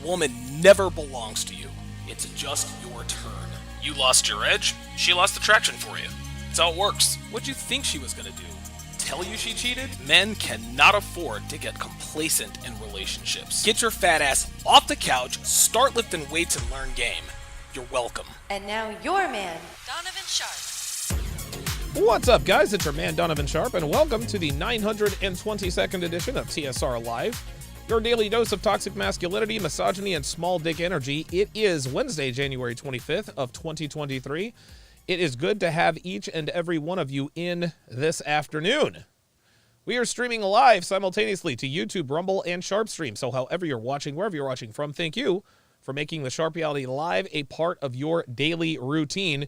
woman never belongs to you. It's just your turn. You lost your edge, she lost the traction for you. That's how it works. What'd you think she was gonna do? Tell you she cheated? Men cannot afford to get complacent in relationships. Get your fat ass off the couch, start lifting weights, and learn game. You're welcome. And now your man, Donovan Sharpe. What's up, guys? It's your man, Donovan Sharpe, and welcome to the 922nd edition of TSR Live, your daily dose of toxic masculinity, misogyny, and small dick energy. It is Wednesday, January 25th of 2023. It is good to have each and every one of you in this afternoon. We are streaming live simultaneously to YouTube, Rumble, and Sharpe Stream. So however you're watching, wherever you're watching from, thank you for making the Sharpe Reality Live a part of your daily routine.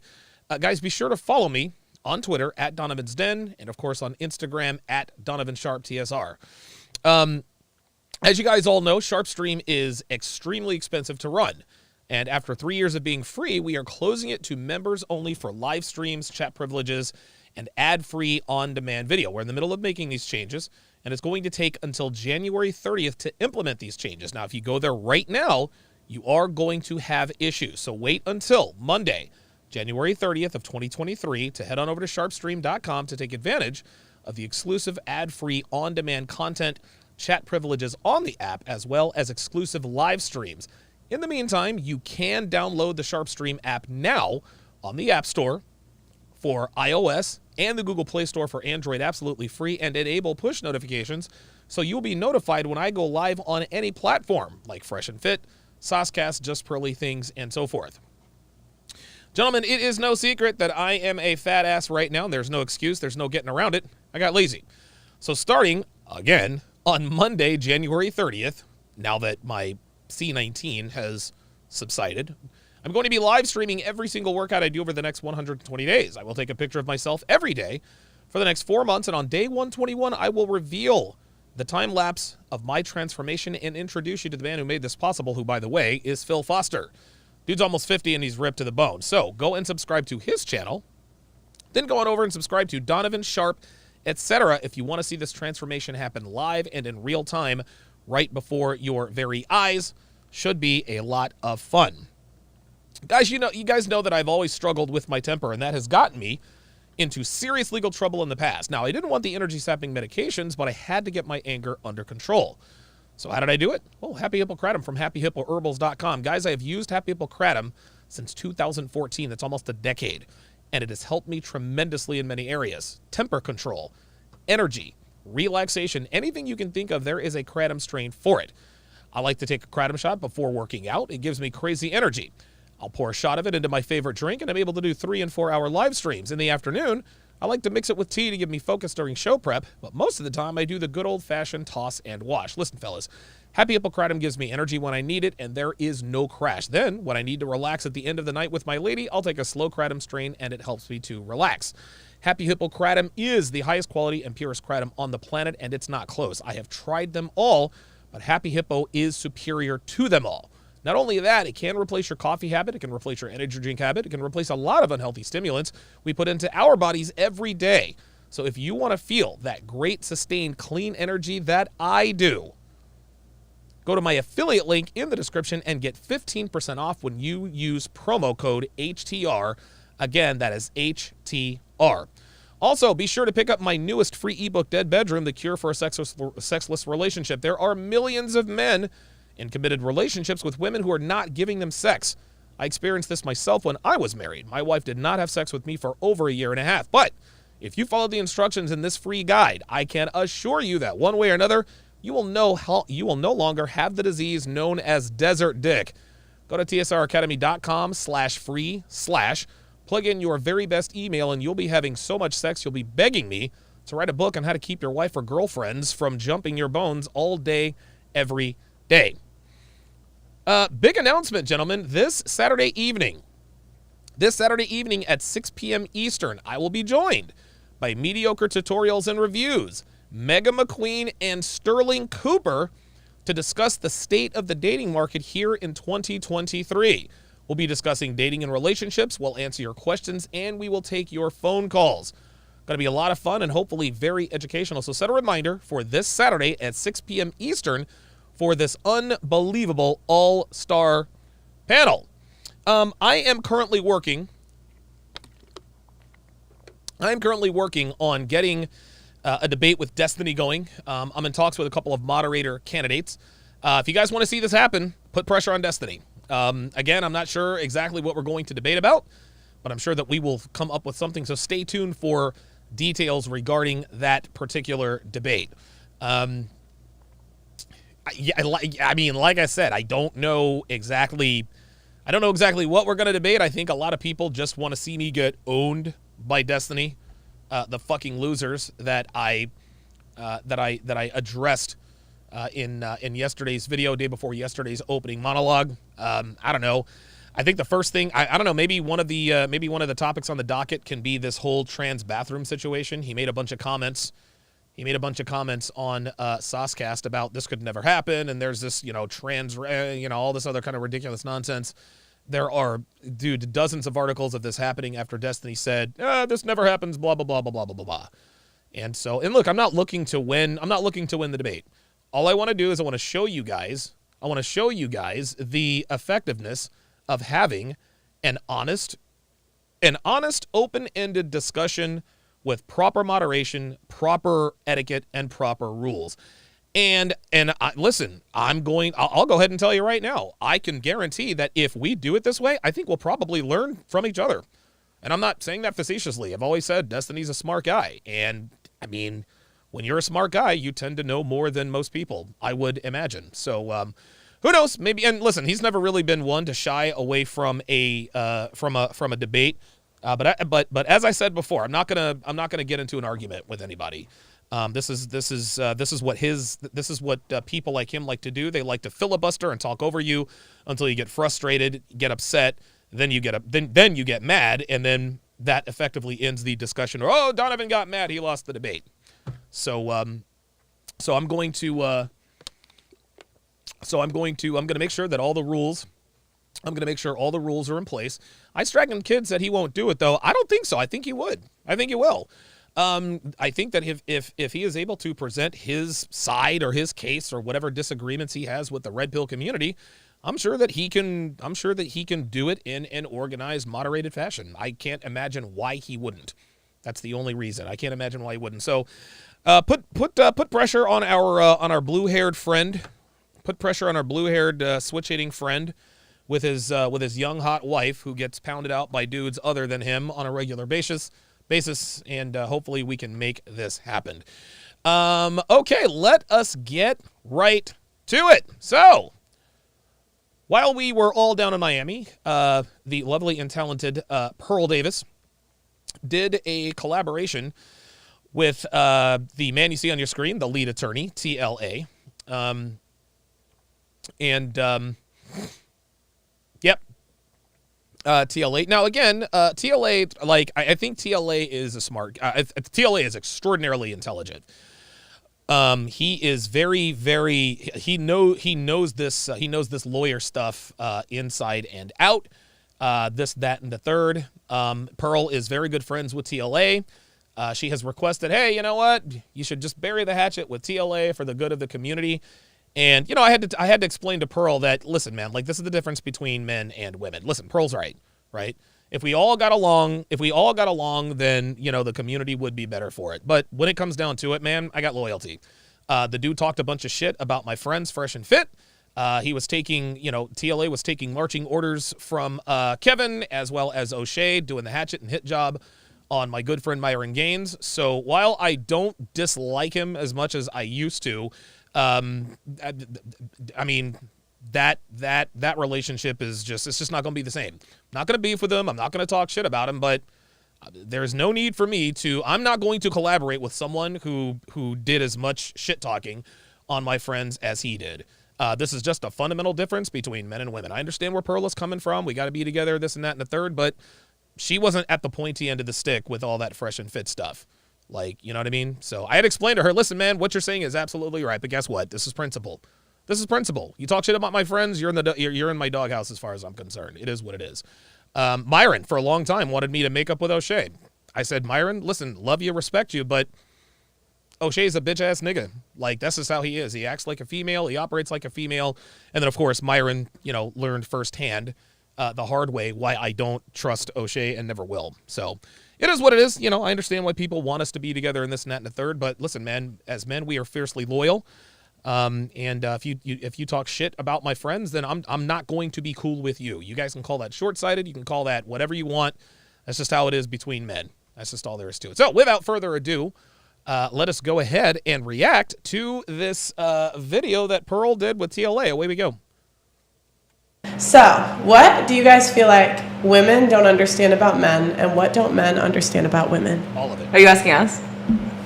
Guys, be sure to follow me on Twitter at Donovan's Den, and of course on Instagram at Donovan Sharpe TSR. As you guys all know, Sharpe Stream is extremely expensive to run. And after 3 years of being free, we are closing it to members only for live streams, chat privileges, and ad-free on-demand video. We're in the middle of making these changes, and it's going to take until January 30th to implement these changes. Now, if you go there right now, you are going to have issues. So wait until Monday, January 30th of 2023 to head on over to sharpestream.com to take advantage of the exclusive ad-free on-demand content, chat privileges on the app, as well as exclusive live streams. In the meantime, you can download the Sharpe Stream app now on the App Store for iOS and the Google Play Store for Android absolutely free, and enable push notifications so you'll be notified when I go live on any platform like Fresh and Fit, Saucecast, Just Pearly Things, and so forth. Gentlemen, it is no secret that I am a fat ass right now. There's no excuse. There's no getting around it. I got lazy. So starting, again, on Monday, January 30th, now that my C19 has subsided, I'm going to be live streaming every single workout I do over the next 120 days. I will take a picture of myself every day for the next 4 months, and on day 121, I will reveal the time lapse of my transformation and introduce you to the man who made this possible, who, by the way, is Phil Foster. Dude's almost 50 and he's ripped to the bone. So go and subscribe to his channel. Then go on over and subscribe to Donovan Sharpe, etc. if you want to see this transformation happen live and in real time right before your very eyes. Should be a lot of fun. Guys, you guys know that I've always struggled with my temper, and that has gotten me into serious legal trouble in the past. Now, I didn't want the energy-sapping medications, but I had to get my anger under control. So how did I do it? Well, Happy Hippocratum from happyhippoherbals.com. Guys, I have used Happy Hippocratum since 2014. That's almost a decade. And it has helped me tremendously in many areas. Temper control, energy, relaxation, anything you can think of, there is a kratom strain for it. I like to take a kratom shot before working out. It gives me crazy energy. I'll pour a shot of it into my favorite drink, and I'm able to do 3 and 4 hour live streams. In the afternoon, I like to mix it with tea to give me focus during show prep, but most of the time I do the good old-fashioned toss and wash. Listen, fellas, Happy Hippocratum gives me energy when I need it, and there is no crash. Then, when I need to relax at the end of the night with my lady, I'll take a slow kratom strain, and it helps me to relax. Happy Hippocratum is the highest quality and purest kratom on the planet, and it's not close. I have tried them all, but Happy Hippo is superior to them all. Not only that, it can replace your coffee habit, it can replace your energy drink habit, it can replace a lot of unhealthy stimulants we put into our bodies every day. So if you want to feel that great, sustained, clean energy that I do, go to my affiliate link in the description and get 15% off when you use promo code HTR. Again, that is HTR. Also, be sure to pick up my newest free ebook, Dead Bedroom, The Cure for a Sexless Relationship. There are millions of men in committed relationships with women who are not giving them sex. I experienced this myself when I was married. My wife did not have sex with me for over a year and a half. But if you follow the instructions in this free guide, I can assure you that one way or another, you will no longer have the disease known as desert dick. Go to tsracademy.com/free/ plug in your very best email, and you'll be having so much sex you'll be begging me to write a book on how to keep your wife or girlfriends from jumping your bones all day, every day. Big announcement, gentlemen. This Saturday evening at 6 p.m. Eastern, I will be joined by Mediocre Tutorials and Reviews, Mega McQueen, and Sterling Cooper to discuss the state of the dating market here in 2023. We'll be discussing dating and relationships, we'll answer your questions, and we will take your phone calls. Going to be a lot of fun and hopefully very educational. So set a reminder for this Saturday at 6 p.m. Eastern for this unbelievable all-star panel. I am currently working on getting a debate with Destiny going. I'm in talks with a couple of moderator candidates. If you guys want to see this happen, put pressure on Destiny. Again, I'm not sure exactly what we're going to debate about, but I'm sure that we will come up with something. So stay tuned for details regarding that particular debate. Like I said, I don't know exactly what we're going to debate. I think a lot of people just want to see me get owned by Destiny, the fucking losers that I addressed in yesterday's video, day before yesterday's opening monologue. I don't know. I think the first thing, I don't know, maybe one of the topics on the docket can be this whole trans bathroom situation. He made a bunch of comments. On Saucecast about this could never happen, and there's this, trans, all this other kind of ridiculous nonsense. There are, dozens of articles of this happening after Destiny said, this never happens, blah, blah, blah, blah, blah, blah, blah, blah. And look, I'm not looking to win the debate. All I want to do is I want to show you guys the effectiveness of having an honest, open-ended discussion with proper moderation, proper etiquette, and proper rules. And listen, I'll go ahead and tell you right now, I can guarantee that if we do it this way, I think we'll probably learn from each other. And I'm not saying that facetiously. I've always said Destiny's a smart guy. And, I mean, when you're a smart guy, you tend to know more than most people, I would imagine. So, who knows? Maybe, and listen, he's never really been one to shy away from a debate. But as I said before, I'm not gonna get into an argument with anybody. This is what people like him like to do. They like to filibuster and talk over you until you get frustrated, get upset, then you get mad, and then that effectively ends the discussion. Or, oh, Donovan got mad, he lost the debate. So I'm going to make sure that all the rules. I'm going to make sure all the rules are in place. Ice Dragon Kid said he won't do it, though. I don't think so. I think he would. I think he will. I think that if he is able to present his side or his case or whatever disagreements he has with the Red Pill community, I'm sure that he can do it in an organized, moderated fashion. I can't imagine why he wouldn't. That's the only reason. I can't imagine why he wouldn't. So, put pressure on our blue-haired friend. Put pressure on our blue-haired switch-hitting friend with his young hot wife who gets pounded out by dudes other than him on a regular basis, and hopefully we can make this happen. Okay, let us get right to it. So, while we were all down in Miami, the lovely and talented Pearl Davis did a collaboration with the man you see on your screen, the lead attorney, TLA. Yep. TLA. Now, again, TLA, like, I think TLA is a smart, TLA is extraordinarily intelligent. He is very, very, he knows this lawyer stuff, inside and out, this, that, and the third. Pearl is very good friends with TLA. She has requested, hey, you know what? You should just bury the hatchet with TLA for the good of the community. And, I had to explain to Pearl that, listen, man, like, this is the difference between men and women. Listen, Pearl's right? If we all got along, then, the community would be better for it. But when it comes down to it, man, I got loyalty. The dude talked a bunch of shit about my friends, Fresh and Fit. He was taking, TLA was taking marching orders from Kevin as well as O'Shea, doing the hatchet and hit job on my good friend Myron Gaines. So while I don't dislike him as much as I used to, I mean, that relationship is just, it's just not going to be the same. I'm not going to beef with him. I'm not going to talk shit about him, but there's no need for me to, I'm not going to collaborate with someone who did as much shit talking on my friends as he did. This is just a fundamental difference between men and women. I understand where Pearl is coming from. We got to be together, this and that and the third, but she wasn't at the pointy end of the stick with all that Fresh and Fit stuff. Like, you know what I mean? So I had explained to her, listen, man, what you're saying is absolutely right, but guess what? This is principle. This is principle. You talk shit about my friends, you're in my doghouse as far as I'm concerned. It is what it is. Myron, for a long time, wanted me to make up with O'Shea. I said, Myron, listen, love you, respect you, but O'Shea's a bitch-ass nigga. Like, that's just how he is. He acts like a female. He operates like a female. And then, of course, Myron, learned firsthand the hard way why I don't trust O'Shea and never will. So it is what it is. I understand why people want us to be together in this and that and the third. But listen, man, as men, we are fiercely loyal. And if you talk shit about my friends, then I'm not going to be cool with you. You guys can call that short-sighted. You can call that whatever you want. That's just how it is between men. That's just all there is to it. So without further ado, let us go ahead and react to this video that Pearl did with TLA. Away we go. So, what do you guys feel like women don't understand about men, and what don't men understand about women? All of it. Are you asking us?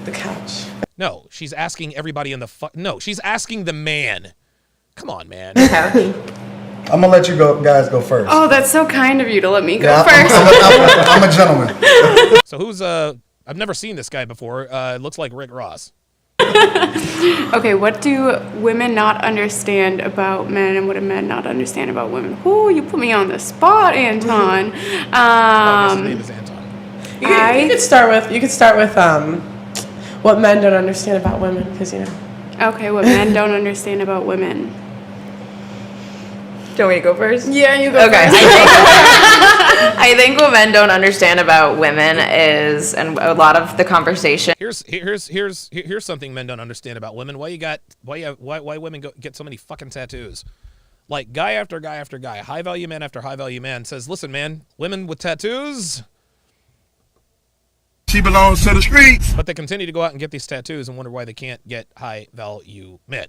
The couch. No, she's asking everybody in the No, she's asking the man. Come on, man. I'm gonna let you guys go first. Oh, that's so kind of you to let me go Yeah, first. I'm a gentleman. So who's I've never seen this guy before. It looks like Rick Ross. Okay, what do women not understand about men, and what do men not understand about women? Ooh, you put me on the spot, Anton. I guess his name is Anton. You could start with what men don't understand about women, because Okay, what men don't understand about women. Do you want me to go first? Yeah, you go Okay. first. I think what men don't understand about women is, and a lot of the conversation. Here's something men don't understand about women. Why women get so many fucking tattoos? Like, guy after guy after guy, high value man after high value man says, listen, man, women with tattoos, She belongs to the streets. but they continue to go out and get these tattoos and wonder why they can't get high value men.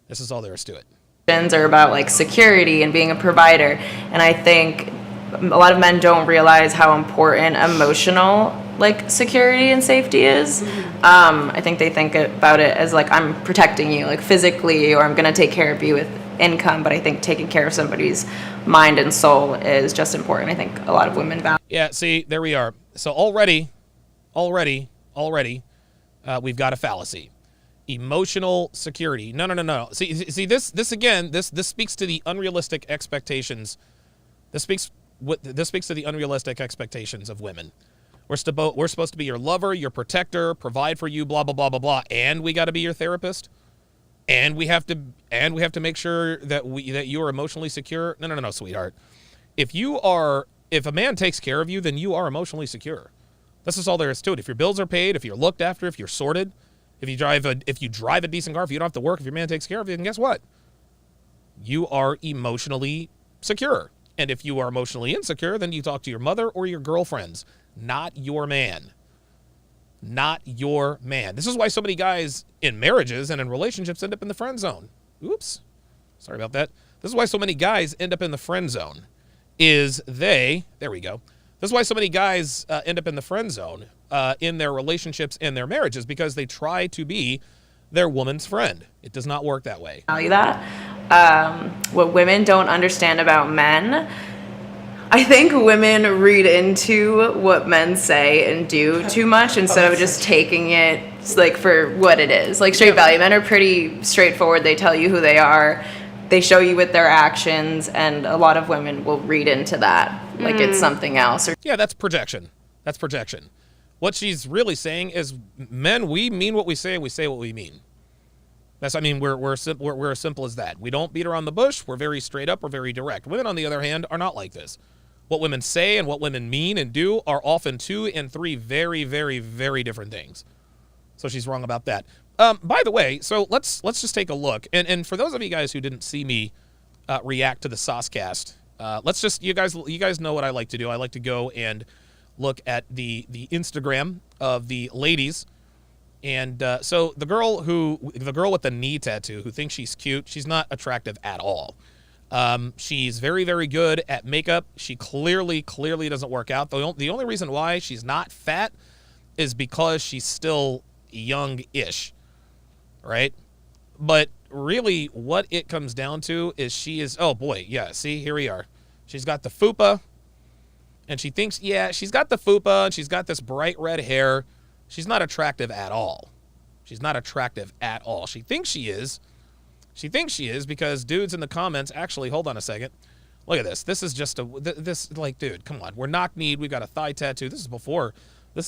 This is all there is to it. Are about like security and being a provider, and I think a lot of men don't realize how important emotional like security and safety is. I think they think about it as like, I'm protecting you like physically, or I'm gonna take care of you with income, but I think taking care of somebody's mind and soul is just important. I think a lot of women value. Yeah, see, there we are. So already, we've got a fallacy. Emotional security. No. See, this again. This speaks to the unrealistic expectations. This speaks to the unrealistic expectations of women. We're supposed to be your lover, your protector, provide for you, blah blah blah blah blah, and we got to be your therapist, and we have to make sure that you are emotionally secure. No, sweetheart. If a man takes care of you, then you are emotionally secure. This is all there is to it. If your bills are paid, if you're looked after, if you're sorted. If you drive a decent car, if you don't have to work, if your man takes care of you, then guess what? You are emotionally secure. And if you are emotionally insecure, then you talk to your mother or your girlfriends, not your man. Not your man. This is why so many guys in marriages and in relationships end up in the friend zone. Oops. Sorry about that. This is why so many guys end up in the friend zone. There we go. This is why so many guys end up in the friend zone in their relationships and their marriages, because they try to be their woman's friend. It does not work that way. Value that. What women don't understand about men, I think women read into what men say and do too much instead of just taking it like for what it is. Like straight value. Men are pretty straightforward. They tell you who they are. They show you with their actions, and a lot of women will read into that like it's something else. Yeah, that's projection. That's projection. What she's really saying is, men, we mean what we say, and we say what we mean. We're as simple as that. We don't beat around the bush. We're very straight up. We're very direct. Women, on the other hand, are not like this. What women say and what women mean and do are often 2 and 3 very, very, very different things. So she's wrong about that. By the way, so let's just take a look. And for those of you guys who didn't see me react to the Saucecast, you guys know what I like to do. I like to go and look at the Instagram of the ladies. And so the girl with the knee tattoo who thinks she's cute, she's not attractive at all. She's very, very good at makeup. She clearly doesn't work out. The only reason why she's not fat is because she's still young-ish, right? But really what it comes down to is oh boy, yeah, see, here we are. She's got the fupa, and she thinks, yeah, she's got the fupa, and she's got this bright red hair. She's not attractive at all. She's not attractive at all. She thinks she is. She thinks she is because dudes in the comments, actually, hold on a second. Look at this. This is just like, dude, come on. We're knock-kneed. We've got a thigh tattoo. This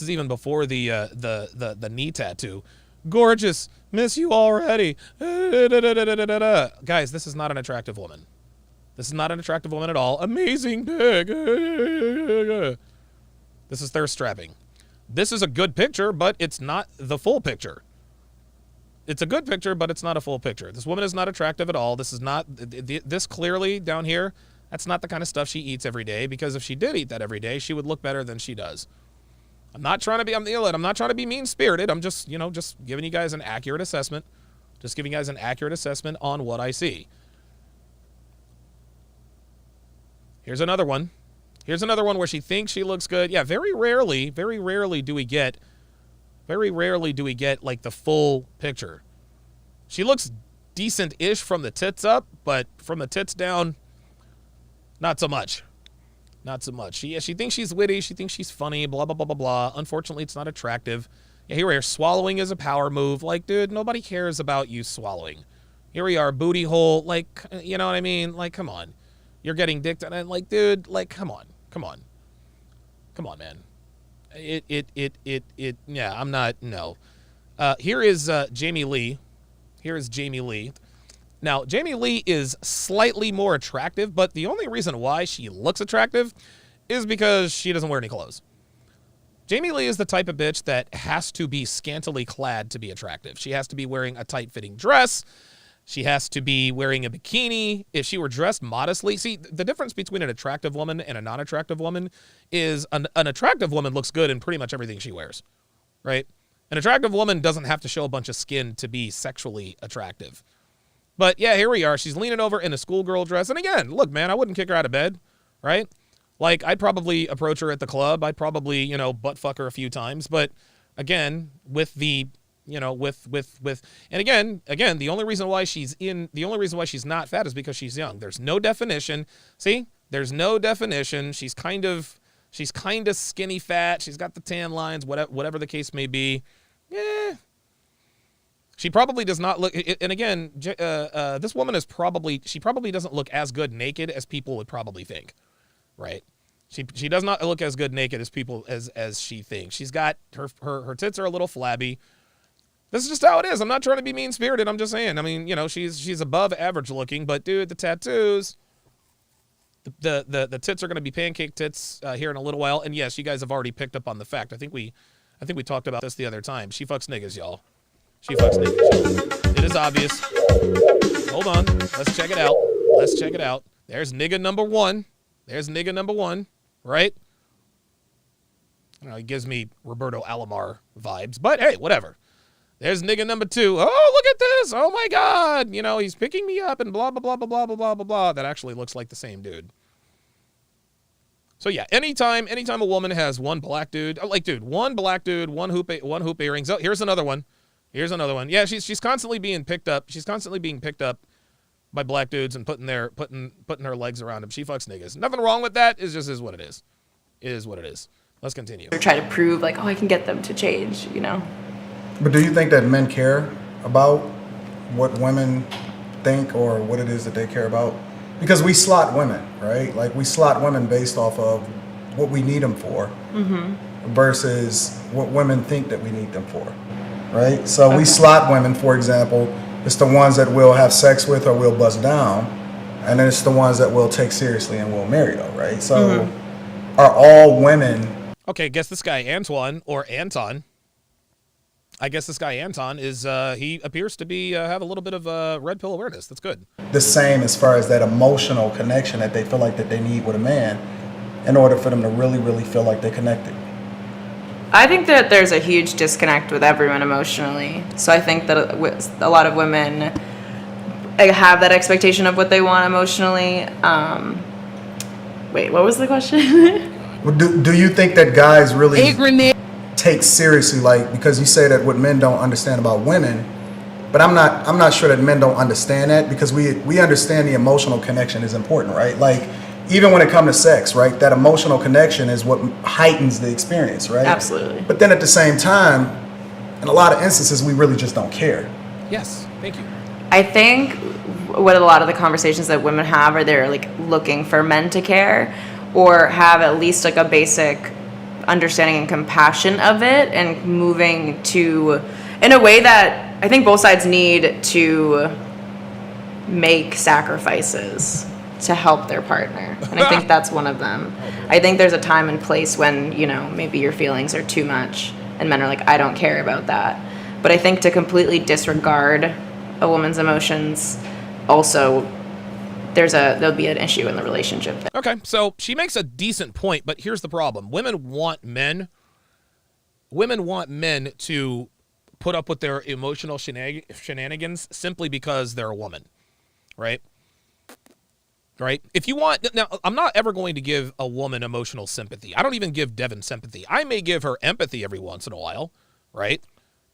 is even before the knee tattoo. gorgeous, miss you already. Guys, this is not an attractive woman. This is not an attractive woman at all. Amazing dick. This is thirst trapping. This is a good picture, but it's not the full picture. It's a good picture, but it's not a full picture. This woman is not attractive at all. This is not, this clearly down here, that's not the kind of stuff she eats every day, because if she did eat that every day, she would look better than she does. I'm not trying to be, I'm not trying to be mean-spirited. I'm just, just giving you guys an accurate assessment. Just giving you guys an accurate assessment on what I see. Here's another one. Here's another one where she thinks she looks good. Yeah, very rarely do we get like the full picture. She looks decent-ish from the tits up, but from the tits down, not so much. Not so much. She thinks she's witty. She thinks she's funny, blah, blah, blah, blah, blah. Unfortunately, it's not attractive. Yeah, here we are. Swallowing is a power move. Like, dude, nobody cares about you swallowing. Here we are. Booty hole. Like, you know what I mean? Like, come on. You're getting dicked. And like, dude, like, come on. Come on. Come on, man. Yeah, I'm not, no. Here is Jamie Lee. Here is Jamie Lee. Now, Jamie Lee is slightly more attractive, but the only reason why she looks attractive is because she doesn't wear any clothes. Jamie Lee is the type of bitch that has to be scantily clad to be attractive. She has to be wearing a tight-fitting dress. She has to be wearing a bikini. If she were dressed modestly, see, the difference between an attractive woman and a non-attractive woman is an attractive woman looks good in pretty much everything she wears, right? An attractive woman doesn't have to show a bunch of skin to be sexually attractive. But yeah, here we are. She's leaning over in a schoolgirl dress. And again, look, man, I wouldn't kick her out of bed, right? Like, I'd probably approach her at the club. I'd probably, butt fuck her a few times. But again, with the, and again, the only reason why she's not fat is because she's young. There's no definition. See, there's no definition. She's kind of skinny fat. She's got the tan lines, whatever the case may be. Yeah. She probably does not look, and again, this woman she probably doesn't look as good naked as people would probably think, right? She does not look as good naked as people as she thinks. She's got her tits are a little flabby. This is just how it is. I'm not trying to be mean-spirited. I'm just saying. I mean, she's above average looking, but dude, the tattoos, the tits are going to be pancake tits here in a little while. And yes, you guys have already picked up on the fact. I think we talked about this the other time. She fucks niggas, y'all. She fucks niggas. It is obvious. Hold on. Let's check it out. There's nigga number one. Right? I don't know, he gives me Roberto Alomar vibes, but hey, whatever. There's nigga number two. Oh, look at this. Oh my God. He's picking me up and blah, blah, blah, blah, blah, blah, blah, blah, blah. That actually looks like the same dude. So yeah, anytime a woman has one black dude, one black dude, one hoop earrings. Oh, here's another one. Yeah, she's constantly being picked up. She's constantly being picked up by black dudes and putting her legs around him. She fucks niggas. Nothing wrong with that. It just is what it is. It is what it is. Let's continue. Or try to prove like, oh, I can get them to change, But do you think that men care about what women think or what it is that they care about? Because we slot women, right? Like, we slot women based off of what we need them for versus what women think that we need them for, right? So we slot women, for example, it's the ones that we'll have sex with or we'll bust down, and then it's the ones that we'll take seriously and we'll marry, though, right? So are all women... Okay, guess this guy Antoine or Anton. I guess this guy Anton is, he appears to be, have a little bit of red pill awareness. That's good. The same as far as that emotional connection that they feel like that they need with a man in order for them to really, really feel like they're connected. I think that there's a huge disconnect with everyone emotionally. So I think that a lot of women have that expectation of what they want emotionally. Wait, what was the question? Well, do you think that guys really take seriously, like, because you say that what men don't understand about women, but I'm not sure that men don't understand that, because we understand the emotional connection is important, right? Like, even when it comes to sex, right, that emotional connection is what heightens the experience, right? Absolutely. But then at the same time, in a lot of instances, we really just don't care. Yes, thank you. I think what a lot of the conversations that women have are they're like looking for men to care or have at least like a basic understanding and compassion of it, and moving to in a way that I think both sides need to make sacrifices to help their partner. And I think that's one of them. I think there's a time and place when, you know, maybe your feelings are too much and men are like, I don't care about that. But I think to completely disregard a woman's emotions, also there'll be an issue in the relationship. Okay, so she makes a decent point, but here's the problem. Women want men to put up with their emotional shenanigans simply because they're a woman, right? Right? If you want, now, I'm not ever going to give a woman emotional sympathy. I don't even give Devin sympathy. I may give her empathy every once in a while, right?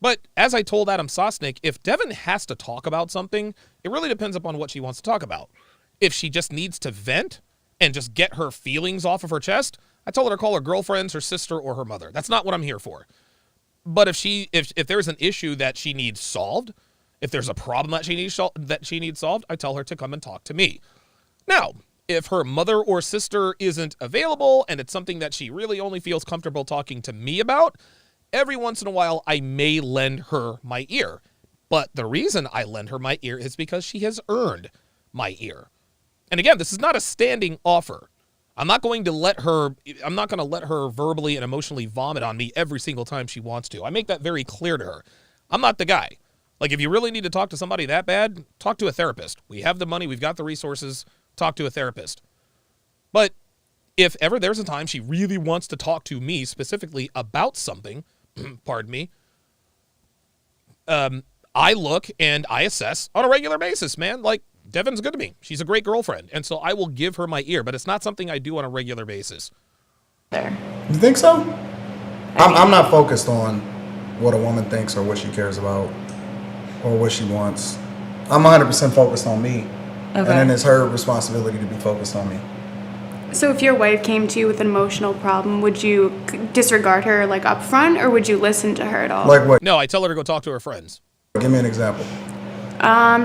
But as I told Adam Sosnick, if Devin has to talk about something, it really depends upon what she wants to talk about. If she just needs to vent and just get her feelings off of her chest, I told her to call her girlfriends, her sister, or her mother. That's not what I'm here for. But if there's an issue that she needs solved, if there's a problem that she needs solved, I tell her to come and talk to me. Now, if her mother or sister isn't available and it's something that she really only feels comfortable talking to me about, every once in a while I may lend her my ear. But the reason I lend her my ear is because she has earned my ear. And again, this is not a standing offer. I'm not going to let her verbally and emotionally vomit on me every single time she wants to. I make that very clear to her. I'm not the guy. Like, if you really need to talk to somebody that bad, talk to a therapist. We have the money, we've got the resources, talk to a therapist. But if ever there's a time she really wants to talk to me specifically about something, pardon me, I look and I assess on a regular basis, man. Like, Devin's good to me. She's a great girlfriend. And so I will give her my ear, but it's not something I do on a regular basis. There. You think so? I'm not focused on what a woman thinks or what she cares about or what she wants. I'm 100% focused on me. Okay. And then it's her responsibility to be focused on me. So if your wife came to you with an emotional problem, would you disregard her like up front, or would you listen to her at all? Like what? No, I tell her to go talk to her friends. Give me an example.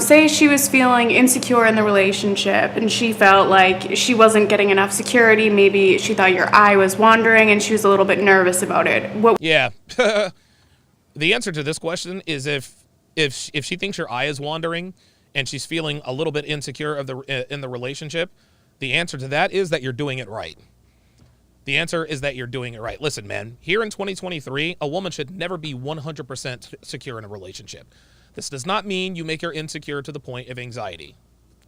Say she was feeling insecure in the relationship and she felt like she wasn't getting enough security. Maybe she thought your eye was wandering and she was a little bit nervous about it. Yeah. The answer to this question is if she thinks your eye is wandering and she's feeling a little bit insecure in the relationship, the answer to that is that you're doing it right. The answer is that you're doing it right. Listen, man, here in 2023, a woman should never be 100% secure in a relationship. This does not mean you make her insecure to the point of anxiety,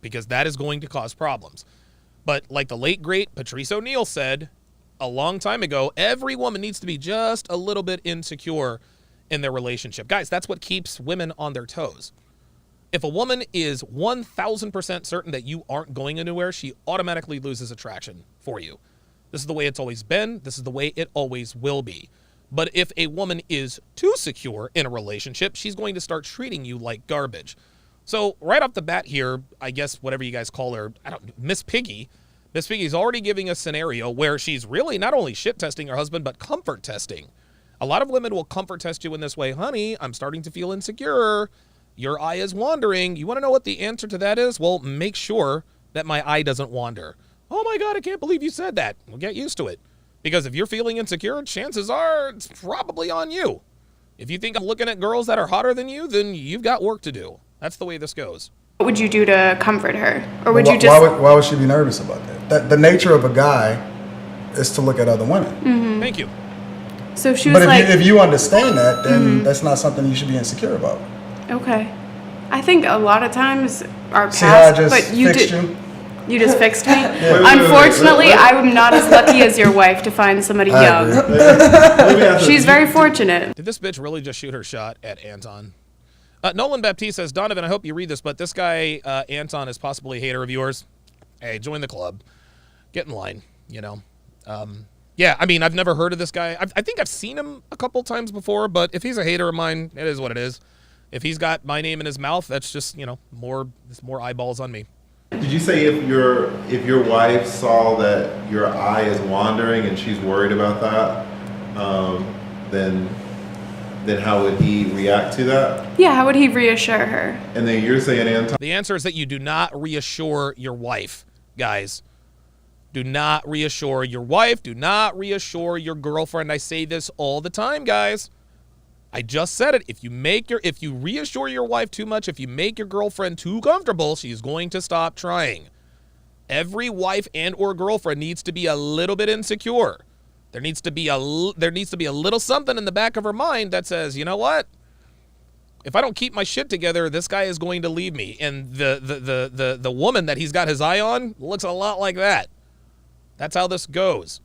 because that is going to cause problems. But like the late, great Patrice O'Neal said a long time ago, every woman needs to be just a little bit insecure in their relationship. Guys, that's what keeps women on their toes. If a woman is 1,000% certain that you aren't going anywhere, she automatically loses attraction for you. This is the way it's always been. This is the way it always will be. But if a woman is too secure in a relationship, she's going to start treating you like garbage. So right off the bat here, I guess whatever you guys call her, Miss Piggy's already giving a scenario where she's really not only shit testing her husband, but comfort testing. A lot of women will comfort test you in this way. Honey, I'm starting to feel insecure. Your eye is wandering. You want to know what the answer to that is? Well, make sure that my eye doesn't wander. Oh my God, I can't believe you said that. Well, get used to it. Because if you're feeling insecure, chances are it's probably on you. If you think I'm looking at girls that are hotter than you, then you've got work to do. That's the way this goes. What would you do to comfort her? Or would you just... Why would she be nervous about that? The nature of a guy is to look at other women. Mm-hmm. Thank you. So if she was if you understand that, then that's not something you should be insecure about. Okay. I think a lot of times our past... See how I just but you fixed did, you? You just fixed me? Yeah. Unfortunately, I'm not as lucky as your wife to find somebody young. She's very fortunate. Did this bitch really just shoot her shot at Anton? Nolan Baptiste says, Donovan, I hope you read this, but this guy, Anton, is possibly a hater of yours. Hey, join the club. Get in line, you know. Yeah, I mean, I've never heard of this guy. I think I've seen him a couple times before, but if he's a hater of mine, it is what it is. If he's got my name in his mouth, that's just, you know, more eyeballs on me. Did you say if your wife saw that your eye is wandering and she's worried about that, then how would he react to that? Yeah, how would he reassure her? And then you're saying, Anton? The answer is that you do not reassure your wife, guys. Do not reassure your wife. Do not reassure your girlfriend. I say this all the time, guys. I just said it. If you reassure your wife too much, if you make your girlfriend too comfortable, she's going to stop trying. Every wife and or girlfriend needs to be a little bit insecure. There needs to be a little something in the back of her mind that says, you know what? If I don't keep my shit together, this guy is going to leave me. And the woman that he's got his eye on looks a lot like that. That's how this goes.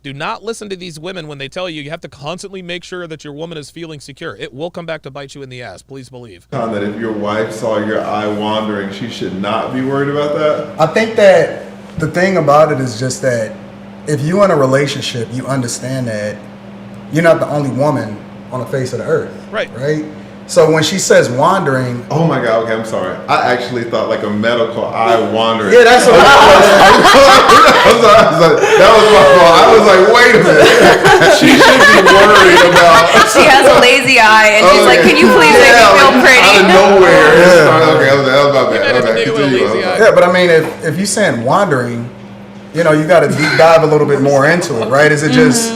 Do not listen to these women when they tell you have to constantly make sure that your woman is feeling secure. It will come back to bite you in the ass. Please believe. That if your wife saw your eye wandering, she should not be worried about that? I think that the thing about it is just that if you're in a relationship, you understand that you're not the only woman on the face of the earth. Right. Right? So when she says wandering, Oh my God, okay, I'm sorry. I actually thought like a medical eye wandering. yeah, that's what I'm sorry, that was my fault. I was like, wait a minute. She should be worried about. She has a lazy eye, and she's like, "Can you please make me feel pretty?" Out of nowhere. Yeah. Okay, that was my bad. had to Okay, dig a little continue. lazy eye. Yeah, but I mean, if you're saying wandering, you got to deep dive a little bit more into it, right? Is it just,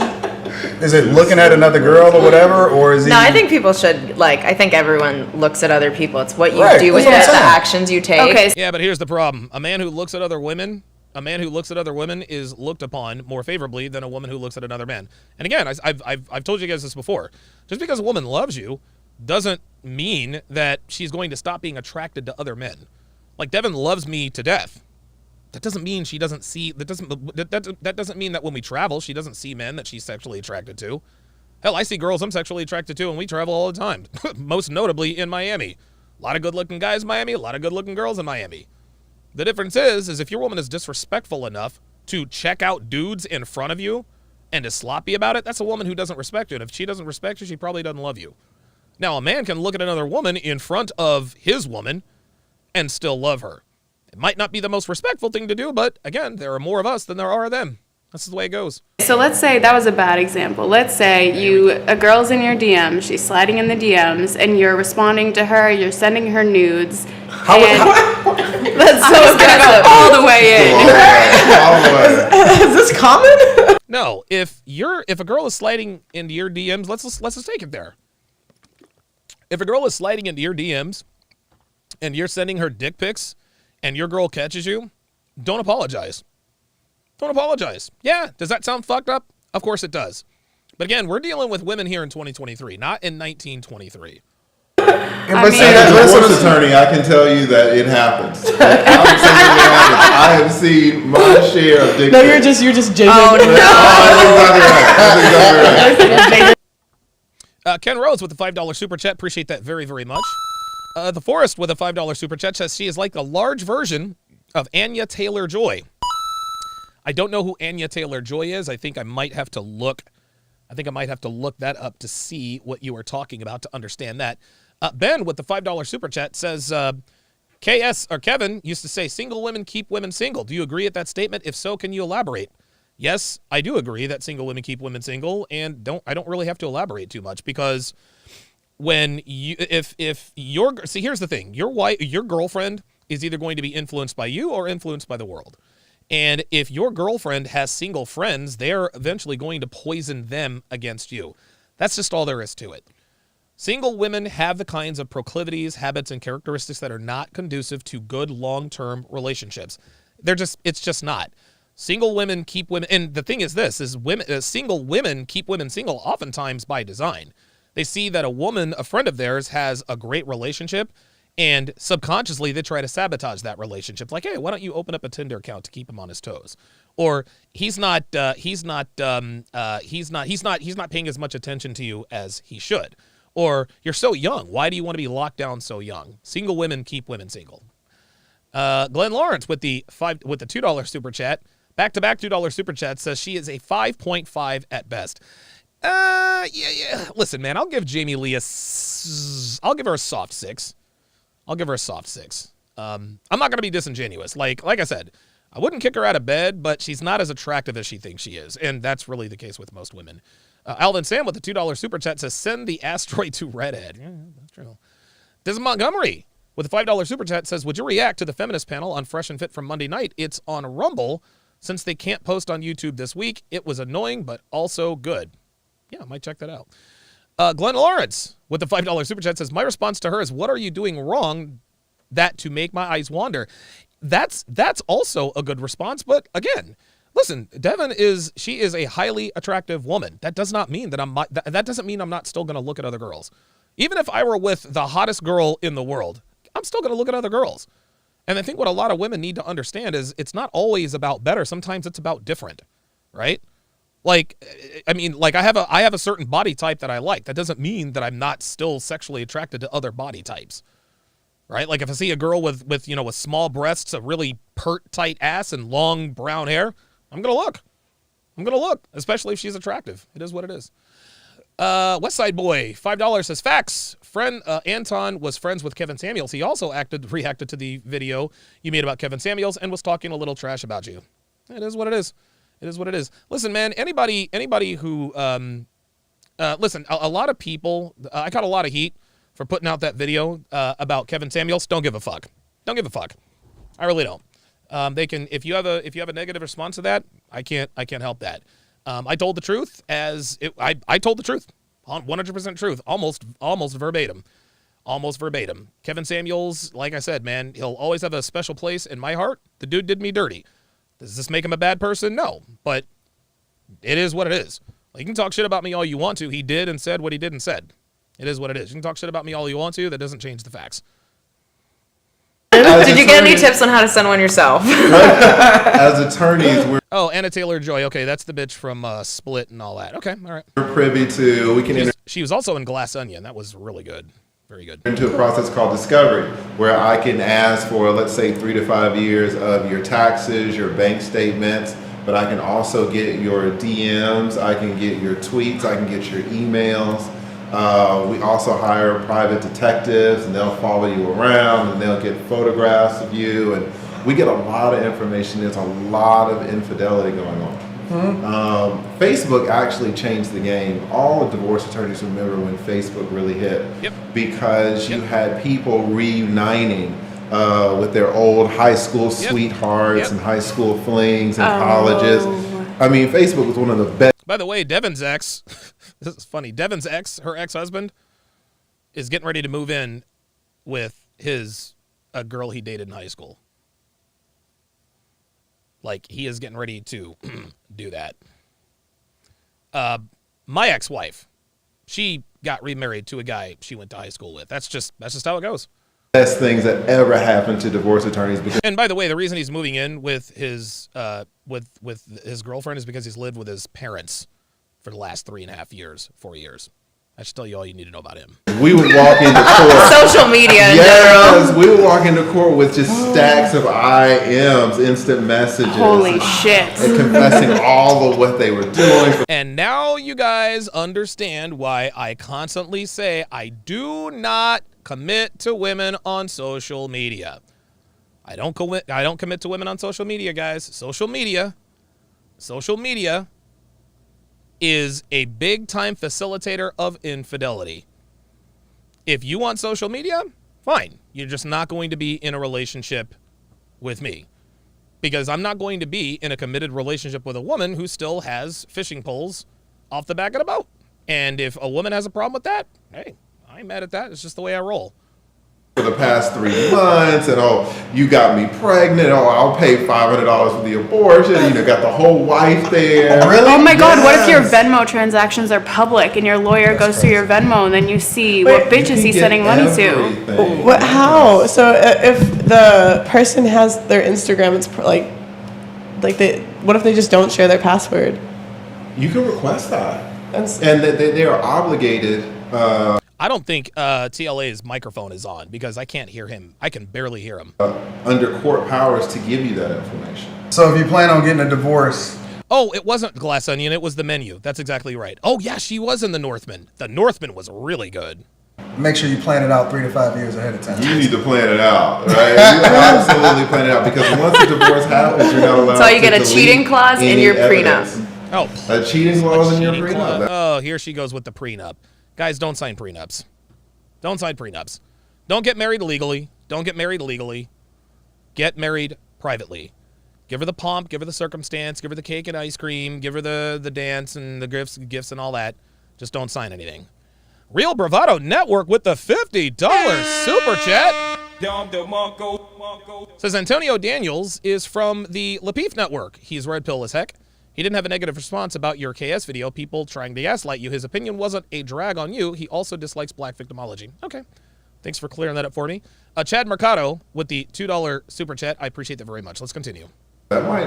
is it looking at another girl or whatever, or is he? No, I think people should, I think everyone looks at other people. It's what you Right, do with that's what I'm it, the saying. actions you take. Okay, Yeah, but here's the problem. A man who looks at other women is looked upon more favorably than a woman who looks at another man. And again, I've told you guys this before. Just because a woman loves you doesn't mean that she's going to stop being attracted to other men. Like Devin loves me to death. That doesn't mean she doesn't see. That doesn't mean that when we travel, she doesn't see men that she's sexually attracted to. Hell, I see girls I'm sexually attracted to, and we travel all the time. Most notably in Miami. A lot of good-looking guys in Miami, a lot of good-looking girls in Miami. The difference is if your woman is disrespectful enough to check out dudes in front of you and is sloppy about it, that's a woman who doesn't respect you. And if she doesn't respect you, she probably doesn't love you. Now, a man can look at another woman in front of his woman and still love her. It might not be the most respectful thing to do, but again, there are more of us than there are of them. That's the way it goes. so let's say that was a bad example. Let's say a girl's in your DMs, she's sliding in the DMs, and you're responding to her, you're sending her nudes. That's so aggressive. All the way in. All the way. Is this common? No, if a girl is sliding into your DMs, let's just take it there. If a girl is sliding into your DMs and you're sending her dick pics and your girl catches you, don't apologize. Don't apologize. Yeah, does that sound fucked up? Of course it does. But again, we're dealing with women here in 2023, not in 1923. But see, As a that's what divorce I'm- attorney, I can tell you that it happens. I have seen my share of dick No, pics. you're just jaded. Oh, no. That's exactly right. Ken Rose with the $5 super chat. Appreciate that very, very much. The Forest with a $5 super chat says she is like a large version of Anya Taylor-Joy. I don't know who Anya Taylor-Joy is. I think I might have to look that up to see what you are talking about to understand that. Ben with the $5 super chat says, Kevin used to say, single women keep women single. Do you agree with that statement? If so, can you elaborate? Yes, I do agree that single women keep women single, and I don't really have to elaborate too much because when here's the thing, your girlfriend is either going to be influenced by you or influenced by the world. And if your girlfriend has single friends, they're eventually going to poison them against you. That's just all there is to it. Single women have the kinds of proclivities, habits, and characteristics that are not conducive to good long-term relationships. It's just not. Single women keep women, and the thing is this, single women keep women single oftentimes by design. They see that a friend of theirs has a great relationship, and subconsciously they try to sabotage that relationship. Like, hey, why don't you open up a Tinder account to keep him on his toes? Or he's not paying as much attention to you as he should. Or you're so young. Why do you want to be locked down so young? Single women keep women single. Glenn Lawrence with the $2 super chat, back-to-back $2 super chat, says she is a 5.5 at best. Yeah. Listen, man, I'll give Jamie Lee I'll give her a soft 6. I'm not going to be disingenuous. Like I said, I wouldn't kick her out of bed, but she's not as attractive as she thinks she is. And that's really the case with most women. Alvin Sam with the $2 super chat says, send the asteroid to Redhead. Yeah, that's true. Desmond Montgomery with a $5 super chat says, would you react to the feminist panel on Fresh and Fit from Monday night? It's on Rumble. Since they can't post on YouTube this week, it was annoying, but also good. Yeah, I might check that out. Glenn Lawrence with the $5 super chat says, my response to her is, what are you doing wrong that to make my eyes wander? That's also a good response. But again, listen, Devin she is a highly attractive woman. That does not mean that doesn't mean I'm not still going to look at other girls. Even if I were with the hottest girl in the world, I'm still going to look at other girls. And I think what a lot of women need to understand is it's not always about better. Sometimes it's about different, right? Like, I mean, like I have a certain body type that I like. That doesn't mean that I'm not still sexually attracted to other body types, right? Like if I see a girl with small breasts, a really pert tight ass, and long brown hair, I'm gonna look. Especially if she's attractive. It is what it is. West Side Boy, $5 says, facts. Friend Anton was friends with Kevin Samuels. He also reacted to the video you made about Kevin Samuels and was talking a little trash about you. It is what it is. It is what it is. Listen, man, anybody who, listen, a lot of people, I got a lot of heat for putting out that video about Kevin Samuels. Don't give a fuck. Don't give a fuck. I really don't. They can, if you have a negative response to that, I can't help that. I told the truth I told the truth, 100% truth, almost verbatim. Kevin Samuels, like I said, man, he'll always have a special place in my heart. The dude did me dirty. Does this make him a bad person? No, but it is what it is. Like, you can talk shit about me all you want to. He did and said what he did and said. It is what it is. You can talk shit about me all you want to. That doesn't change the facts. Did you get any tips on how to send one yourself? As attorneys, we're Anna Taylor-Joy. Okay, that's the bitch from Split and all that. Okay, all right. privy to, we can enter She was also in Glass Onion. That was really good. Very good. into a process called discovery, where I can ask for, let's say, 3 to 5 years of your taxes, your bank statements, but I can also get your DMs, I can get your tweets, I can get your emails. We also hire private detectives, and they'll follow you around, and they'll get photographs of you, and we get a lot of information. There's a lot of infidelity going on. Facebook actually changed the game. All the divorce attorneys remember when Facebook really hit, because you had people reuniting with their old high school sweethearts and high school flings and colleges. I mean, Facebook was one of the best. By the way, Devin's ex, this is funny, Devin's ex, her ex-husband, is getting ready to move in with a girl he dated in high school. Like, he is getting ready to do that. My ex-wife, she got remarried to a guy she went to high school with. That's just how it goes. Best things that ever happened to divorce attorneys. Because and by the way, the reason he's moving in with his girlfriend is because he's lived with his parents for the last 4 years. I should tell you all you need to know about him. we would walk into court. Social media in general. We would walk into court with just stacks of IMs, instant messages. Holy shit. And confessing all of what they were doing. And now you guys understand why I constantly say I do not commit to women on social media. I don't commit to women on social media, guys. Social media is a big time facilitator of infidelity. If you want social media, fine. You're just not going to be in a relationship with me, because I'm not going to be in a committed relationship with a woman who still has fishing poles off the back of the boat. And if a woman has a problem with that, hey, I ain't mad at that. It's just the way I roll. For the past 3 months, and you got me pregnant. I'll pay $500 for the abortion. Got the whole wife there. Really? Oh my God, what if your Venmo transactions are public and your lawyer goes through your Venmo and then you see what bitch is he sending money to? What? How? So if the person has their Instagram, it's like they. What if they just don't share their password? You can request that, That's- and they are obligated. I don't think TLA's microphone is on because I can't hear him. I can barely hear him. Under court powers to give you that information. So if you plan on getting a divorce, Oh, it wasn't Glass Onion. It was The Menu. That's exactly right. Oh, yeah, she was in The Northman. The Northman was really good. make sure you plan it out 3 to 5 years ahead of time. You need to plan it out, right? You absolutely plan it out, because once a divorce happens, you're not allowed. So you to get a cheating delete clause in any your evidence. prenup. Oh, A cheating clause in your cheating clause. prenup. Oh, here she goes with the prenup. Guys, don't sign prenups. Don't sign prenups. Don't get married illegally. Don't get married illegally. Get married privately. Give her the pomp, give her the circumstance, give her the cake and ice cream, give her the dance and the gifts and all that. Just don't sign anything. Real Bravado Network with the $50 super chat. Says Antonio Daniels is from the Lapeef Network. He's red pill as heck. He didn't have a negative response about your KS video, people trying to gaslight you. His opinion wasn't a drag on you. He also dislikes black victimology. Okay. Thanks for clearing that up for me. Chad Mercado with the $2 super chat. I appreciate that very much. Let's continue. That might,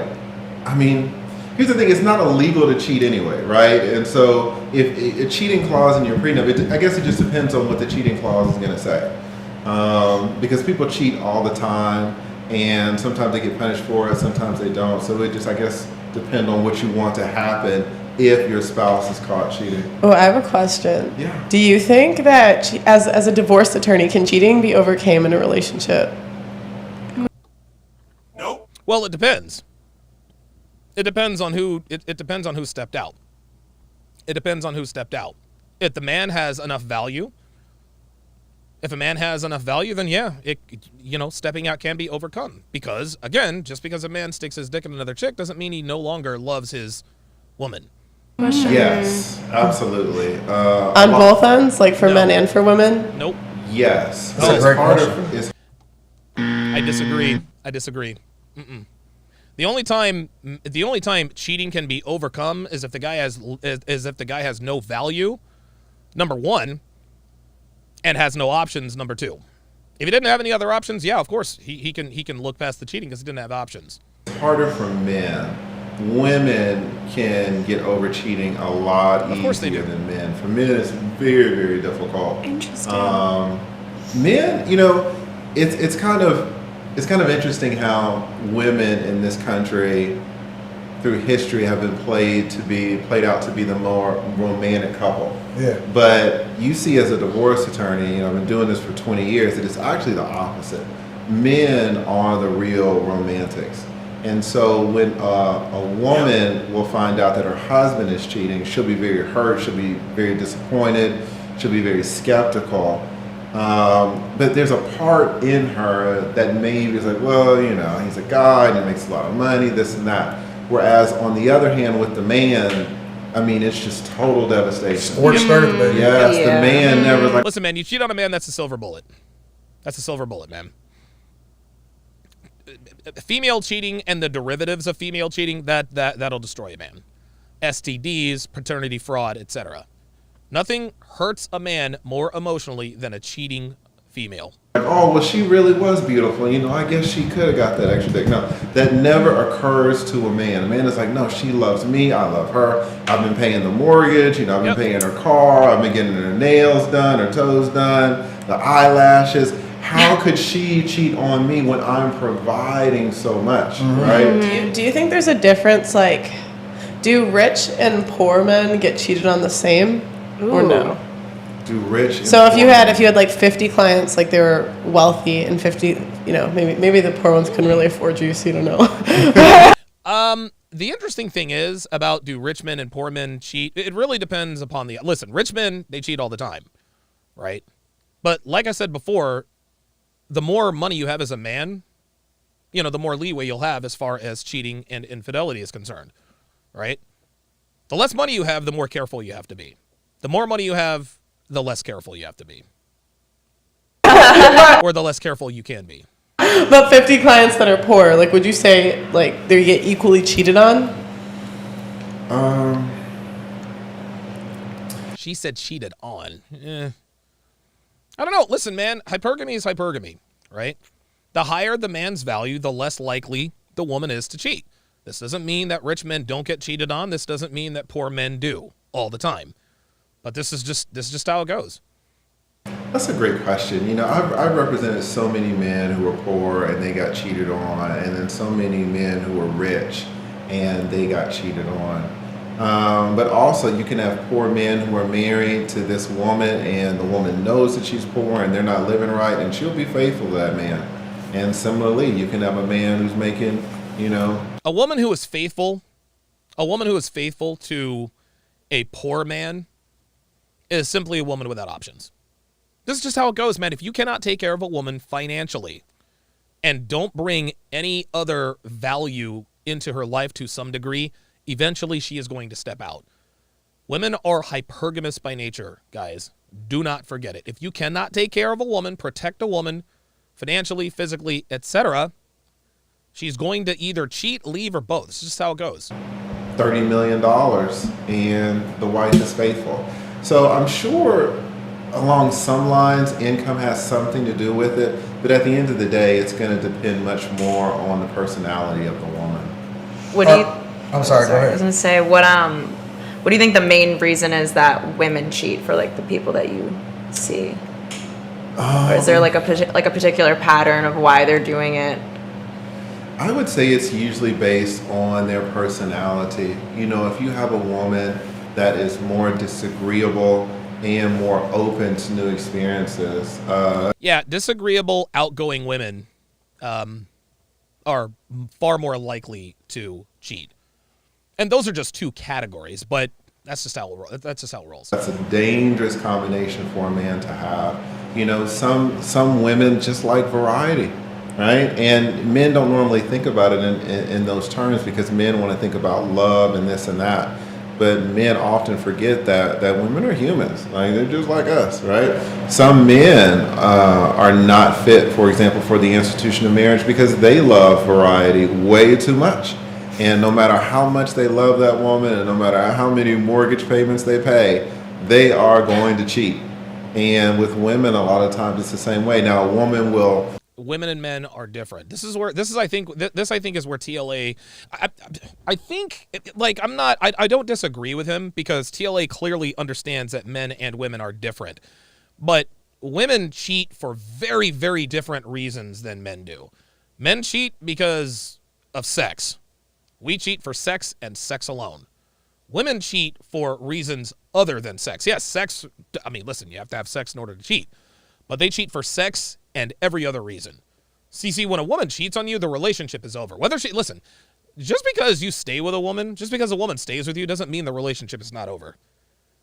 I mean, here's the thing, it's not illegal to cheat anyway, right? And so if a cheating clause in your prenup, I guess it just depends on what the cheating clause is going to say. Because people cheat all the time, and sometimes they get punished for it, sometimes they don't. So it just, I guess, depend on what you want to happen if your spouse is caught cheating. Oh, I have a question. Yeah. Do you think that as a divorce attorney, can cheating be overcame in a relationship? Well, it depends. It depends on who. It depends on who stepped out. It depends on who stepped out. If the man has enough value, if a man has enough value, then yeah, stepping out can be overcome. Because again, just because a man sticks his dick in another chick doesn't mean he no longer loves his woman. Yes, absolutely. On both ends, like for men and for women? Nope. Yes. That's a great question. I disagree. Mm-mm. The only time cheating can be overcome is if the guy has no value, number one, and has no options, number two. If he didn't have any other options, yeah, of course he can look past the cheating because he didn't have options. It's harder for men. Women can get over cheating a lot easier than men. For men, it's very, very difficult. Interesting. Men, it's kind of interesting how women in this country, through history, have been played out to be the more romantic couple. Yeah. But you see, as a divorce attorney, I've been doing this for 20 years, that it's actually the opposite. Men are the real romantics. And so when a woman will find out that her husband is cheating, she'll be very hurt, she'll be very disappointed, she'll be very skeptical. But there's a part in her that maybe is like, well, he's a guy and he makes a lot of money, this and that. Whereas on the other hand, with the man, I mean, it's just total devastation. Sports started, baby. Yes, the man never like. Listen, man, you cheat on a man, that's a silver bullet. That's a silver bullet, man. Female cheating and the derivatives of female cheating, that'll destroy a man. STDs, paternity fraud, etc. Nothing hurts a man more emotionally than a cheating female. Oh, well, she really was beautiful. I guess she could have got that extra dick. No, that never occurs to a man. A man is like, no, she loves me. I love her. I've been paying the mortgage. I've been paying her car. I've been getting her nails done, her toes done, the eyelashes. How could she cheat on me when I'm providing so much, right? Do you think there's a difference, like, do rich and poor men get cheated on the same? Ooh. Or no? Do rich and So if you poor- had like 50 clients, like they were wealthy, and 50, maybe the poor ones couldn't really afford you, so you don't know. The interesting thing is about do rich men and poor men cheat? It really depends upon listen, rich men, they cheat all the time, right? But like I said before, the more money you have as a man, the more leeway you'll have as far as cheating and infidelity is concerned, right? The less money you have, the more careful you have to be. The more money you have, the less careful you have to be. Or the less careful you can be. But 50 clients that are poor, like, would you say, like, they get equally cheated on? She said cheated on. I don't know. Listen, man, hypergamy is hypergamy, right? The higher the man's value, the less likely the woman is to cheat. This doesn't mean that rich men don't get cheated on. This doesn't mean that poor men do all the time. But this is just how it goes. That's a great question. I've represented so many men who were poor and they got cheated on, and then so many men who were rich and they got cheated on. But also, you can have poor men who are married to this woman, and the woman knows that she's poor and they're not living right, and she'll be faithful to that man. And similarly, you can have a man who's making, a woman who is faithful to a poor man is simply a woman without options. This is just how it goes, man. If you cannot take care of a woman financially and don't bring any other value into her life to some degree, eventually she is going to step out. Women are hypergamous by nature, guys. Do not forget it. If you cannot take care of a woman, protect a woman financially, physically, etc., she's going to either cheat, leave, or both. This is just how it goes. $30 million and the wife is faithful. So I'm sure along some lines, income has something to do with it, but at the end of the day, it's going to depend much more on the personality of the woman. What do you? I'm sorry, go I ahead. was gonna say what do you think the main reason is that women cheat for like the people that you see? Or is there like a particular pattern of why they're doing it? I would say it's usually based on their personality. You know, if you have a woman that is more disagreeable and more open to new experiences. Yeah, disagreeable, outgoing women are far more likely to cheat. And those are just two categories, but that's just how it rolls. That's a dangerous combination for a man to have. You know, some women just like variety, right? And men don't normally think about it in those terms because men want to think about love and this and that. But men often forget that women are humans. Like, they're just like us, right? Some men are not fit, for example, for the institution of marriage because they love variety way too much. And no matter how much they love that woman and no matter how many mortgage payments they pay, they are going to cheat. And with women, a lot of times it's the same way. Now, a woman will... Women and men are different. I think is where TLA, I think, like, I don't disagree with him because TLA clearly understands that men and women are different. But women cheat for very, very different reasons than men do. Men cheat because of sex. We cheat for sex and sex alone. Women cheat for reasons other than sex. Yes, sex, I mean, listen, you have to have sex in order to cheat. But they cheat for sex and every other reason. CC, when a woman cheats on you, the relationship is over. Listen, just because you stay with a woman, just because a woman stays with you doesn't mean the relationship is not over.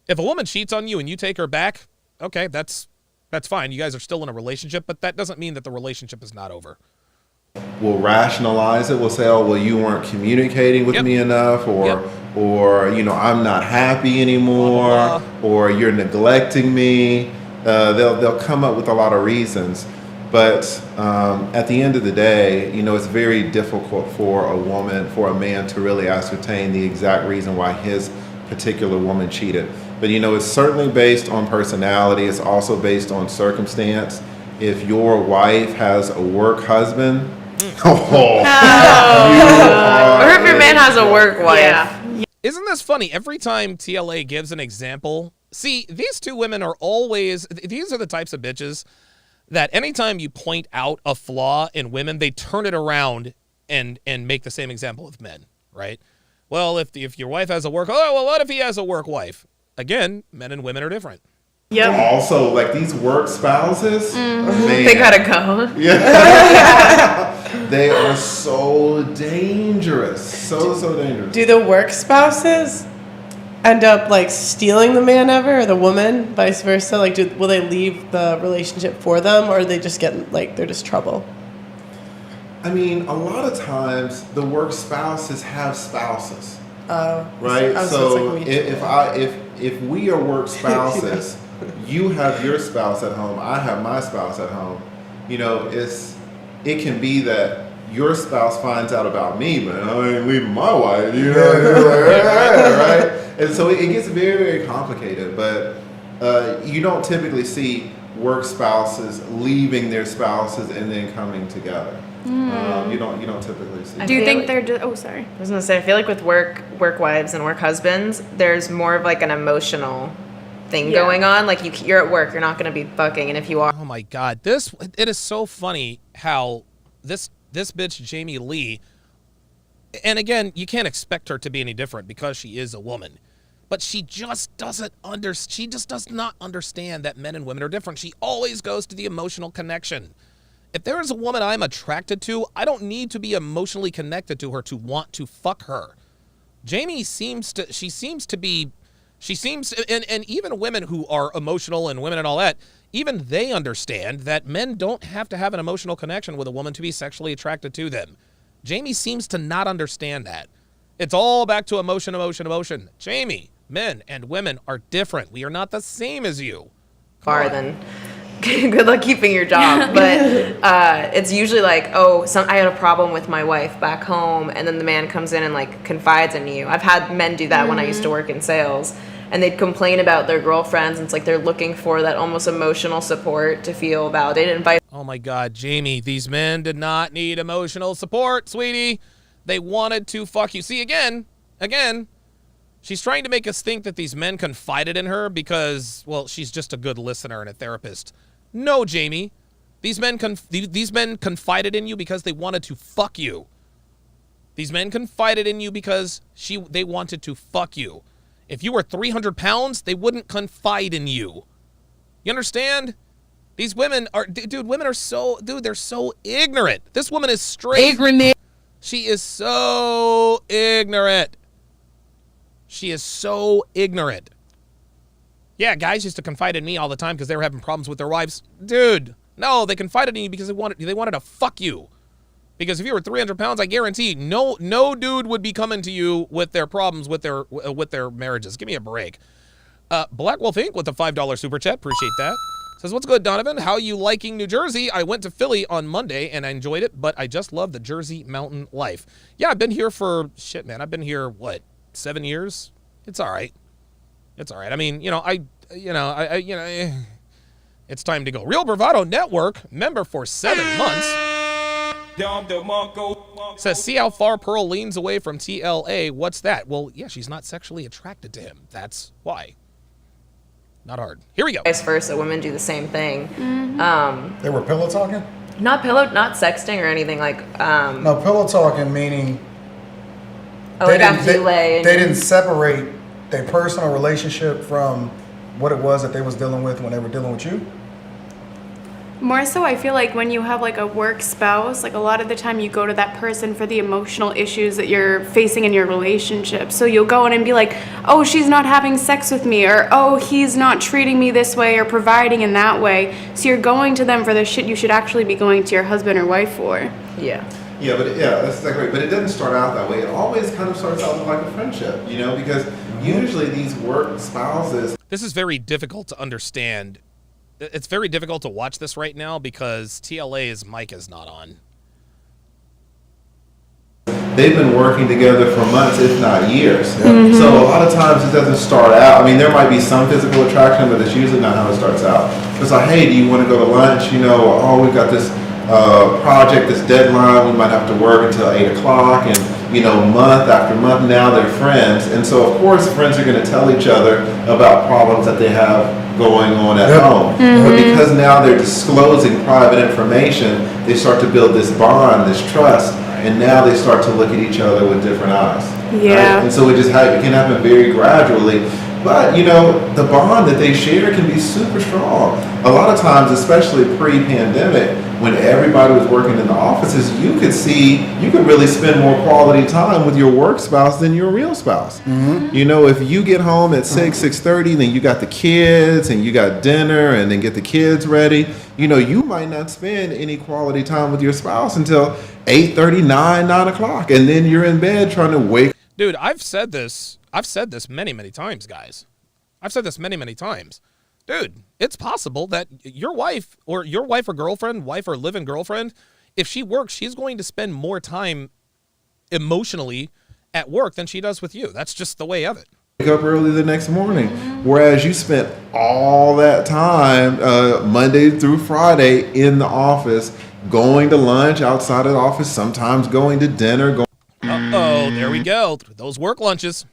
If a woman cheats on you and you take her back, okay, that's fine. You guys are still in a relationship, but that doesn't mean that the relationship is not over. We'll rationalize it. We'll say, oh, well, you weren't communicating with me enough, or, you know, I'm not happy anymore, or you're neglecting me. They'll come up with a lot of reasons. But at the end of the day, you know, it's very difficult for a man to really ascertain the exact reason why his particular woman cheated. But, you know, it's certainly based on personality. It's also based on circumstance. If your wife has a work husband, or if your man has a work wife. Yeah. Isn't this funny? Every time TLA gives an example, see, these two women are these are the types of bitches that anytime you point out a flaw in women, they turn it around and make the same example with men, right? Well, if your wife has a work, what if he has a work wife? Again, men and women are different. Yep. Also, like, these work spouses, man, They gotta go. Yeah. They are so dangerous. So dangerous. Do the work spouses end up like stealing the man ever, or the woman, vice versa? Like, will they leave the relationship for them, or they just get like they're just trouble? I mean, a lot of times the work spouses have spouses. Right. So if we are work spouses, you have your spouse at home, I have my spouse at home. You know, it can be that your spouse finds out about me, but I ain't leaving my wife. You know, right? And so it gets very, very complicated. But you don't typically see work spouses leaving their spouses and then coming together. You don't typically see. Do you think they're just? Oh, sorry. I was gonna say, I feel like with work wives and work husbands, there's more of like an emotional thing going on. Like, you're at work, you're not gonna be fucking, and if you are, Oh my God, it is so funny how this bitch Jamie Lee, and again, you can't expect her to be any different because she is a woman, but she just does not understand that men and women are different. She always goes to the emotional connection. If there is a woman I'm attracted to, I don't need to be emotionally connected to her to want to fuck her. Jamie seems to, and even women who are emotional and women and all that, even they understand that men don't have to have an emotional connection with a woman to be sexually attracted to them. Jamie seems to not understand that. It's all back to emotion. Jamie, men and women are different. We are not the same as you. far, then good luck keeping your job. But it's usually like, oh, I had a problem with my wife back home, and then the man comes in and like confides in you. I've had men do that when I used to work in sales, and they'd complain about their girlfriends, and it's like they're looking for that almost emotional support to feel validated and vice. Oh my God, Jamie, these men did not need emotional support, sweetie. They wanted to fuck you. See, again, she's trying to make us think that these men confided in her because, well, she's just a good listener and a therapist. No, Jamie. These men confided in you because they wanted to fuck you. These men confided in you because they wanted to fuck you. If you were 300 pounds, they wouldn't confide in you. You understand? These women are, they're so ignorant. This woman is straight. Ignorant. She is so ignorant. She is so ignorant. Yeah, guys used to confide in me all the time because they were having problems with their wives. Dude, no, they confided in you because they wanted to fuck you. Because if you were 300 pounds, I guarantee no dude would be coming to you with their problems with their marriages. Give me a break. Black Wolf Inc. with a $5 super chat. Appreciate that. Says, what's good, Donovan? How you liking New Jersey? I went to Philly on Monday and I enjoyed it, but I just love the Jersey mountain life. Yeah, I've been here for, shit, man. I've been here, 7 years? It's all right. It's all right. I mean, it's time to go. Real Bravado Network, member for 7 months. Says, see how far Pearl leans away from TLA. What's that? Well, yeah, she's not sexually attracted to him. That's why. Not hard. Here we go. Vice versa, women do the same thing. They were pillow talking? Not sexting or anything like. No, pillow talking meaning. They didn't separate their personal relationship from what it was that they was dealing with when they were dealing with you? More so, I feel like when you have like a work spouse, like a lot of the time you go to that person for the emotional issues that you're facing in your relationship. So you'll go in and be like, oh, she's not having sex with me, or oh, he's not treating me this way or providing in that way. So you're going to them for the shit you should actually be going to your husband or wife for. Yeah. Yeah, that's exactly right. But it doesn't start out that way. It always kind of starts out like a friendship, because usually these work spouses. This is very difficult to understand. It's very difficult to watch this right now because TLA's mic is not on. They've been working together for months, if not years. Mm-hmm. So a lot of times it doesn't start out. I mean, there might be some physical attraction, but it's usually not how it starts out. It's like, hey, do you want to go to lunch? Oh, we've got this project, this deadline. We might have to work until 8 o'clock. And, month after month, now they're friends. And so, of course, friends are going to tell each other about problems that they have going on at home. Mm-hmm. But because now they're disclosing private information, they start to build this bond, this trust. And now they start to look at each other with different eyes. Yeah. Right? And so it can happen very gradually. But, the bond that they share can be super strong. A lot of times, especially pre-pandemic, when everybody was working in the offices, you could really spend more quality time with your work spouse than your real spouse. Mm-hmm. If you get home at 6:30, then you got the kids and you got dinner and then get the kids ready. You might not spend any quality time with your spouse until 8:30, 9 o'clock. And then you're in bed trying to wake. Dude, I've said this many, many times, guys. I've said this many, many times. Dude, it's possible that your wife or girlfriend, wife or live-in girlfriend, if she works, she's going to spend more time emotionally at work than she does with you. That's just the way of it. Wake up early the next morning, whereas you spent all that time Monday through Friday in the office, going to lunch outside of the office, sometimes going to dinner. Uh-oh, there we go. Those work lunches,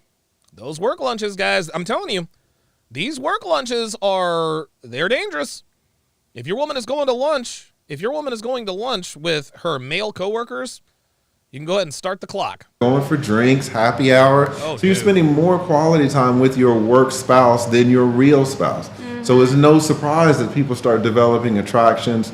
guys. I'm telling you, these work lunches they're dangerous. If your woman is going to lunch with her male coworkers, you can go ahead and start the clock. Going for drinks, happy hour. Oh, so you're spending more quality time with your work spouse than your real spouse. Mm-hmm. So it's no surprise that people start developing attractions,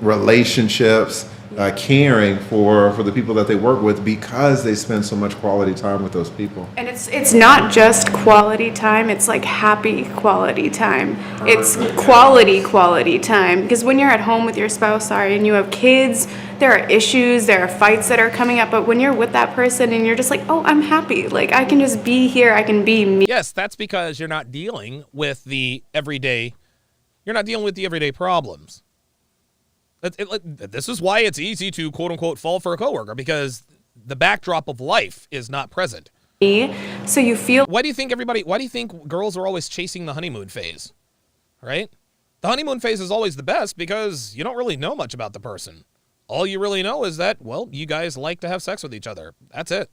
relationships, caring for the people that they work with because they spend so much quality time with those people. And it's not just quality time, it's like happy quality time. It's quality time. Because when you're at home with your spouse, and you have kids, there are issues, there are fights that are coming up, but when you're with that person and you're just like, oh, I'm happy. Like, I can just be here, I can be me. Yes, that's because you're not dealing with the everyday You're not dealing with the everyday problems. This is why it's easy to, quote unquote, fall for a coworker, because the backdrop of life is not present. So you feel Why do you think girls are always chasing the honeymoon phase? Right? The honeymoon phase is always the best because you don't really know much about the person. All you really know is that, well, you guys like to have sex with each other. That's it.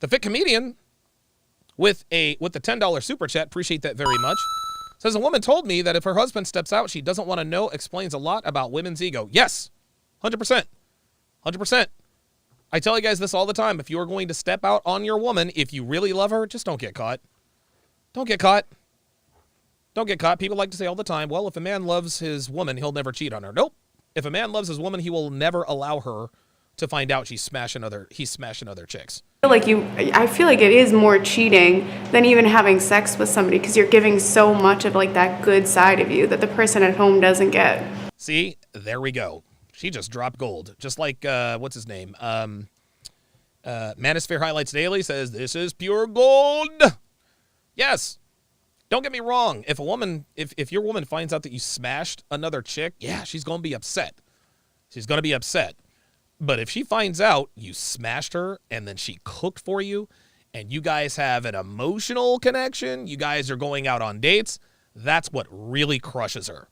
The Fit Comedian with the $10 super chat, appreciate that very much, says a woman told me that if her husband steps out, she doesn't want to know, explains a lot about women's ego. Yes, 100%. 100%. I tell you guys this all the time. If you are going to step out on your woman, if you really love her, just don't get caught. Don't get caught. Don't get caught. People like to say all the time, well, if a man loves his woman, he'll never cheat on her. Nope. If a man loves his woman, he will never allow her to find out he's smashing other chicks. I feel like it is more cheating than even having sex with somebody, because you're giving so much of like that good side of you that the person at home doesn't get. See, there we go. She just dropped gold. Just like, what's his name? Manosphere Highlights Daily says, this is pure gold. Yes. Don't get me wrong. If your woman finds out that you smashed another chick, yeah, she's going to be upset. She's going to be upset. But if she finds out you smashed her and then she cooked for you and you guys have an emotional connection, you guys are going out on dates, that's what really crushes her.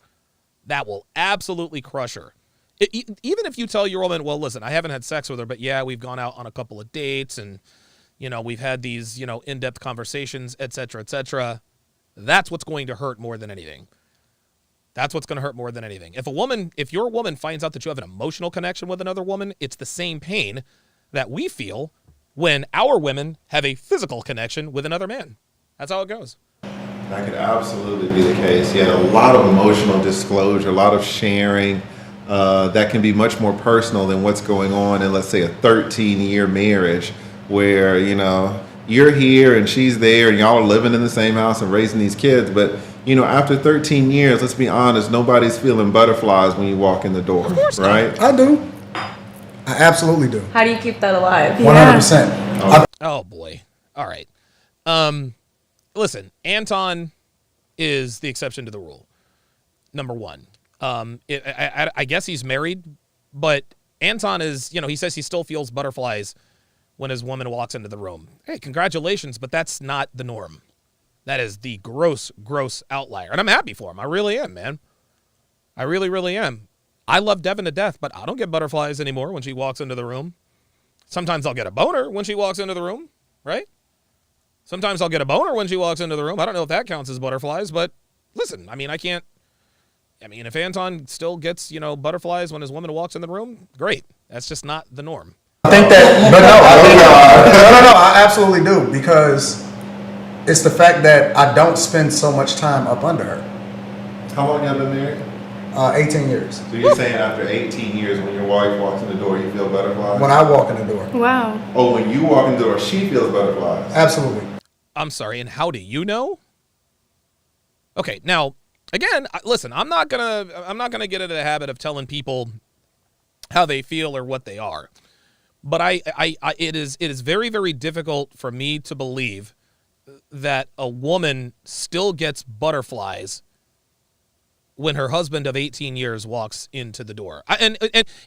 That will absolutely crush her. Even if you tell your woman, well, listen, I haven't had sex with her, but yeah, we've gone out on a couple of dates and, we've had these, in-depth conversations, et cetera, et cetera. That's what's going to hurt more than anything. That's what's going to hurt more than anything. If your woman finds out that you have an emotional connection with another woman, it's the same pain that we feel when our women have a physical connection with another man. That's how it goes. That could absolutely be the case. Yeah, a lot of emotional disclosure, a lot of sharing that can be much more personal than what's going on in, let's say, a 13-year marriage where, you're here and she's there and y'all are living in the same house and raising these kids. But, after 13 years, let's be honest, nobody's feeling butterflies when you walk in the door, right? I do. I absolutely do. How do you keep that alive? 100%. Oh, boy. All right. Listen, Anton is the exception to the rule. Number one. I guess he's married, but Anton is, he says he still feels butterflies when his woman walks into the room. Hey, congratulations, but that's not the norm. That is the gross, gross outlier. And I'm happy for him. I really am, man. I really, really am. I love Devin to death, but I don't get butterflies anymore when she walks into the room. Sometimes I'll get a boner when she walks into the room, right? Sometimes I'll get a boner when she walks into the room. I don't know if that counts as butterflies, but listen, if Anton still gets, butterflies when his woman walks in the room, great. That's just not the norm. I think that, but no, I absolutely do, because it's the fact that I don't spend so much time up under her. How long have you been married? 18 years. So you're saying after 18 years, when your wife walks in the door, you feel butterflies? When I walk in the door. Wow. Oh, when you walk in the door, she feels butterflies? Absolutely. I'm sorry, and how do you know? Okay, now, again, listen, I'm not gonna get into the habit of telling people how they feel or what they are. But it is very, very difficult for me to believe that a woman still gets butterflies when her husband of 18 years walks into the door.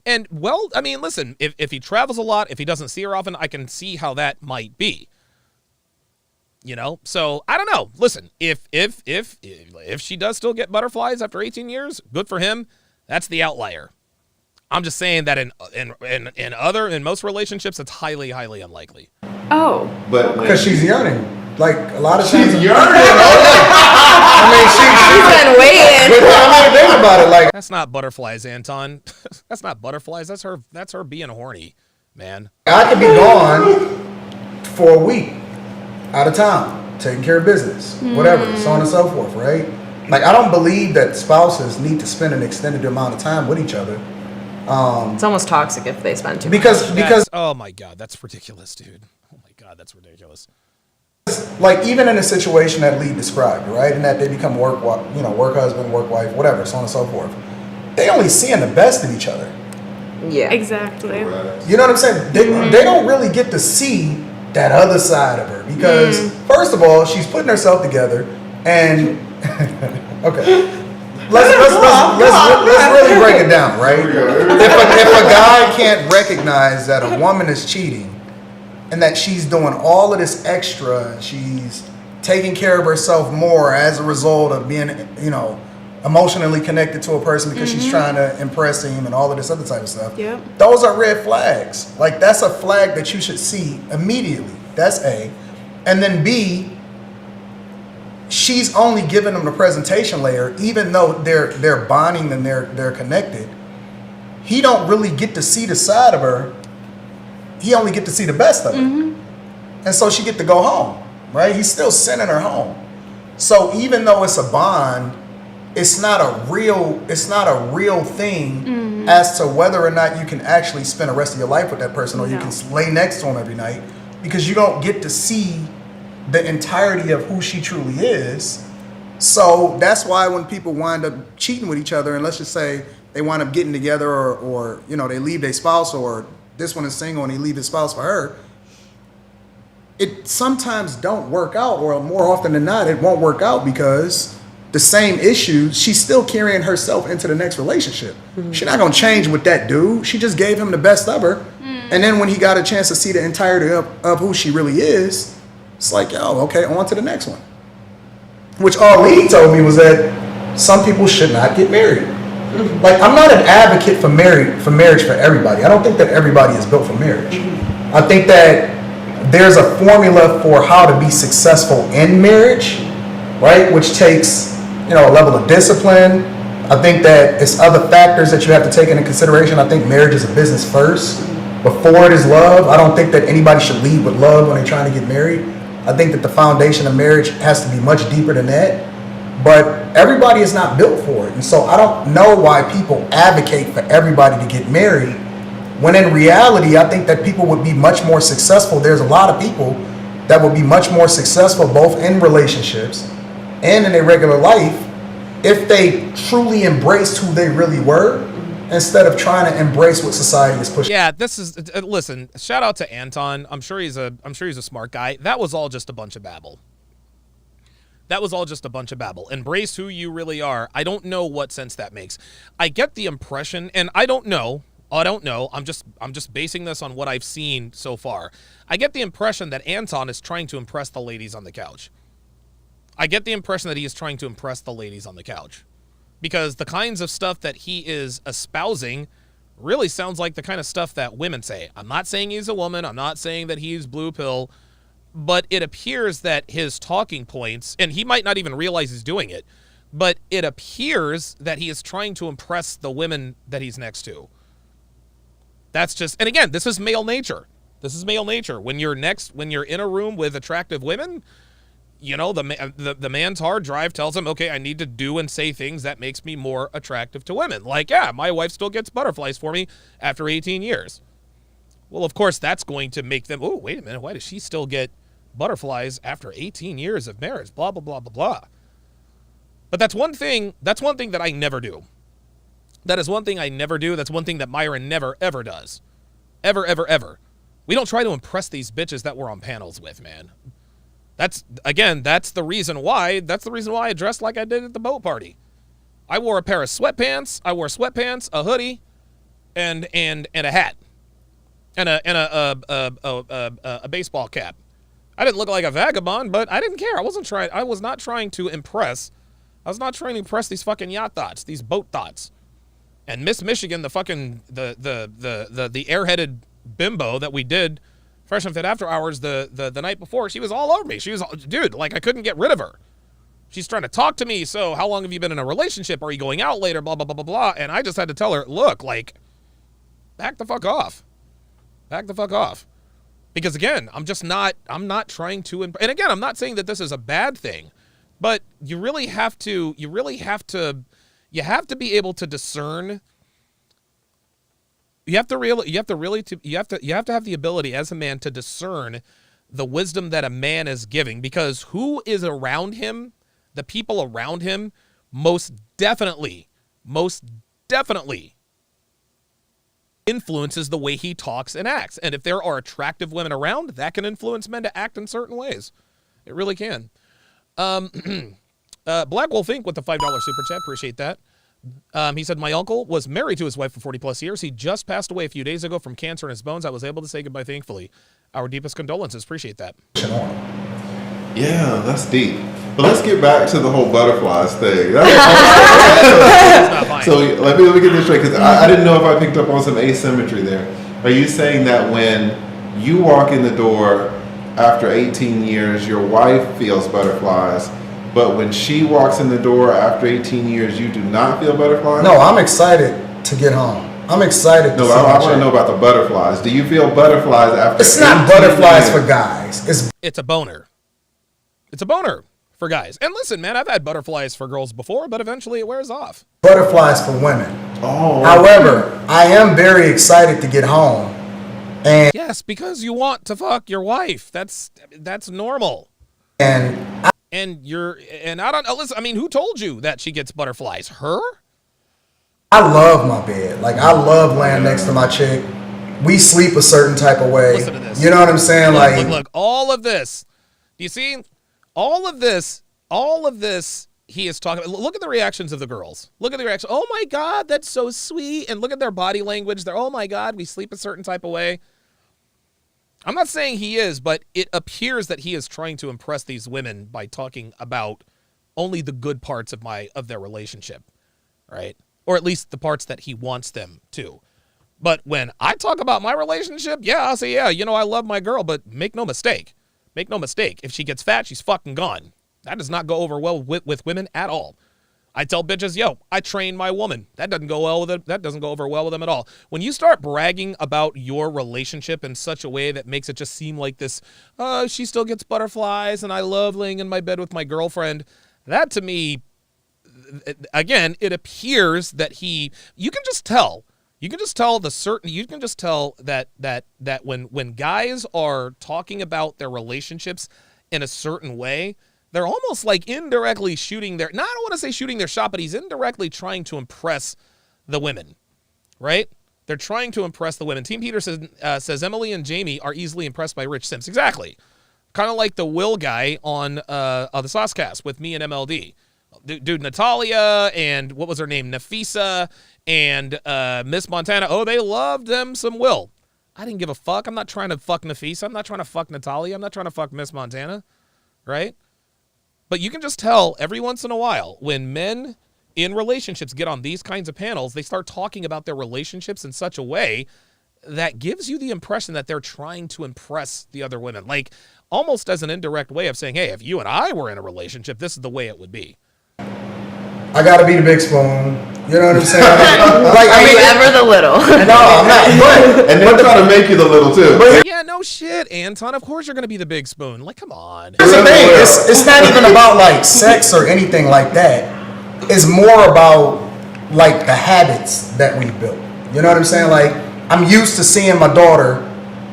Listen, if he travels a lot, if he doesn't see her often, I can see how that might be. So I don't know. Listen, if she does still get butterflies after 18 years, good for him. That's the outlier. I'm just saying that in most relationships, it's highly, highly unlikely. Oh. But because she's yearning. Like, a lot of times. she's yearning. She's been waiting. Think about it. Like, that's not butterflies, Anton. That's not butterflies. That's her being horny, man. I could be gone for a week out of town, taking care of business, whatever, so on and so forth, right? Like, I don't believe that spouses need to spend an extended amount of time with each other. It's almost toxic if they spend too much. Because oh my God, that's ridiculous, dude. Oh my God, that's ridiculous. Like, even in a situation that Lee described, right, and that they become work husband, work wife, whatever, so on and so forth, they only seeing the best in each other. Yeah, exactly. You know what I'm saying? They don't really get to see that other side of her because, first of all, she's putting herself together, and okay. let's really break it down, right? If a guy can't recognize that a woman is cheating and that she's doing all of this extra, she's taking care of herself more as a result of being, emotionally connected to a person because she's trying to impress him and all of this other type of stuff. Yep. Those are red flags. Like, that's a flag that you should see immediately. That's A. And then B, she's only giving them the presentation layer, even though they're bonding and they're connected. He don't really get to see the side of her. He only get to see the best of her. And so she get to go home, right? He's still sending her home. So even though it's a bond, it's not a real thing as to whether or not you can actually spend the rest of your life with that person, or you can lay next to him every night, because you don't get to see the entirety of who she truly is. So that's why when people wind up cheating with each other, and let's just say they wind up getting together, or they leave their spouse, or this one is single and he leave his spouse for her, it sometimes don't work out, or more often than not, it won't work out because the same issues, she's still carrying herself into the next relationship. She's not gonna change with that dude. She just gave him the best of her. And then when he got a chance to see the entirety of who she really is, it's like, okay, on to the next one. Which all he told me was that some people should not get married. Like, I'm not an advocate for marriage for everybody. I don't think that everybody is built for marriage. I think that there's a formula for how to be successful in marriage, right? Which takes, a level of discipline. I think that it's other factors that you have to take into consideration. I think marriage is a business first before it is love. I don't think that anybody should lead with love when they're trying to get married. I think that the foundation of marriage has to be much deeper than that. But everybody is not built for it. And so I don't know why people advocate for everybody to get married, when in reality, I think that people would be much more successful. There's a lot of people that would be much more successful both in relationships and in their regular life if they truly embraced who they really were, instead of trying to embrace what society is pushing. Yeah, this is listen, shout out to Anton. I'm sure he's a smart guy. That was all just a bunch of babble. Embrace who you really are. I don't know what sense that makes. I get the impression, and I don't know. I'm just basing this on what I've seen so far. I get the impression that Anton is trying to impress the ladies on the couch. Because the kinds of stuff that he is espousing really sounds like the kind of stuff that women say. I'm not saying he's a woman. I'm not saying that he's blue pill. But it appears that his talking points, and he might not even realize he's doing it, but it appears that he is trying to impress the women that he's next to. That's just, and again, this is male nature. When you're in a room with attractive women, the man's hard drive tells him, okay, I need to do and say things that makes me more attractive to women. Like, yeah, my wife still gets butterflies for me after 18 years. Well, of course, that's going to make them, oh, wait a minute, why does she still get butterflies after 18 years of marriage? Blah, blah, blah, blah, blah. But that's one thing that I never do. That's one thing that Myron never, ever does. Ever, ever, ever. We don't try to impress these bitches that we're on panels with, man. That's the reason why I dressed like I did at the boat party. I wore a pair of sweatpants, a hoodie, and a hat. And a baseball cap. I didn't look like a vagabond, but I didn't care. I was not trying to impress these fucking yacht thoughts, these boat thoughts. And Miss Michigan, the fucking the airheaded bimbo that we did Fresh and Fit After Hours the night before, she was all over me. She was, dude, like I couldn't get rid of her. She's trying to talk to me. So how long have you been in a relationship? Are you going out later? Blah, blah, blah, blah, blah. And I just had to tell her, look, like, back the fuck off. Because again, I'm not trying to, and again, I'm not saying that this is a bad thing, but you have to be able to discern. You have to have the ability as a man to discern the wisdom that a man is giving, because who is around him, the people around him, most definitely influences the way he talks and acts. And if there are attractive women around, that can influence men to act in certain ways. It really can. Black Wolf Inc. with the $5 super chat. Appreciate that. He said, my uncle was married to his wife for 40 plus years. He just passed away a few days ago from cancer in his bones. I was able to say goodbye, thankfully. Our deepest condolences. Appreciate that. Yeah, that's deep. But let's get back to the whole butterflies thing. So let me get this straight, because I didn't know if I picked up on some asymmetry there. Are you saying that when you walk in the door after 18 years, your wife feels butterflies, but when she walks in the door after 18 years, you do not feel butterflies? No, I'm excited to get home. I'm excited. No, I want to know about the butterflies. Do you feel butterflies after? It's not butterflies for guys. It's a boner. It's a boner for guys. And listen, man, I've had butterflies for girls before, but eventually it wears off. Butterflies for women. Oh. However, I am very excited to get home. And yes, because you want to fuck your wife. That's normal. And I don't know. Listen, I mean, who told you that she gets butterflies? Her? I love my bed. Like, I love laying next to my chick. We sleep a certain type of way. Listen to this. You know what I'm saying? Look, all of this. Do you see? All of this, he is talking. Look at the reactions of the girls. Look at the reaction. Oh my God, that's so sweet. And look at their body language. They're, oh my God, we sleep a certain type of way. I'm not saying he is, but it appears that he is trying to impress these women by talking about only the good parts of their relationship, right? Or at least the parts that he wants them to. But when I talk about my relationship, yeah, I'll say, yeah, you know, I love my girl, but make no mistake. Make no mistake. If she gets fat, she's fucking gone. That does not go over well with women at all. I tell bitches, yo, I train my woman. That doesn't go well with them. That doesn't go over well with them at all. When you start bragging about your relationship in such a way that makes it just seem like this, she still gets butterflies and I love laying in my bed with my girlfriend, that to me, again, it appears that you can just tell that when guys are talking about their relationships in a certain way, they're almost like indirectly shooting I don't want to say shooting their shot, but he's indirectly trying to impress the women, right? They're trying to impress the women. Team Peter says Emily and Jamie are easily impressed by Rich Sims. Exactly. Kind of like the Will guy on the Saucecast with me and MLD. Dude, Natalia and what was her name? Nafisa and Miss Montana. Oh, they loved them some Will. I didn't give a fuck. I'm not trying to fuck Nafisa. I'm not trying to fuck Natalia. I'm not trying to fuck Miss Montana, right? But you can just tell every once in a while when men in relationships get on these kinds of panels, they start talking about their relationships in such a way that gives you the impression that they're trying to impress the other women. Like almost as an indirect way of saying, hey, if you and I were in a relationship, this is the way it would be. I gotta be the big spoon. You know what I'm saying? Are you ever the little? No, I'm not. And they're trying to make you the little too. Yeah, no shit, Anton. Of course you're going to be the big spoon. Like, come on. Here's the thing. It's not even about like sex or anything like that. It's more about like the habits that we built. You know what I'm saying? Like, I'm used to seeing my daughter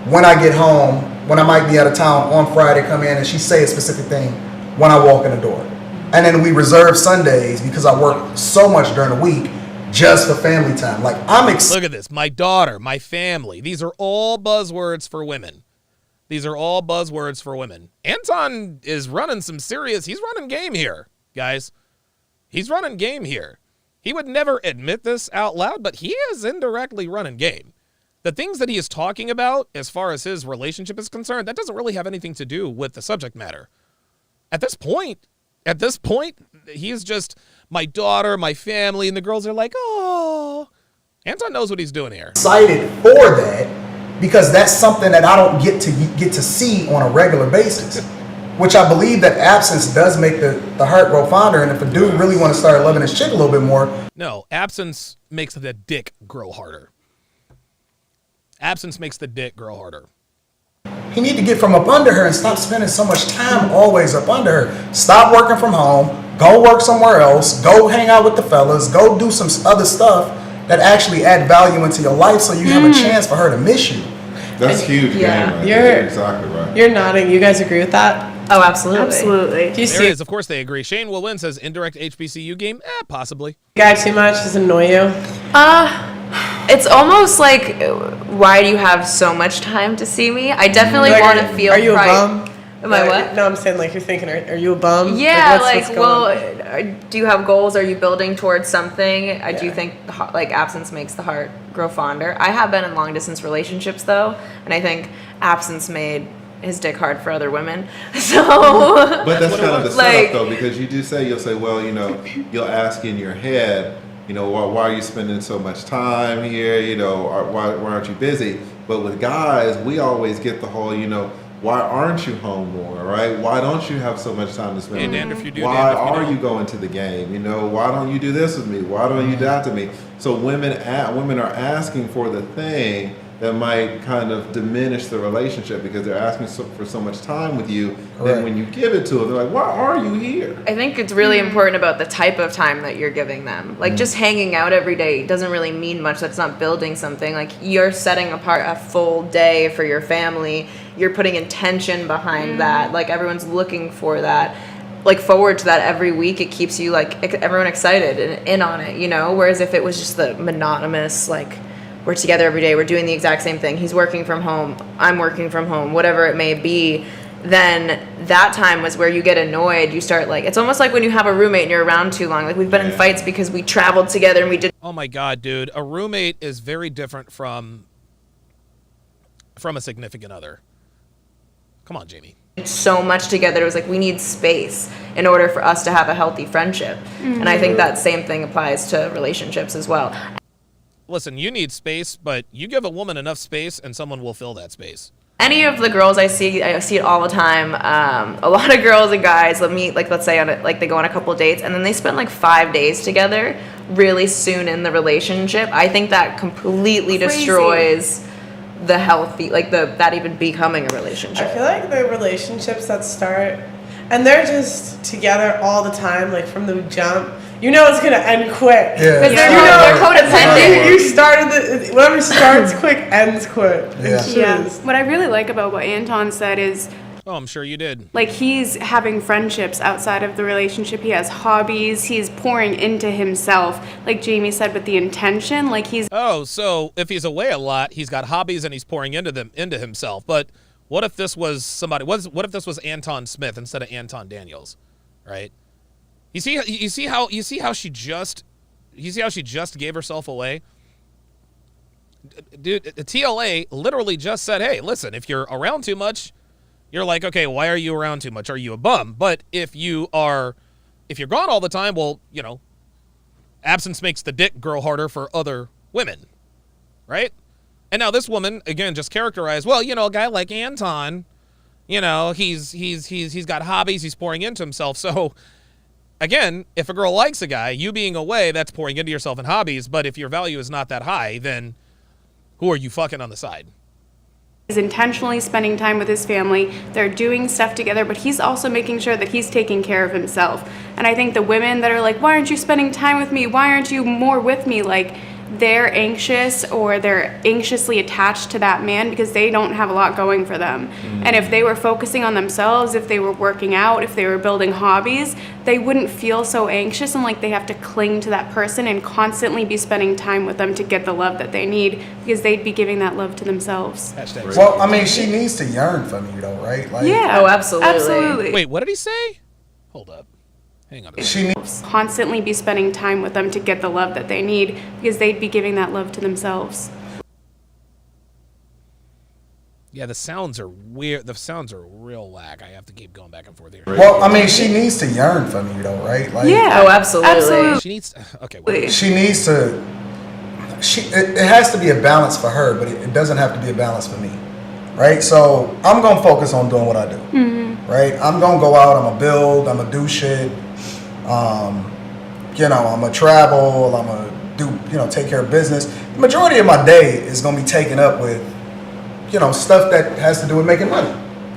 when I get home, when I might be out of town on Friday, come in and she say a specific thing when I walk in the door. And then we reserve Sundays because I work so much during the week just for family time. Like, look at this. My daughter, my family. These are all buzzwords for women. These are all buzzwords for women. Anton is running he's running game here, guys. He's running game here. He would never admit this out loud, but he is indirectly running game. The things that he is talking about as far as his relationship is concerned, that doesn't really have anything to do with the subject matter. At this point, he is just my daughter, my family, and the girls are like, oh. Anton knows what he's doing here. Excited for that because that's something that I don't get to see on a regular basis, which I believe that absence does make the heart grow fonder. And if a dude really want to start loving his chick a little bit more, no, absence makes the dick grow harder. Absence makes the dick grow harder. He need to get from up under her and stop spending so much time always up under her. Stop working from home. Go work somewhere else. Go hang out with the fellas. Go do some other stuff that actually add value into your life so you have a chance for her to miss you. That's huge. Yeah, game, right? you're exactly right. You're nodding. You guys agree with that? Oh, absolutely. Absolutely. Do you There see it is. Of course they agree. Shane will win says indirect HBCU game. Possibly. guy too much? Does it annoy you? It's almost like, why do you have so much time to see me? I definitely Like, want to feel Are you a bum? Am I what? No, I'm saying like you're thinking, are you a bum? Yeah, what's going on? do you have goals? Are you building towards something? I do Yeah. think like absence makes the heart grow fonder. I have been in long distance relationships though, and I think absence made his dick hard for other women. So, But that's kind of the like- setup, though, because you'll say, well, you'll ask in your head, why are you spending so much time here? Or why aren't you busy? But with guys, we always get the whole, why aren't you home more, right? Why don't you have so much time to spend? And if you do, why and if you are don't. you going to the game? Why don't you do this with me? Why don't you do that to me? So women are asking for the thing that might kind of diminish the relationship because they're asking for so much time with you. Correct. Then when you give it to them, they're like, why are you here? I think it's really important about the type of time that you're giving them. Like just hanging out every day doesn't really mean much. That's not building something. Like you're setting apart a full day for your family. You're putting intention behind that. Like everyone's looking for that. Like forward to that every week. It keeps you like everyone excited and in on it, Whereas if it was just the monotonous, like we're together every day, we're doing the exact same thing. He's working from home, I'm working from home, whatever it may be. Then that time was where you get annoyed. You start like, it's almost like when you have a roommate and you're around too long. Like we've been in fights because we traveled together and we did. Oh my God, dude. A roommate is very different from a significant other. Come on, Jamie. So much together. It was like we need space in order for us to have a healthy friendship. And I think that same thing applies to relationships as well. Listen, you need space, but you give a woman enough space and someone will fill that space. Any of the girls I see it all the time. A lot of girls and guys let meet, like let's say they go on a couple dates and then they spend like 5 days together really soon in the relationship. I think that completely destroys the healthy, that even becoming a relationship. I feel like the relationships that start, and they're just together all the time, like from the jump. It's gonna end quick. Yeah. Because they're codependent. You started whatever starts quick ends quick. Yeah. Yeah. What I really like about what Anton said is, Oh, I'm sure you did. like, he's having friendships outside of the relationship. He has hobbies. He's pouring into himself. Like Jamie said, with the intention, like he's Oh, so if he's away a lot, he's got hobbies and he's pouring into himself. But what if this was somebody? What if this was Anton Smith instead of Anton Daniels, right? You see how she just gave herself away? Dude, the TLA literally just said, "Hey, listen, if you're around too much, you're like, okay, why are you around too much? Are you a bum? But if you're gone all the time, well, absence makes the dick grow harder for other women, right?" And now this woman again just characterized, well, a guy like Anton, he's got hobbies, he's pouring into himself, so. Again, if a girl likes a guy, you being away, that's pouring into yourself and hobbies. But if your value is not that high, then who are you fucking on the side? He's intentionally spending time with his family. They're doing stuff together, but he's also making sure that he's taking care of himself. And I think the women that are like, why aren't you spending time with me? Why aren't you more with me? Like, they're anxious or they're anxiously attached to that man because they don't have a lot going for them. And if they were focusing on themselves, if they were working out, if they were building hobbies, they wouldn't feel so anxious and like they have to cling to that person and constantly be spending time with them to get the love that they need because they'd be giving that love to themselves. Hashtag. Well, I mean, she needs to yearn for me, though, right? Like, Yeah. Oh, absolutely. Absolutely. Wait, what did he say? Hold up. Hang on a She second. needs. Constantly be spending time with them to get the love that they need because they'd be giving that love to themselves. Yeah, the sounds are weird. The sounds are real whack. I have to keep going back and forth here. Well, I mean, she needs to yearn for me, though, right? Like, Yeah. Oh, absolutely. She needs. Okay, wait. she needs to. It has to be a balance for her, but it doesn't have to be a balance for me, right? So I'm gonna focus on doing what I do, right? I'm gonna go out. I'm gonna build. I'm gonna do shit. I'm gonna travel. I'm gonna do, take care of business. The majority of my day is gonna be taken up with, stuff that has to do with making money.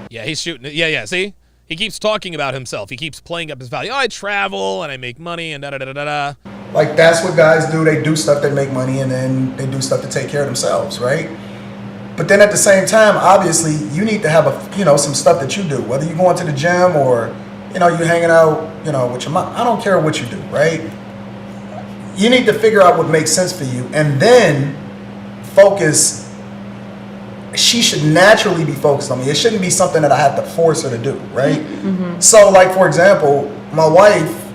Yeah, he's shooting it. Yeah. See, he keeps talking about himself. He keeps playing up his value. Oh, I travel and I make money and da da da da da. Like, that's what guys do. They do stuff that make money, and then they do stuff to take care of themselves, right? But then at the same time, obviously, you need to have some stuff that you do, whether you're going to the gym or, you're hanging out, with your mom. I don't care what you do, right? You need to figure out what makes sense for you and then focus she should naturally be focused on me. It shouldn't be something that I have to force her to do, right? So, like, for example, my wife,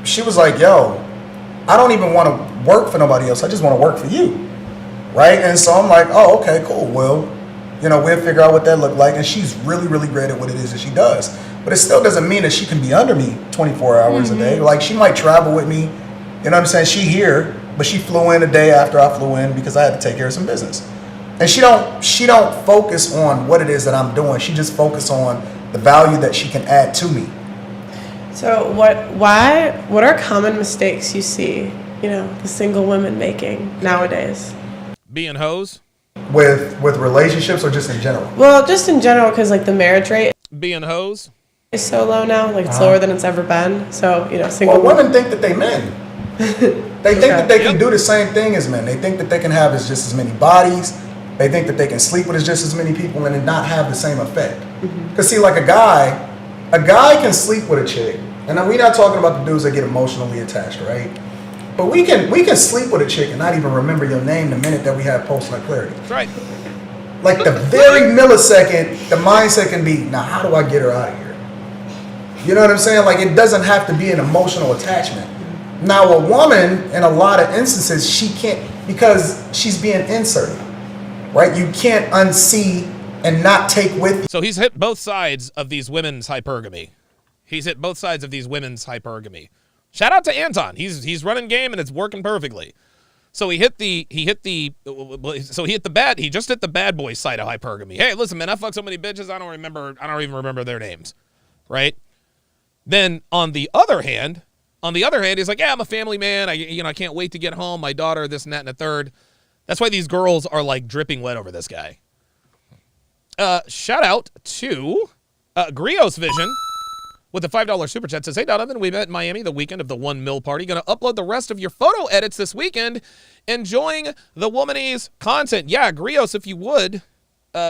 she was like, yo, I don't even want to work for nobody else. I just want to work for you, right? And so I'm like, oh, okay, cool. Well, we'll figure out what that looked like. And she's really, really great at what it is that she does. But it still doesn't mean that she can be under me 24 hours a day. Like, she might travel with me. You know what I'm saying? She here, but she flew in a day after I flew in because I had to take care of some business. And she don't focus on what it is that I'm doing. She just focus on the value that she can add to me. So what are common mistakes you see, the single women making nowadays? Being hoes. With relationships or just in general? Well, just in general, because like the marriage rate Being hoes. is so low now, like it's lower than it's ever been. So, single Well, women think that they men. They think that they can do the same thing as men. They think that they can have just as many bodies. They think that they can sleep with just as many people and it not have the same effect. Because see, like a guy can sleep with a chick. And we're not talking about the dudes that get emotionally attached, right? But we can sleep with a chick and not even remember your name the minute that we have post-nut clarity. That's right. Like the very millisecond, the mindset can be, now how do I get her out of here? You know what I'm saying? Like it doesn't have to be an emotional attachment. Now a woman, in a lot of instances, she can't, because she's being inserted, right? You can't unsee and not take with you. So he's hit both sides of these women's hypergamy. Shout out to Anton. He's running game and it's working perfectly. So he just hit the bad boy side of hypergamy. Hey, listen, man, I fucked so many bitches I don't even remember their names. Right? Then on the other hand, he's like, yeah, I'm a family man. I can't wait to get home. My daughter, this and that and the third. That's why these girls are like dripping wet over this guy. Shout out to Grios Vision with the $5 super chat. Says, hey, Donovan, we met in Miami the weekend of the 1 mil party. Going to upload the rest of your photo edits this weekend. Enjoying the Womanies content. Yeah, Grios, if you would,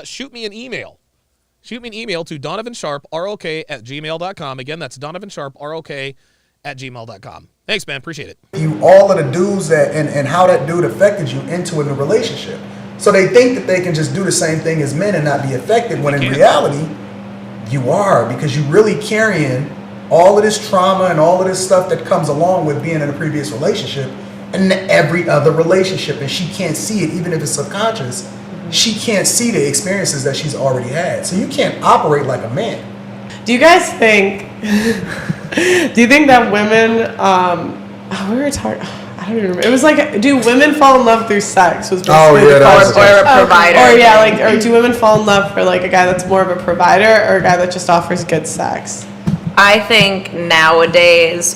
shoot me an email. Shoot me an email to donovansharp@gmail.com. Again, that's donovansharp@gmail.com. Thanks, man. Appreciate it. You all of the dudes that and how that dude affected you into a relationship. So they think that they can just do the same thing as men and not be affected, when in reality, you are, because you're really carrying all of this trauma and all of this stuff that comes along with being in a previous relationship and every other relationship, and she can't see it, even if it's subconscious. She can't see the experiences that she's already had. So you can't operate like a man. Do you guys think, do you think that women, we were talking, I don't even remember. It was like, do women fall in love through sex? Was basically the question. Or a provider. Or do women fall in love for like a guy that's more of a provider or a guy that just offers good sex? I think nowadays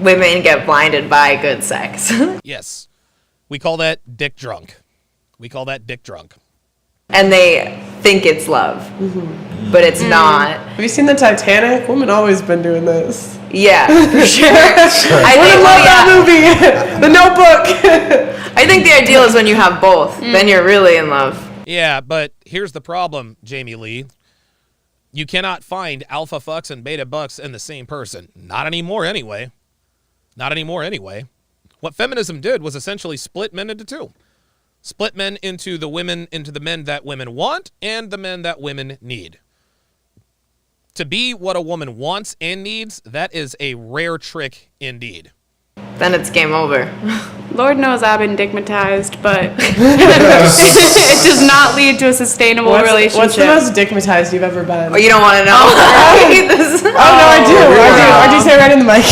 women get blinded by good sex. Yes. We call that dick drunk. And they think it's love, but it's not. Have you seen the Titanic? Women always been doing this. Yeah, for sure. I love that movie. The Notebook. I think the ideal is when you have both. Then you're really in love. Yeah, but here's the problem, Jamie Lee. You cannot find alpha fucks and beta bucks in the same person. Not anymore anyway. What feminism did was essentially split men into two. Split men into the men that women want and the men that women need. To be what a woman wants and needs, that is a rare trick indeed. Then it's game over. Lord knows I've been digmatized, but it does not lead to a sustainable relationship. What's the most digmatized you've ever been? Oh, you don't want to know? No, I do. Why'd you say right in the mic?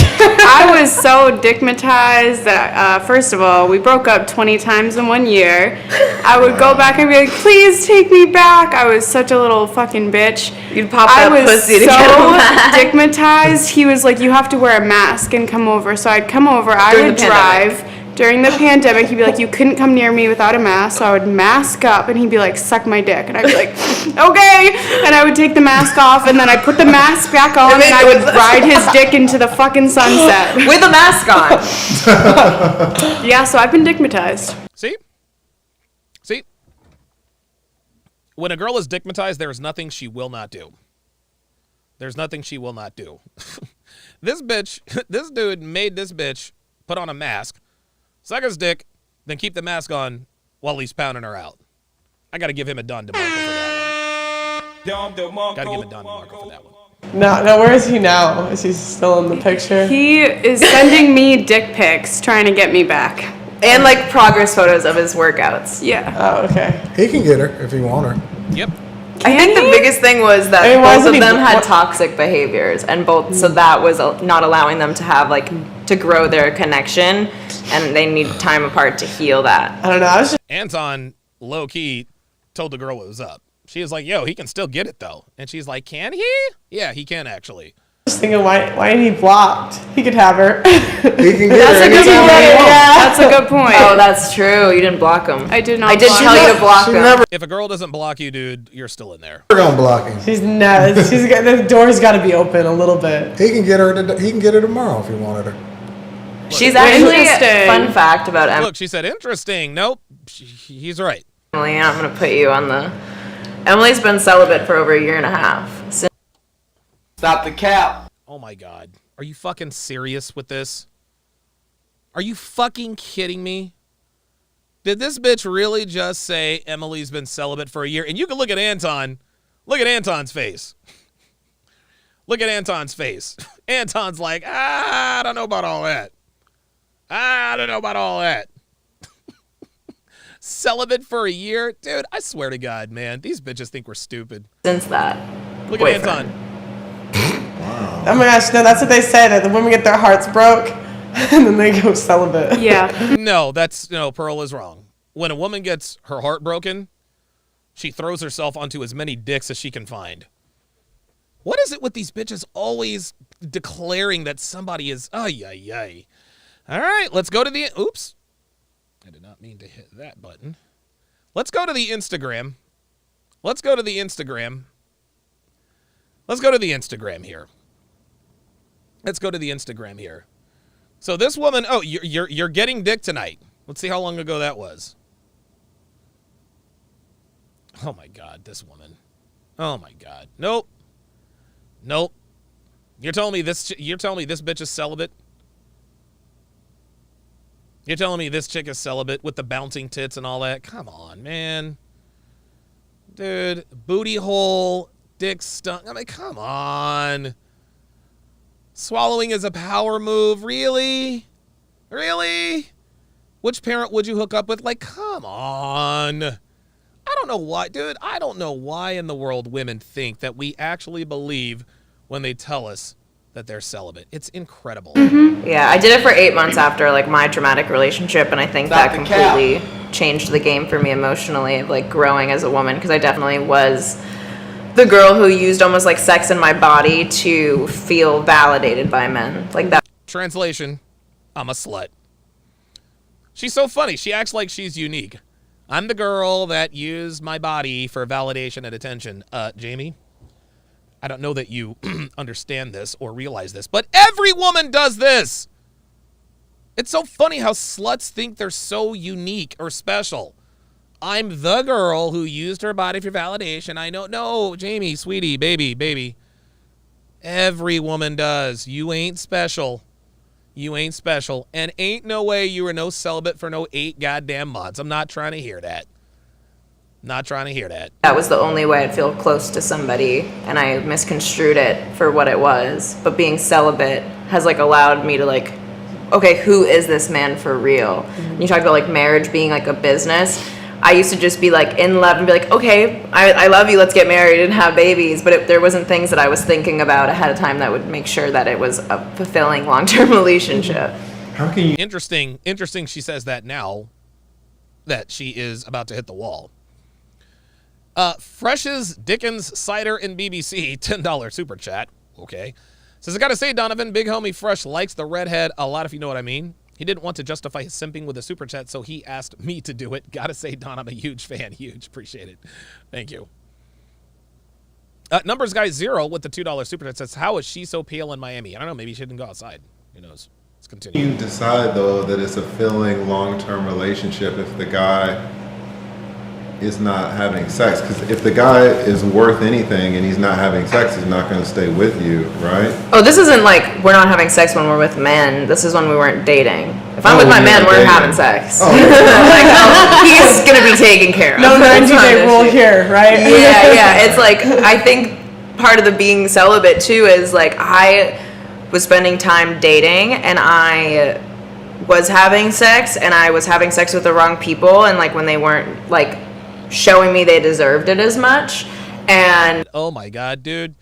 I was so digmatized that, first of all, we broke up 20 times in 1 year. I would go back and be like, please take me back. I was such a little fucking bitch. You'd pop that pussy to get him back. Digmatized. He was like, you have to wear a mask and come over. So I'd come over. I would drive. During the pandemic, he'd be like, you couldn't come near me without a mask. So I would mask up, and he'd be like, suck my dick. And I'd be like, okay. And I would take the mask off, and then I'd put the mask back on, and I would ride his dick into the fucking sunset. With a mask on. Yeah, so I've been digmatized. See? When a girl is digmatized, there is nothing she will not do. This dude made this bitch put on a mask, suck his dick, then keep the mask on while he's pounding her out. I got to give him a Don DeMarco for that one. Got to give him a Don DeMarco for that one. No, where is he now? Is he still in the picture? He is sending me dick pics, trying to get me back. And like progress photos of his workouts. Yeah. Oh, okay. He can get her if he want her. Yep. I think the biggest thing was that I mean, why both of isn't he- them had what- toxic behaviors, and both, so that was not allowing them to have like to grow their connection, and they need time apart to heal that. I don't know. I was just Anton, low key, told the girl what was up. She was like, yo, he can still get it though. And she's like, can he? Yeah, he can actually. thinking, why ain't he blocked? He could have her. He can get That's her a good anytime point. he wants. That's a good point. Oh, that's true. You didn't block him. I did not I did block tell him. you to block She him. never If a girl doesn't block you, dude, you're still in there. gonna block him. She's not. The door's got to be open a little bit. He can get her. He can get her tomorrow if he wanted her. She's actually, Interesting. fun fact about Look, she said, interesting. Nope, he's right. Emily, I'm going to put you on the... Emily's been celibate for over a year and a half. Stop the cap. Oh my God. Are you fucking serious with this? Are you fucking kidding me? Did this bitch really just say Emily's been celibate for a year? And you can look at Anton. Look at Anton's face. Look at Anton's face. Anton's like, I don't know about all that. I don't know about all that. Celibate for a year? Dude, I swear to God, man. These bitches think we're stupid. Since that. Look boyfriend. at Anton. Oh my gosh, no, that's what they say, that the women get their hearts broke and then they go celibate. Yeah. No, Pearl is wrong. When a woman gets her heart broken, she throws herself onto as many dicks as she can find. What is it with these bitches always declaring that somebody is, ay, ay, ay. All right, let's go to the, oops. I did not mean to hit that button. Let's go to the Instagram. Let's go to the Instagram. Let's go to the Instagram here. Let's go to the Instagram here. So this woman, oh, you're getting dick tonight. Let's see how long ago that was. Oh my God, this woman. Oh my God. Nope. Nope. You're telling me this bitch is celibate? You're telling me this chick is celibate with the bouncing tits and all that? Come on, man. Dude, booty hole, dick stunk. I mean, come on. Swallowing is a power move. Really? Really? Which parent would you hook up with? Like, come on. I don't know why, dude. I don't know why in the world women think that we actually believe when they tell us that they're celibate. It's incredible. Yeah, I did it for 8 months after like my traumatic relationship, and I think that completely changed the game for me emotionally, of like growing as a woman, because I definitely was the girl who used almost like sex in my body to feel validated by men. Like that. Translation, I'm a slut. She's so funny. She acts like she's unique. I'm the girl that used my body for validation and attention. Jamie, I don't know that you understand this or realize this, but every woman does this. It's so funny how sluts think they're so unique or special. I'm the girl who used her body for validation. I know. No, Jamie, sweetie, baby. Every woman does. You ain't special. You ain't special. And ain't no way you were no celibate for no 8 goddamn months. I'm not trying to hear that. Not trying to hear that. That was the only way I'd feel close to somebody, and I misconstrued it for what it was. But being celibate has like allowed me to like, okay, who is this man for real? You talk about like marriage being like a business. I used to just be like in love and be like, okay, I love you, let's get married and have babies. But there wasn't things that I was thinking about ahead of time that would make sure that it was a fulfilling long-term relationship. How can you? Interesting she says that now that she is about to hit the wall. Fresh's Dickens Cider and BBC $10 super chat. Okay. Says, I gotta say, Donovan, big homie Fresh likes the redhead a lot, if you know what I mean. He didn't want to justify his simping with a super chat, so he asked me to do it. Gotta say, Don, I'm a huge fan. Huge. Appreciate it. Thank you. Numbers Guy 0 with the $2 super chat says, how is she so pale in Miami? I don't know. Maybe she didn't go outside. Who knows? Let's continue. You decide though that it's a fulfilling long-term relationship if the guy is not having sex? Because if the guy is worth anything and he's not having sex, he's not going to stay with you, right? Oh, this isn't like we're not having sex when we're with men. This is when we weren't dating. If I'm with my man, we're having sex. Oh, yeah. He's gonna be taken care of. No It's not 90-day an rule issue. here, right? Yeah. It's like, I think part of the being celibate too is like, I was spending time dating and I was having sex and I was having sex with the wrong people, and like when they weren't like showing me they deserved it as much. And Oh my God, dude.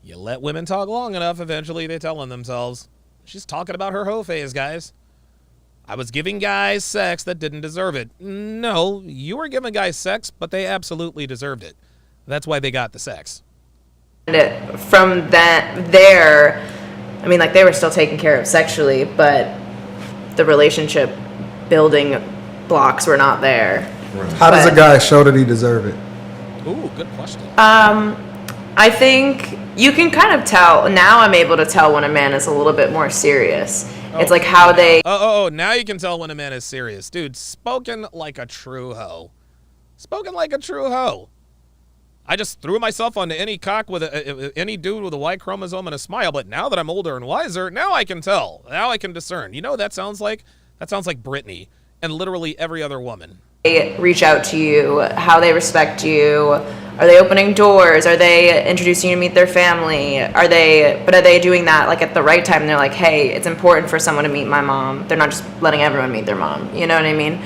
You let women talk long enough, eventually they tell on themselves. She's talking about her hoe phase, guys. I was giving guys sex that didn't deserve it. No, you were giving guys sex, but they absolutely deserved it. That's why they got the sex. from there, I mean, like, they were still taken care of sexually, but the relationship building blocks were not there. How does a But- guy show that he deserve it? Ooh, good question. I think you can kind of tell. Now I'm able to tell when a man is a little bit more serious. It's like how they. Oh, now you can tell when a man is serious. Dude, spoken like a true hoe. Spoken like a true hoe. I just threw myself onto any cock with any dude with a Y chromosome and a smile, but now that I'm older and wiser, now I can tell. Now I can discern. You know what that sounds like? That sounds like Britney and literally every other woman. They reach out to you, how they respect you. Are they opening doors? Are they introducing you to meet their family? Are they doing that like at the right time? They're like, hey, it's important for someone to meet my mom. They're not just letting everyone meet their mom. You know what I mean?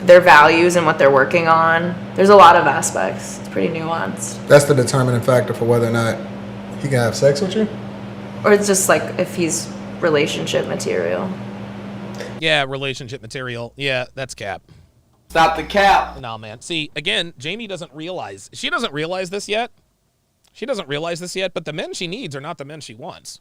Their values and what they're working on. There's a lot of aspects. It's pretty nuanced. That's the determining factor for whether or not he can have sex with you? Or it's just like if he's relationship material. Yeah, relationship material. Yeah, that's cap. Stop the cap. No, man. See, again, Jamie doesn't realize. She doesn't realize this yet. She doesn't realize this yet, but the men she needs are not the men she wants.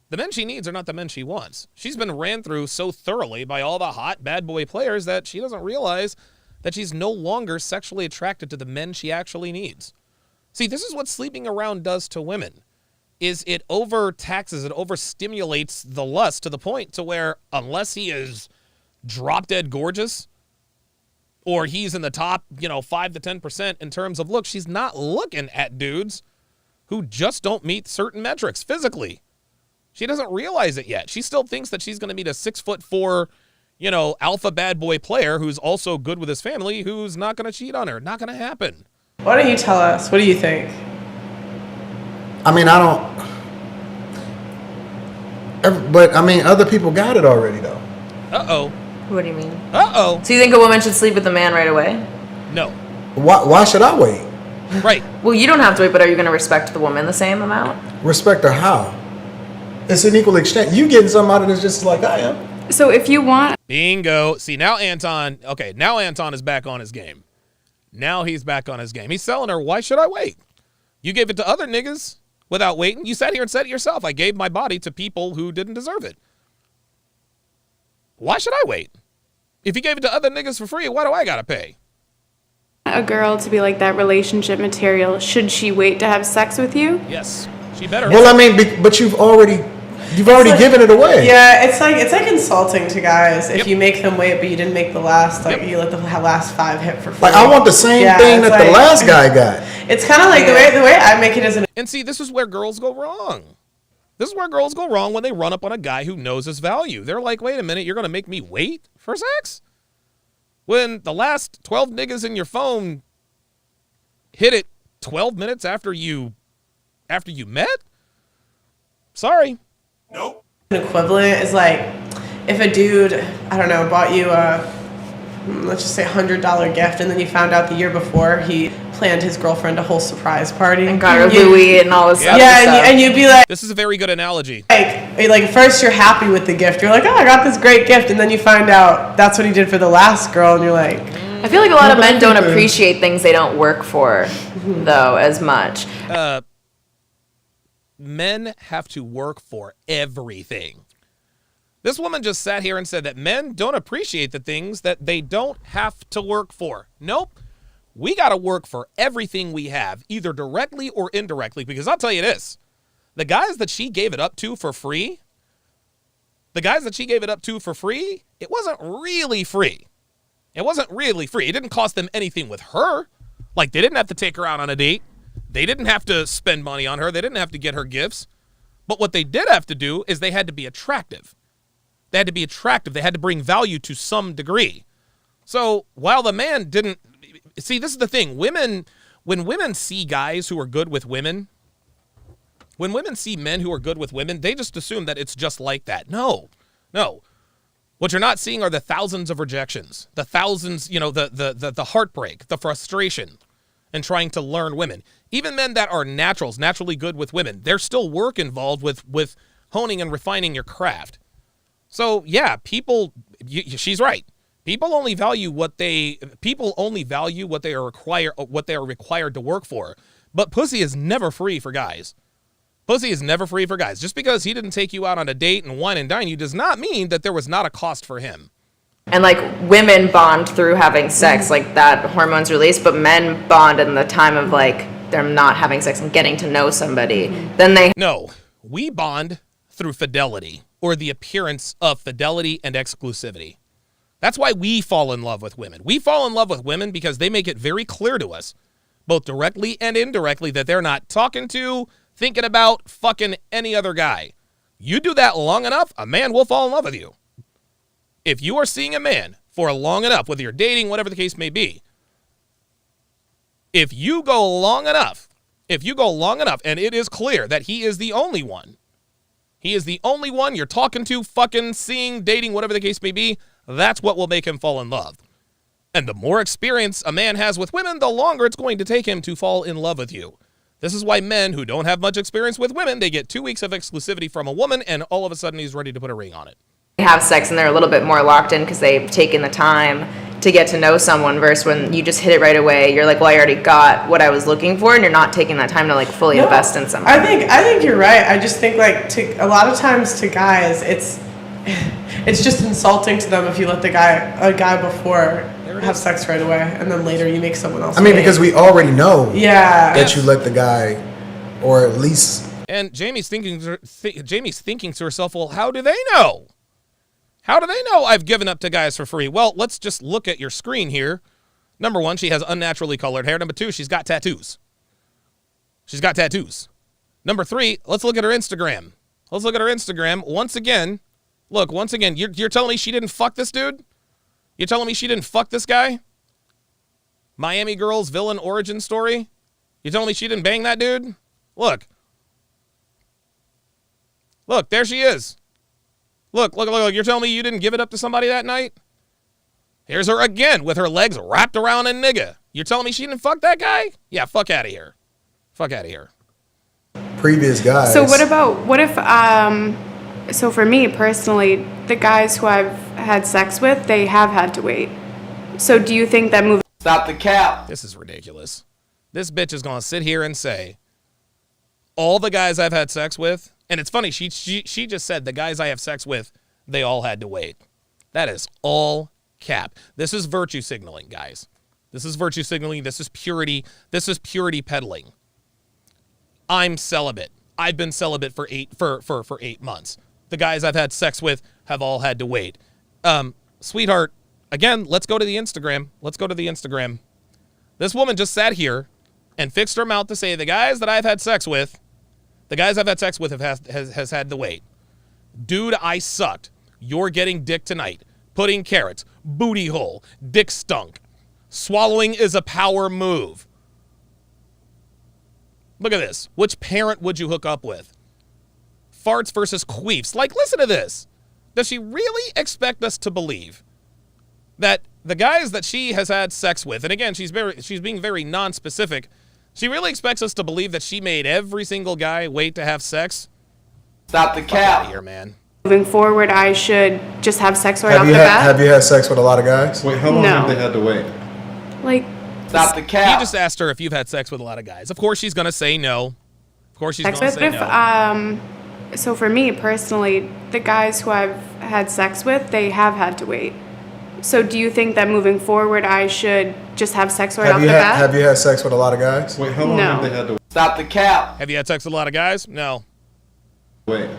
The men she needs are not the men she wants. She's been ran through so thoroughly by all the hot bad boy players that she doesn't realize that she's no longer sexually attracted to the men she actually needs. See, this is what sleeping around does to women. Is it overtaxes, it overstimulates the lust to the point to where unless he is drop dead gorgeous or he's in the top, 5 to 10% in terms of look, she's not looking at dudes who just don't meet certain metrics physically. She doesn't realize it yet. She still thinks that she's going to meet a 6'4", alpha bad boy player who's also good with his family, who's not going to cheat on her. Not going to happen. Why don't you tell us? What do you think? I mean, but I mean, other people got it already, though. Uh-oh. What do you mean? Uh-oh. So you think a woman should sleep with a man right away? No. Why should I wait? Right. Well, you don't have to wait, but are you going to respect the woman the same amount? Respect her how? It's an equal exchange. You getting something out of this just as like I am. So if you want Bingo. See, now Anton is back on his game. Now he's back on his game. He's telling her, why should I wait? You gave it to other niggas without waiting. You sat here and said it yourself. I gave my body to people who didn't deserve it. Why should I wait? If you gave it to other niggas for free, why do I gotta pay? a girl to be like that relationship material, should she wait to have sex with you? Yes. She better. Well, I mean, but you've already given it away. Yeah, it's like insulting to guys if Yep. you make them wait, but you didn't make the last. Like Yep. you let the last 5 hit for free. Like I want the same Yeah, thing it's that the like- last guy got. It's kind of like the way I make it is an And see, this is where girls go wrong. This is where girls go wrong when they run up on a guy who knows his value. They're like, wait a minute, you're going to make me wait for sex? When the last 12 niggas in your phone hit it 12 minutes after you met? Sorry. equivalent is like if a dude, I don't know, bought you a, let's just say $100 gift, and then you found out the year before he planned his girlfriend a whole surprise party. And got her Louis and all this stuff. Yeah, and you'd be like, This is a very good analogy. first you're happy with the gift. You're like, oh, I got this great gift. And then you find out that's what he did for the last girl. And you're like, I feel like a lot of men don't appreciate things they don't work for, though, as much. Men have to work for everything. This woman just sat here and said that men don't appreciate the things that they don't have to work for. Nope. We got to work for everything we have, either directly or indirectly, because I'll tell you this. The guys that she gave it up to for free, it wasn't really free. It wasn't really free. It didn't cost them anything with her. Like, they didn't have to take her out on a date. They didn't have to spend money on her. They didn't have to get her gifts. But what they did have to do is they had to be attractive. They had to be attractive. They had to bring value to some degree. So while the man didn't... See, this is the thing. When women see guys who are good with women, when women see men who are good with women, they just assume that it's just like that. No. What you're not seeing are the thousands of rejections, the thousands, the heartbreak, the frustration, and trying to learn women. Even men that are naturally good with women, there's still work involved with honing and refining your craft. So yeah, she's right. People only value what they are required to work for. But pussy is never free for guys. Pussy is never free for guys. Just because he didn't take you out on a date and wine and dine you does not mean that there was not a cost for him. And like women bond through having sex, like that hormones release, but men bond in the time of like them not having sex and getting to know somebody. No, we bond through fidelity, or the appearance of fidelity and exclusivity. That's why we fall in love with women. We fall in love with women because they make it very clear to us, both directly and indirectly, that they're not talking to, thinking about, fucking any other guy. You do that long enough, a man will fall in love with you. If you are seeing a man for long enough, whether you're dating, whatever the case may be, if you go long enough, and it is clear that he is the only one you're talking to, fucking, seeing, dating, whatever the case may be, that's what will make him fall in love. And the more experience a man has with women, the longer it's going to take him to fall in love with you. This is why men who don't have much experience with women, they get 2 weeks of exclusivity from a woman, and all of a sudden he's ready to put a ring on it. Have sex and they're a little bit more locked in because they've taken the time to get to know someone, versus when you just hit it right away, you're like, well, I already got what I was looking for, and you're not taking that time to like fully invest in someone. I think you're right. I just think like a lot of times to guys, it's just insulting to them if you let a guy before have sex right away, and then later you make someone else. Because we already know that you let the guy, or at least. And Jamie's thinking to herself, well, how do they know? How do they know I've given up to guys for free? Well, let's just look at your screen here. Number one, she has unnaturally colored hair. Number two, she's got tattoos. Number three, let's look at her Instagram. Once again, you're telling me she didn't fuck this dude? You're telling me she didn't fuck this guy? Miami Girls villain origin story? You're telling me she didn't bang that dude? Look, there she is. Look. You're telling me you didn't give it up to somebody that night? Here's her again with her legs wrapped around a nigga. You're telling me she didn't fuck that guy? Yeah, fuck out of here. Previous guys. So so for me personally, the guys who I've had sex with, they have had to wait. So do you think that moving... Stop the cap. This is ridiculous. This bitch is going to sit here and say, all the guys I've had sex with, and it's funny, she just said the guys I have sex with, they all had to wait. That is all cap. This is virtue signaling, guys. This is virtue signaling. This is purity. This is purity peddling. I'm celibate. I've been celibate for 8 months. The guys I've had sex with have all had to wait. Sweetheart, again, let's go to the Instagram. This woman just sat here and fixed her mouth to say the guys that I've had sex with has had to wait. Dude, I sucked. You're getting dick tonight. Putting carrots. Booty hole. Dick stunk. Swallowing is a power move. Look at this. Which parent would you hook up with? Farts versus queefs. Like, listen to this. Does she really expect us to believe that the guys that she has had sex with, and again, she's being very non-specific, she really expects us to believe that she made every single guy wait to have sex? Stop the Fuck cap. outta here, man. Moving forward, I should just have sex right off the bat? Have you had sex with a lot of guys? Wait, how long No. have they had to wait? Like, Stop the He cap. just asked her if you've had sex with a lot of guys. Of course she's going to say no. sex with? So for me personally, the guys who I've had sex with, they have had to wait. So do you think that moving forward, I should just have sex right off the bat? Have you had sex with a lot of guys? Wait, how long No. have they had to Stop the cap. Have you had sex with a lot of guys? No. wait?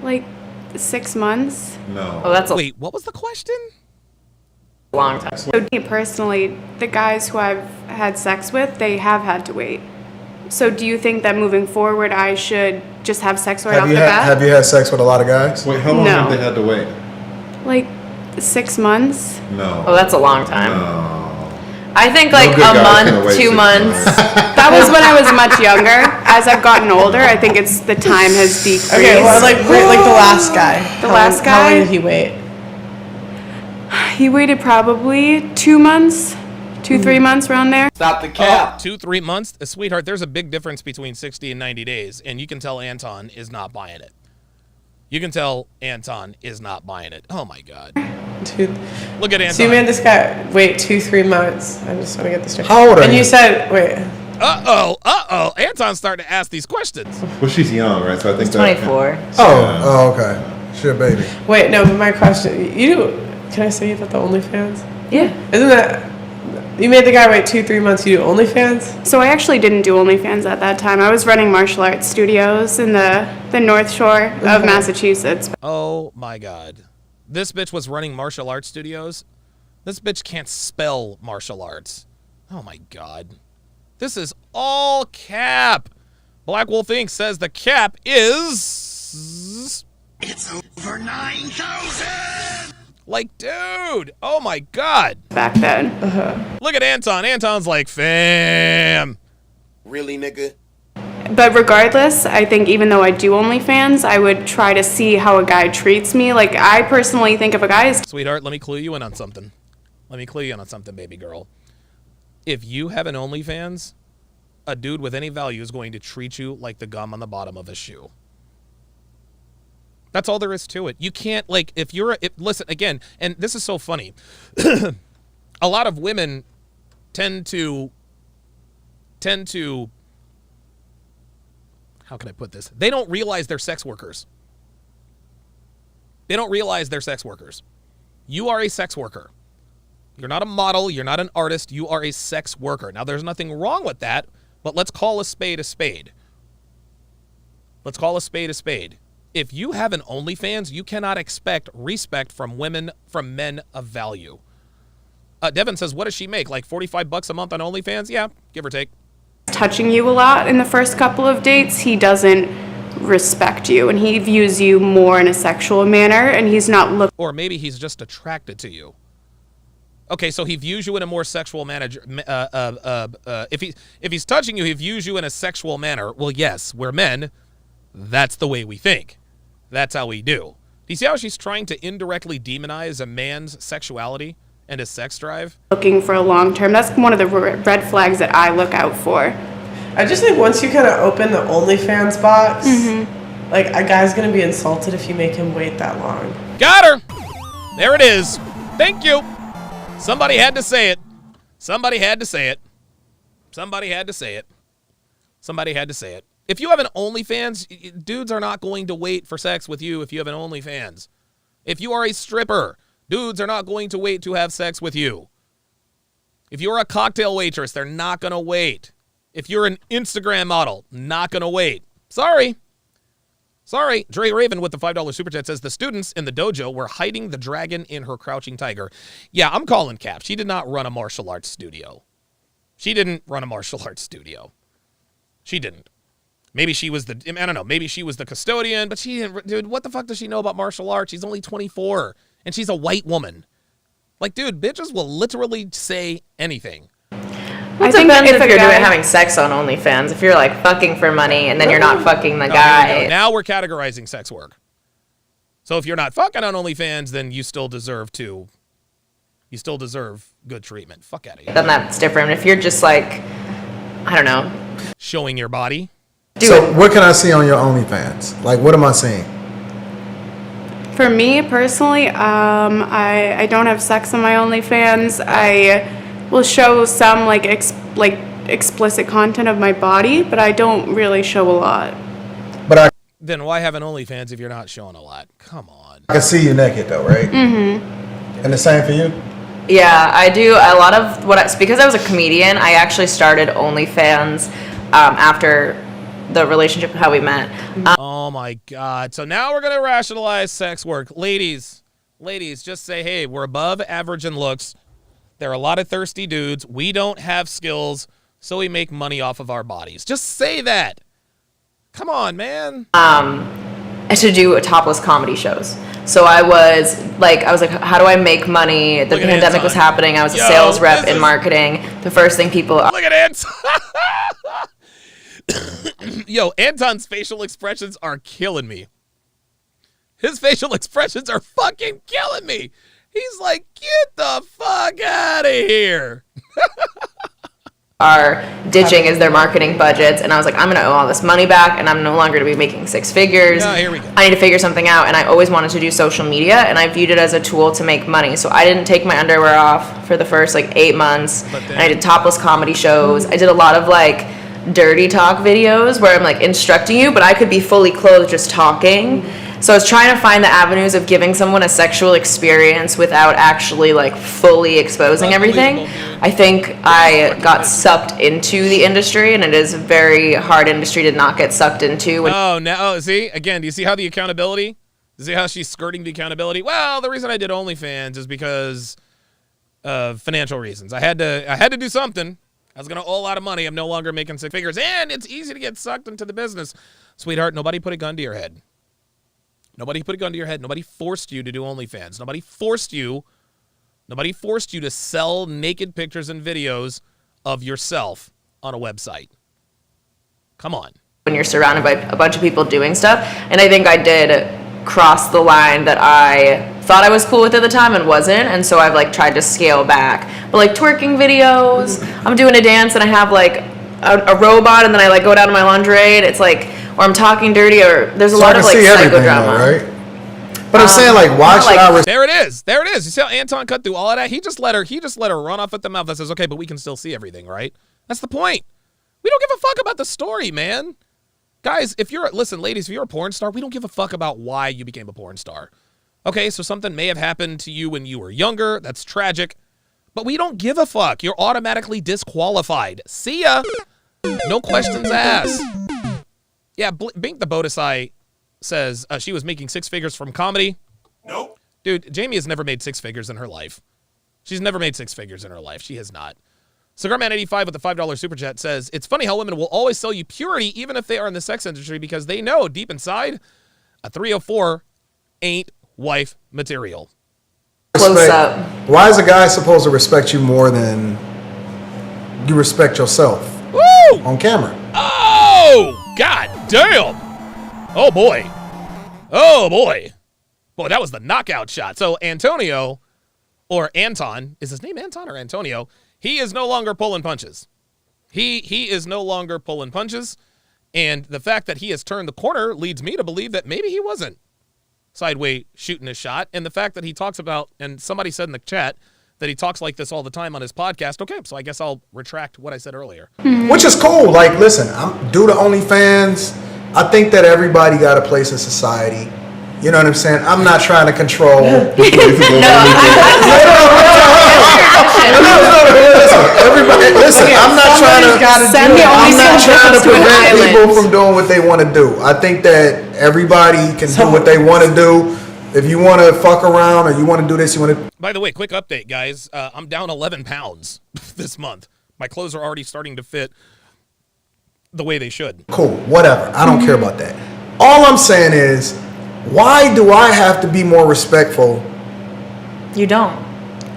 Like 6 months? No. Oh, that's a Wait, what was the question? Long time. So me personally, the guys who I've had sex with, they have had to wait. So do you think that moving forward, I should just have sex right off the bat? Have you had sex with a lot of guys? Wait, how long No. have they had to wait? Like 6 months? No. Oh, that's a long time. No. I think No like good a guy's gonna month, wait 2 6 months. That was when I was much younger. As I've gotten older, I think it's the time has decreased. Okay, well, like the last guy. The How last long- How long guy? did he wait? He waited probably 2 months, 2-3 months around there. Stop the cap. 2-3 months, sweetheart. There's a big difference between 60 and 90 days, and you can tell Anton is not buying it. You can tell Anton is not buying it. Oh my God! Dude. Look at Anton. So you made this guy wait 2-3 months. I just want to get this straight. How old are And you? you said, wait. Anton's starting to ask these questions. Well, she's young, right? So I think 24. Oh, okay. Sure, baby. Wait, no, but my question, can I say about the OnlyFans? Yeah. Isn't that, you made the guy wait 2-3 months, you do OnlyFans? So I actually didn't do OnlyFans at that time. I was running martial arts studios in the North Shore of Massachusetts. Oh my God! This bitch was running martial arts studios. This bitch can't spell martial arts. Oh my God! This is all cap. Black Wolf Inc. says the cap is. It's over 9,000! Like, dude! Oh my God! Back then. Look at Anton. Anton's like, fam. Really, nigga? But regardless, I think even though I do OnlyFans, I would try to see how a guy treats me. Like, I personally think if a guy is Sweetheart, let me clue you in on something. Let me clue you in on something, baby girl. If you have an OnlyFans, a dude with any value is going to treat you like the gum on the bottom of a shoe. That's all there is to it. You can't, like, listen, again, and this is so funny. A lot of women tend to, how can I put this? They don't realize they're sex workers. They don't realize they're sex workers. You are a sex worker. You're not a model. You're not an artist. You are a sex worker. Now, there's nothing wrong with that, but let's call a spade a spade. Let's call a spade a spade. If you have an OnlyFans, you cannot expect respect from women, from men of value. Devin says, what does she make? Like $45 a month on OnlyFans? Yeah, give or take. touching you a lot in the first couple of dates, he doesn't respect you and he views you more in a sexual manner and he's not looking. Or maybe he's just attracted to you. Okay, so he views you in a more sexual manner. If he's touching you, he views you in a sexual manner. Well, yes, we're men. That's the way we think. That's how we do. Do you see how she's trying to indirectly demonize a man's sexuality and his sex drive? Looking for a long term. That's one of the red flags that I look out for. I just think once you kind of open the OnlyFans box, like a guy's gonna be insulted if you make him wait that long. Got her. There it is. Thank you. Somebody had to say it. Somebody had to say it. Somebody had to say it. Somebody had to say it. If you have an OnlyFans, dudes are not going to wait for sex with you if you have an OnlyFans. If you are a stripper, dudes are not going to wait to have sex with you. If you're a cocktail waitress, they're not going to wait. If you're an Instagram model, not going to wait. Sorry. Sorry. Dre Raven with the $5 super chat says, the students in the dojo were hiding the dragon in her crouching tiger. Yeah, I'm calling cap. She did not run a martial arts studio. She didn't run a martial arts studio. She didn't. Maybe she was the, I don't know, maybe she was the custodian, but she didn't, dude, what the fuck does she know about martial arts? She's only 24, and she's a white woman. Like, dude, bitches will literally say anything. It depends if you're having sex on OnlyFans. If you're like fucking for money and then you're not fucking the guy. Now we're categorizing sex work. So if you're not fucking on OnlyFans, then you still deserve good treatment. Fuck out of here. Then that's different. If you're just like, I don't know. Showing your body. So what can I see on your OnlyFans? Like, what am I seeing? For me personally, I don't have sex on my OnlyFans. I will show some like explicit content of my body, but I don't really show a lot. But then why have an OnlyFans if you're not showing a lot? Come on. I can see you naked though, right? Mm-hmm. And the same for you? Yeah, I do a lot of because I was a comedian, I actually started OnlyFans after the relationship, how we met. Oh my God. So now we're going to rationalize sex work. Ladies, just say, hey, we're above average in looks. There are a lot of thirsty dudes. We don't have skills, so we make money off of our bodies. Just say that. Come on, man. To do topless comedy shows. So I was like, how do I make money? The Look at pandemic Anton. was happening. I was a Yo, sales rep this in is- marketing. The first thing people Look at Anton. Yo, Anton's facial expressions are killing me. His facial expressions are fucking killing me. He's like, get the fuck out of here. are ditching is their marketing budgets, and I was like, I'm gonna owe all this money back, and I'm no longer gonna be making six figures. Oh, here we go. I need to figure something out, and I always wanted to do social media, and I viewed it as a tool to make money. So I didn't take my underwear off for the first 8 months, But then- and I did topless comedy shows. I did a lot of dirty talk videos where I'm instructing you, but I could be fully clothed just talking. So I was trying to find the avenues of giving someone a sexual experience without actually fully exposing everything. Unbelievable, dude. I think I got sucked into the industry, and it is a very hard industry to not get sucked into. Oh, now, see? Again, do you see how the accountability? Do you see how she's skirting the accountability? Well, the reason I did OnlyFans is because of financial reasons. I had to do something. I was going to owe a lot of money. I'm no longer making six figures, and it's easy to get sucked into the business. Sweetheart, nobody put a gun to your head. Nobody put a gun to your head. Nobody forced you to do OnlyFans. Nobody forced you to sell naked pictures and videos of yourself on a website. Come on. When you're surrounded by a bunch of people doing stuff, and I think I did cross the line that I thought I was cool with at the time and wasn't, and so I've tried to scale back. But twerking videos, I'm doing a dance and I have a robot, and then I go down to my lingerie, and it's or I'm talking dirty, or there's a lot of psychodrama. Right? But I'm saying why should I There it is. There it is. You see how Anton cut through all of that? He just let her run off at the mouth that says, okay, but we can still see everything, right? That's the point. We don't give a fuck about the story, man. Guys, ladies, if you're a porn star, we don't give a fuck about why you became a porn star. Okay, so something may have happened to you when you were younger. That's tragic. But we don't give a fuck. You're automatically disqualified. See ya. No questions asked. Yeah, Bink the Bodisai says she was making six figures from comedy. Nope. Dude, Jamie has never made six figures in her life. She's never made six figures in her life. She has not. CigarMan85 with the $5 super chat says, it's funny how women will always sell you purity even if they are in the sex industry because they know deep inside a 304 ain't wife material. Close up. Why is a guy supposed to respect you more than you respect yourself Woo! on camera? Oh, god damn. Oh, boy. Oh, boy. Boy, that was the knockout shot. So Antonio, or Anton, is his name Anton or Antonio? He is no longer pulling punches. He is no longer pulling punches. And the fact that he has turned the corner leads me to believe that maybe he wasn't sideways shooting his shot. And the fact that he talks about, and somebody said in the chat, that he talks like this all the time on his podcast. Okay, so I guess I'll retract what I said earlier. Which is cool. Listen, I'm due to OnlyFans. I think that everybody got a place in society. You know what I'm saying? I'm not trying to control. Listen, I'm not trying to prevent people from doing what they want to do. I think that everybody can do what they want to do. If you want to fuck around or you want to do this, you want to. By the way, quick update, guys. I'm down 11 pounds this month. My clothes are already starting to fit the way they should. Cool, whatever. I don't care about that. All I'm saying is, why do I have to be more respectful? You don't.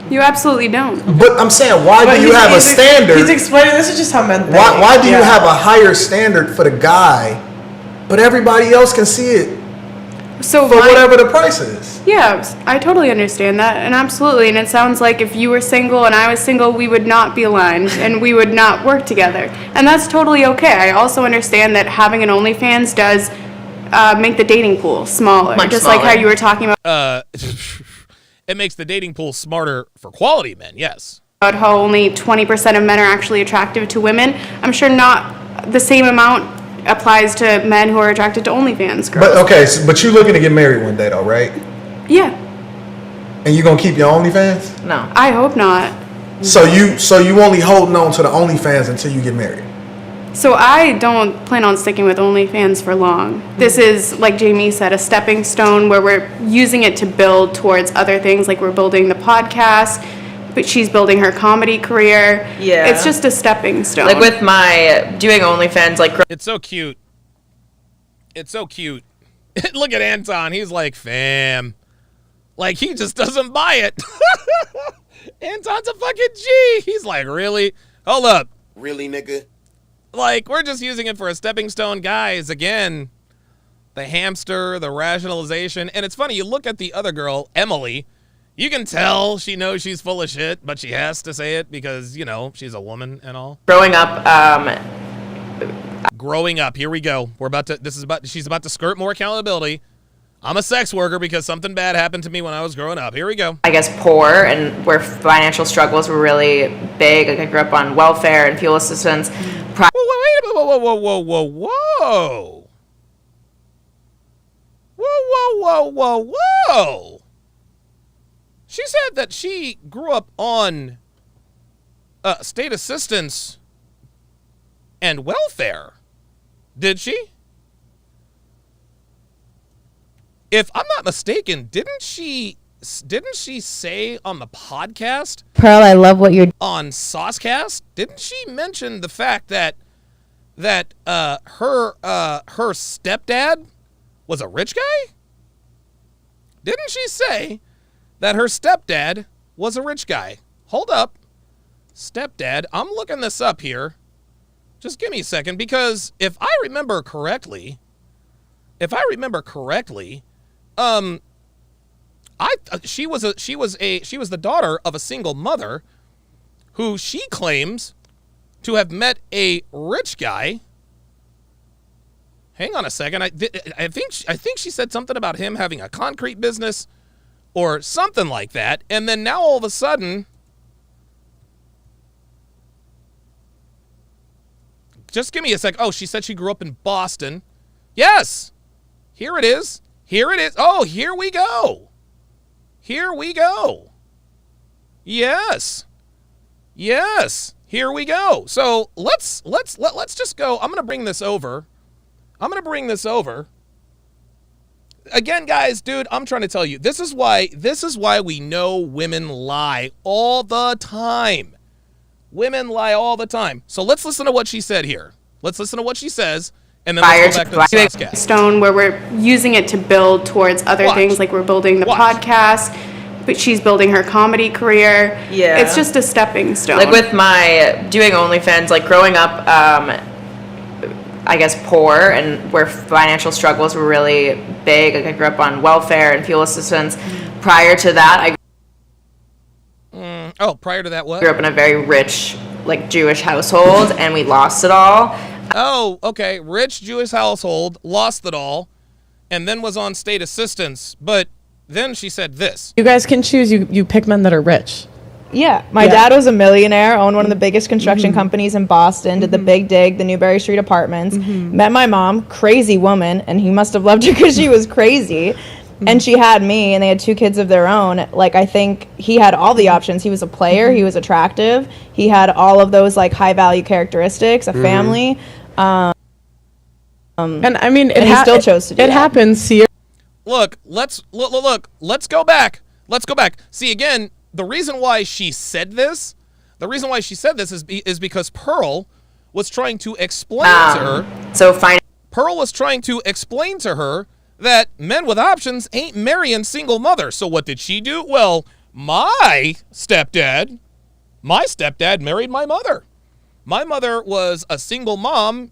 You absolutely don't. But I'm saying, why do you have a standard? He's explaining this is just how men think. Why do you have a higher standard for the guy, but everybody else can see it So for my- whatever the price is? Yeah, I totally understand that, and absolutely. And it sounds like if you were single and I was single, we would not be aligned and we would not work together. And that's totally okay. I also understand that having an OnlyFans does make the dating pool smaller. Much Just smaller. like how you were talking about It makes the dating pool smarter for quality men, yes. how only 20% of men are actually attractive to women. I'm sure not the same amount applies to men who are attracted to OnlyFans girls. But okay, but you're looking to get married one day, though, right? Yeah, And you gonna keep your OnlyFans? No. I hope not. So you only holding on to the OnlyFans until you get married? So I don't plan on sticking with OnlyFans for long. This is, like Jamie said, a stepping stone where we're using it to build towards other things, like we're building the podcast. but she's building her comedy career. Yeah. It's just a stepping stone. Like with my doing OnlyFans, like It's so cute. It's so cute. Look at Anton. He's like, fam. Like, he just doesn't buy it. Anton's a fucking G. He's like, really? Hold up. Really, nigga? Like, we're just using it for a stepping stone. Guys, again, the hamster, the rationalization. And it's funny, you look at the other girl, Emily. You can tell she knows she's full of shit, but she has to say it because, you know, she's a woman and all. growing up, Growing up, here we go. She's about to skirt more accountability. I'm a sex worker because something bad happened to me when I was growing up. Here we go. I guess poor and where financial struggles were really big. Like I grew up on welfare and fuel assistance. Whoa, wait a minute. Whoa. Whoa. She said that she grew up on state assistance and welfare. Did she? If I'm not mistaken, didn't she say on the podcast, Pearl, I love what you're on Saucecast, didn't she mention the fact that her stepdad was a rich guy? Didn't she say that her stepdad was a rich guy? Hold up. Stepdad, I'm looking this up here. Just give me a second, because if I remember correctly, she was the daughter of a single mother who she claims to have met a rich guy. Hang on a second. I think she said something about him having a concrete business or something like that. And then now all of a sudden, just give me a sec. Oh, she said she grew up in Boston. Yes. Here it is. Oh, here we go. Yes. Here we go. So let's just go. I'm gonna bring this over. Again, guys, dude, I'm trying to tell you, this is why we know women lie all the time. Women lie all the time. So let's listen to what she said here. Let's listen to what she says, and then let's go back to the Saucecast. Stone where we're using it to build towards other things, like we're building the podcast, but she's building her comedy career. Yeah. It's just a stepping stone. like with my doing OnlyFans, like growing up, I guess poor and where financial struggles were really big. Like I grew up on welfare and fuel assistance. Prior to that, Prior to that, what? grew up in a very rich, like Jewish household, and we lost it all. Oh, okay. Rich Jewish household, lost it all, and then was on state assistance. But then she said this. You guys can choose. You pick men that are rich. Yeah, my dad was a millionaire, owned one of the biggest construction companies in Boston, did the Big Dig, the Newberry Street apartments, met my mom, crazy woman, and he must have loved her because she was crazy. And she had me, and they had 2 kids of their own. Like, I think he had all the options. He was a player, he was attractive, he had all of those, like, high-value characteristics, a family. And I mean, he still chose to do it. that. Happens. See, Look, let's go back. See, again, the reason why she said this is because Pearl was trying to explain to her. Pearl was trying to explain to her that men with options ain't marrying single mothers. So what did she do? Well, my stepdad married my mother. My mother was a single mom.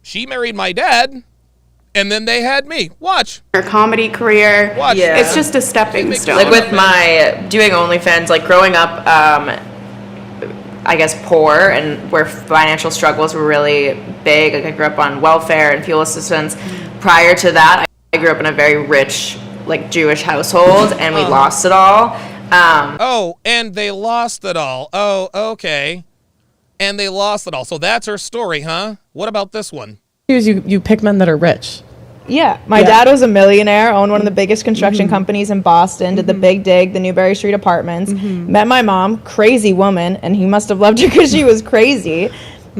She married my dad, and then they had me. Watch. her comedy career. Watch. Yeah. It's just a stepping stone. Like with my doing OnlyFans, like growing up, I guess poor and where financial struggles were really big. Like I grew up on welfare and fuel assistance. Prior to that, I grew up in a very rich, like Jewish household, and we lost it all. And they lost it all. Oh, okay. And they lost it all. So that's her story, huh? What about this one? you pick men that are rich. Yeah, my dad was a millionaire, owned one of the biggest construction companies in Boston, did the Big Dig, the Newberry Street apartments, met my mom, crazy woman, and he must have loved her because she was crazy.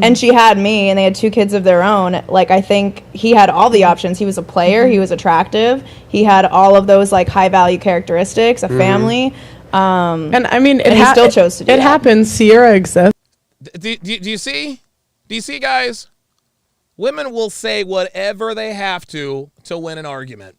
And she had me, and they had 2 kids of their own. Like, I think he had all the options. He was a player, he was attractive, he had all of those, like, high-value characteristics, a family. And I mean, And he still chose to do it that. happens. Sierra exists. Do you see? Do you see, guys? Women will say whatever they have to win an argument.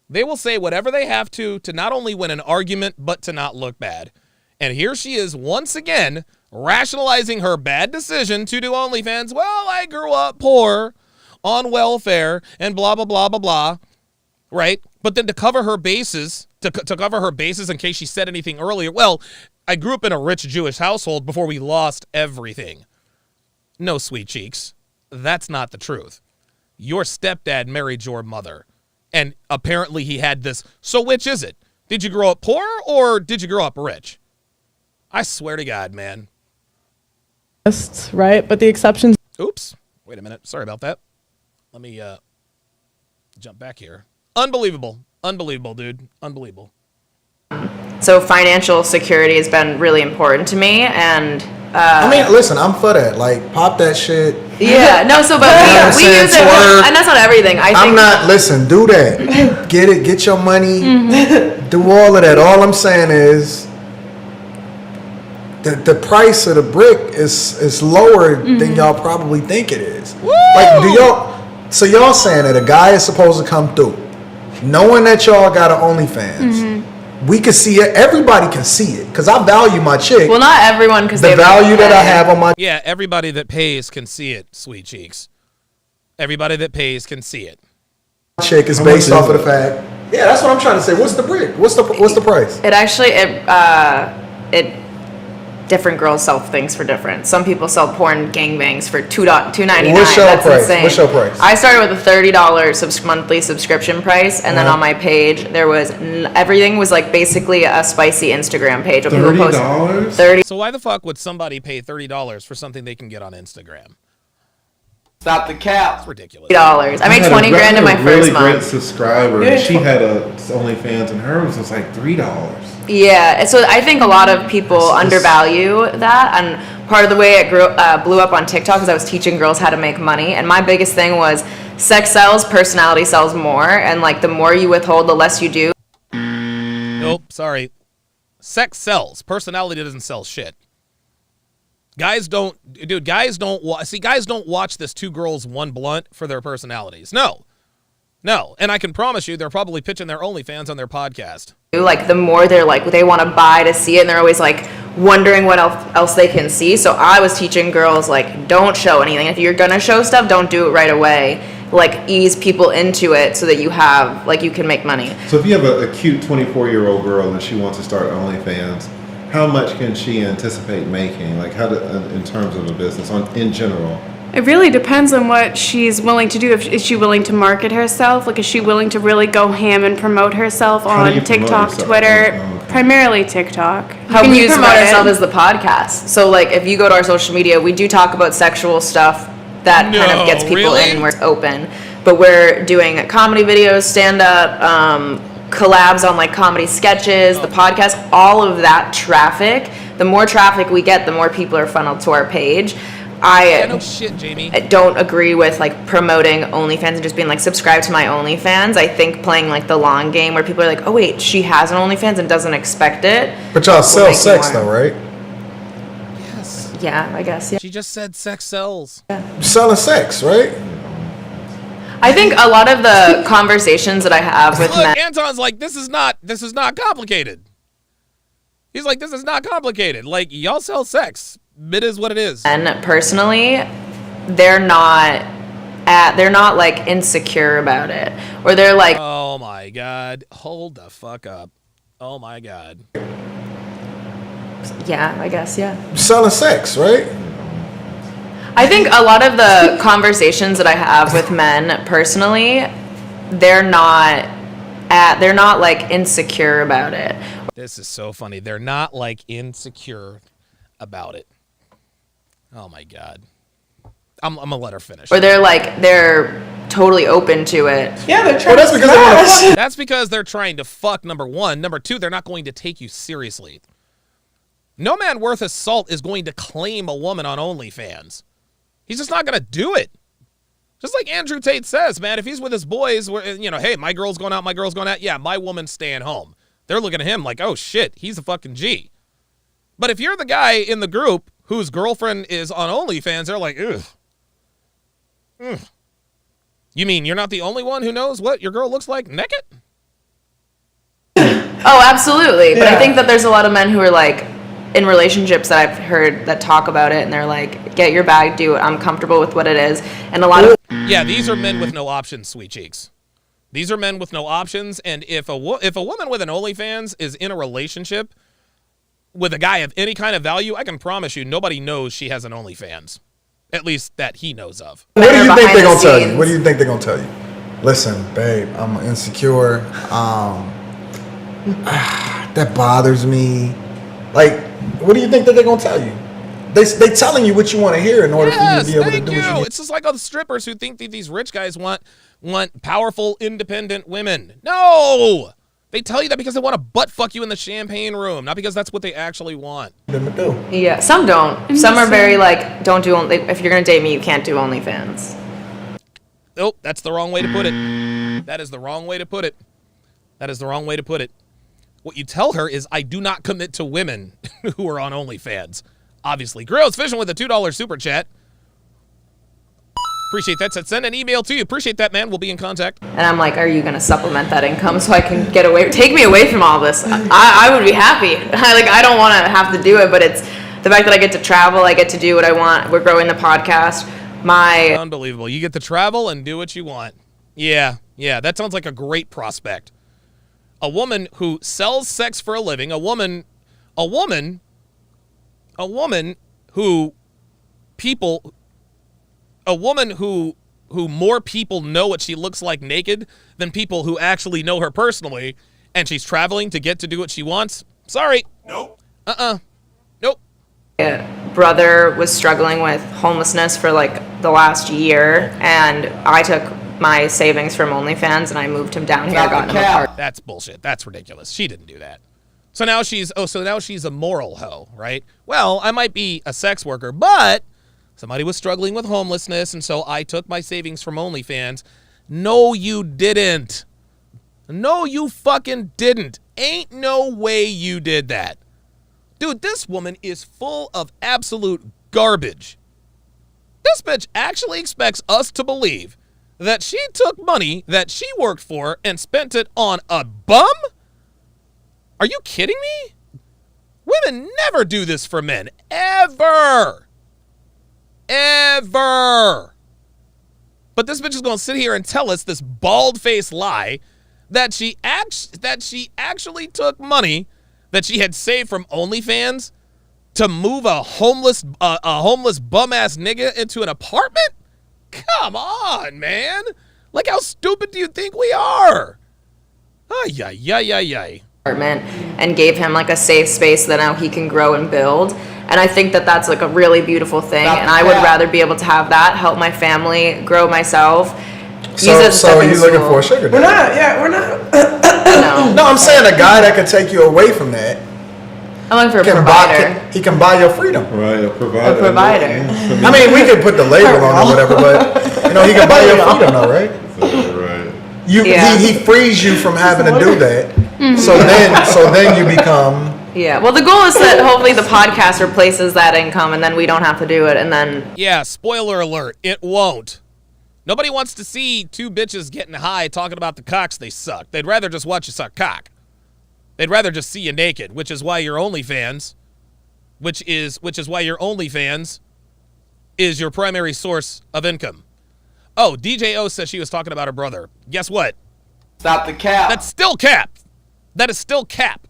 They will say whatever they have to not only win an argument, but to not look bad. And here she is once again rationalizing her bad decision to do OnlyFans. Well, I grew up poor on welfare and blah, blah, blah, blah, blah. Right? But then to cover her bases, to cover her bases in case she said anything earlier, well, I grew up in a rich Jewish household before we lost everything. No, sweet cheeks. That's not the truth. Your stepdad married your mother. And apparently he had this. So which is it? Did you grow up poor or did you grow up rich? I swear to God, man. Right? But the exceptions. Oops. Wait a minute. Sorry about that. Let me jump back here. Unbelievable. Unbelievable, dude. Unbelievable. So financial security has been really important to me, and I mean, listen, I'm for that. Like, pop that shit. yeah, no. So, but we use it, and that's not everything. I think I'm not. Listen, do that. Get it. Get your money. Do all of that. All I'm saying is, the price of the brick is lower than y'all probably think it is. Woo! Like, do y'all? So y'all saying that a guy is supposed to come through, knowing that y'all got an OnlyFans. We can see it. Everybody can see it because I value my chick. well, not everyone because The value that I have on my Yeah, everybody that pays can see it, sweet cheeks. Everybody that pays can see it. chick is based off of the fact. Yeah, that's what I'm trying to say. What's the brick? What's the price? It actually it different girls sell things for different. Some people sell porn gangbangs for $2.99. What's your That's price? insane. What's your price? I started with a $30 monthly subscription price, and then on my page there was everything was like basically a spicy Instagram page. Of people posting $30? 30 So why the fuck would somebody pay $30 for something they can get on Instagram? Stop the cap. It's ridiculous. $30. I made 20 grand in my really first great month. subscriber. And she had a OnlyFans, and hers was like $3. Yeah, so I think a lot of people undervalue that, and part of the way it blew up on TikTok is I was teaching girls how to make money, and my biggest thing was sex sells, personality sells more, and like the more you withhold, the less you do. Nope, sorry. Sex sells. Personality doesn't sell shit. Guys don't watch this two girls, one blunt for their personalities. No. And I can promise you they're probably pitching their OnlyFans on their podcast. Like the more they're like, they want to buy to see it, and they're always like wondering what else they can see. So I was teaching girls like, don't show anything. If you're gonna show stuff, don't do it right away. Like ease people into it so that you have like you can make money. So if you have a cute 24-year-old girl and she wants to start OnlyFans, how much can she anticipate making? Like how in terms of a business in general? It really depends on what she's willing to do. Is she willing to market herself? Like, is she willing to really go ham and promote herself How do on you promote TikTok, yourself? Twitter? Oh, okay. Primarily TikTok. How we promote ourselves as the podcast. So like if you go to our social media, we do talk about sexual stuff that kind of gets people really? in where it's open. But we're doing comedy videos, stand-up, collabs on like comedy sketches, the podcast, all of that traffic. The more traffic we get, the more people are funneled to our page. Yeah, no shit, Jamie. I don't agree with like promoting OnlyFans and just being like subscribe to my OnlyFans. I think playing like the long game where people are like, oh wait, she has an OnlyFans and doesn't expect it. But y'all sell make sex more. though, right? Yes. Yeah, I guess. Yeah. She just said sex sells. You're selling sex, right? I think a lot of the conversations that I have with Look, men. Anton's like, this is not complicated. He's like, this is not complicated. Like, y'all sell sex. It is what it is. Men personally, they're not like insecure about it, or they're like, Oh my God. Hold the fuck up. Oh my God. yeah, I guess, yeah. You're selling sex, right? I think a lot of the conversations that I have with men personally, they're not like insecure about it. This is so funny. They're not like insecure about it. Oh my God. I'm gonna let her finish. Or they're totally open to it. Yeah, they're trying Well, that's to because they want to smash. That's because they're trying to fuck, number one. Number two, they're not going to take you seriously. No man worth his salt is going to claim a woman on OnlyFans. He's just not going to do it. Just like Andrew Tate says, man, if he's with his boys, hey, my girl's going out, yeah, my woman's staying home. They're looking at him like, oh shit, he's a fucking G. But if you're the guy in the group whose girlfriend is on OnlyFans, they're like, ugh. You mean you're not the only one who knows what your girl looks like naked? Oh, absolutely. But I think that there's a lot of men who are like, in relationships that I've heard that talk about it, and they're like, get your bag, do it. I'm comfortable with what it is. And a lot of... Yeah, these are men with no options, sweet cheeks. These are men with no options, and if a woman with an OnlyFans is in a relationship with a guy of any kind of value, I can promise you nobody knows she has an OnlyFans. At least that he knows of. What do you think they're going to tell you? What do you think they're going to tell you? Listen, babe, I'm insecure. That bothers me. Like, what do you think that they're going to tell you? They telling you what you want to hear in order for you to be able to do what you need. It's just like all the strippers who think that these rich guys want powerful, independent women. No! They tell you that because they want to butt fuck you in the champagne room, not because that's what they actually want. Yeah, some don't. Some are very like, don't do only. If you're gonna date me, you can't do OnlyFans. Nope, that's the wrong way to put it. That is the wrong way to put it. That is the wrong way to put it. What you tell her is, I do not commit to women who are on OnlyFans. Obviously. Grills Fishing with a $2 super chat. Appreciate that. Send an email to you. Appreciate that, man. We'll be in contact. And I'm like, are you going to supplement that income so I can get away? Take me away from all this. I would be happy. I don't want to have to do it, but it's the fact that I get to travel. I get to do what I want. We're growing the podcast. Unbelievable. You get to travel and do what you want. Yeah. That sounds like a great prospect. A woman who sells sex for a living. A woman who more people know what she looks like naked than people who actually know her personally, and she's traveling to get to do what she wants. Sorry. Nope. Nope. Brother was struggling with homelessness for like the last year, and I took my savings from OnlyFans and I moved him down here. Got him a part. That's bullshit. That's ridiculous. She didn't do that. So now she's a moral hoe, right? Well, I might be a sex worker, but somebody was struggling with homelessness, and so I took my savings from OnlyFans. No, you didn't. No, you fucking didn't. Ain't no way you did that. Dude, this woman is full of absolute garbage. This bitch actually expects us to believe that she took money that she worked for and spent it on a bum? Are you kidding me? Women never do this for men. Ever. But this bitch is going to sit here and tell us this bald-faced lie that she actually took money that she had saved from OnlyFans to move a homeless bum-ass nigga into an apartment? Come on, man. Like, how stupid do you think we are? Ay. And gave him like a safe space that now he can grow and build. And I think that that's like a really beautiful thing. And I would rather be able to have that, help my family, grow myself. So are you looking for a sugar daddy? We're not. No, I'm saying a guy that could take you away from that. I'm looking for a provider. He can buy your freedom. Right, a provider. A provider. I mean, we could put the label on or whatever, but he can buy your freedom, though, right? Right. He frees you from having to do that. So then you become. Yeah. Well, the goal is that hopefully the podcast replaces that income, and then we don't have to do it, and then. Yeah. Spoiler alert: it won't. Nobody wants to see two bitches getting high talking about the cocks they suck. They'd rather just watch you suck cock. They'd rather just see you naked, which is why your OnlyFans, is your primary source of income. Oh, DJ O says she was talking about her brother. Guess what? Stop the cap. That's still cap. That is still cap.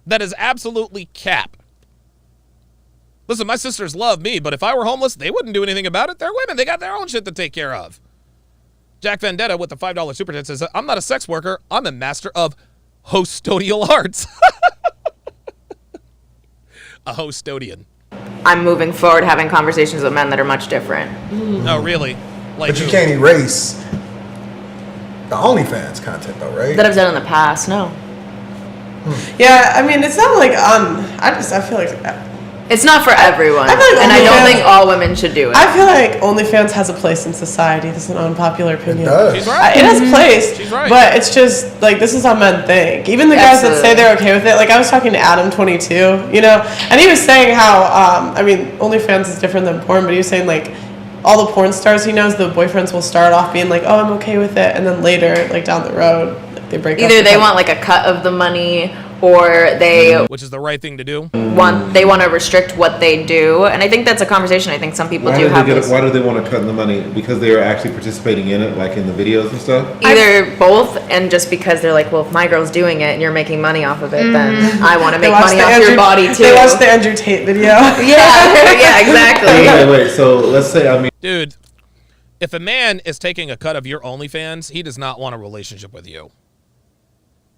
That is absolutely cap. Listen, my sisters love me, but if I were homeless, they wouldn't do anything about it. They're women. They got their own shit to take care of. Jack Vendetta with the $5 super chat says, I'm not a sex worker. I'm a master of hostodial arts. A hostodian. I'm moving forward having conversations with men that are much different. Oh, really? Like but you can't erase the OnlyFans content, though, right? That I've done in the past, no. Yeah, I mean, it's not like I feel like It's not for everyone, I feel like and I don't OnlyFans- think all women should do it. I feel like OnlyFans has a place in society. This is an unpopular opinion. It does. She's right. It has a place, She's right. but it's just like this is how men think. Even the guys that say Absolutely. they're okay with it. Like I was talking to Adam, 22, you know, and he was saying how I mean, OnlyFans is different than porn, but he was saying like all the porn stars he knows, the boyfriends will start off being like, "Oh, I'm okay with it," and then later, like down the road, like, they break up. Either they because- want like a cut of the money, or they Which is the right thing to do. want to restrict what they do, and I think that's a conversation I think some people Why do do have. they Those. why do they want to cut the money? Because they are actually participating in it, like in the videos and stuff. Either both, and just because they're like, well, if my girl's doing it and you're making money off of it, then I want to They make watch money the off Andrew- your body too. They watched the Andrew Tate video. yeah, yeah, exactly. Wait. So let's say, I mean, Dude, if a man is taking a cut of your OnlyFans, he does not want a relationship with you.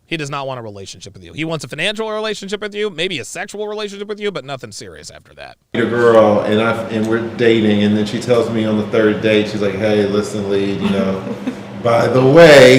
He does not want a relationship with you. He wants a financial relationship with you, maybe a sexual relationship with you, but nothing serious after that. a girl and we're dating, and then she tells me on the third date, she's like, "Hey, listen, lead, you know, by the way,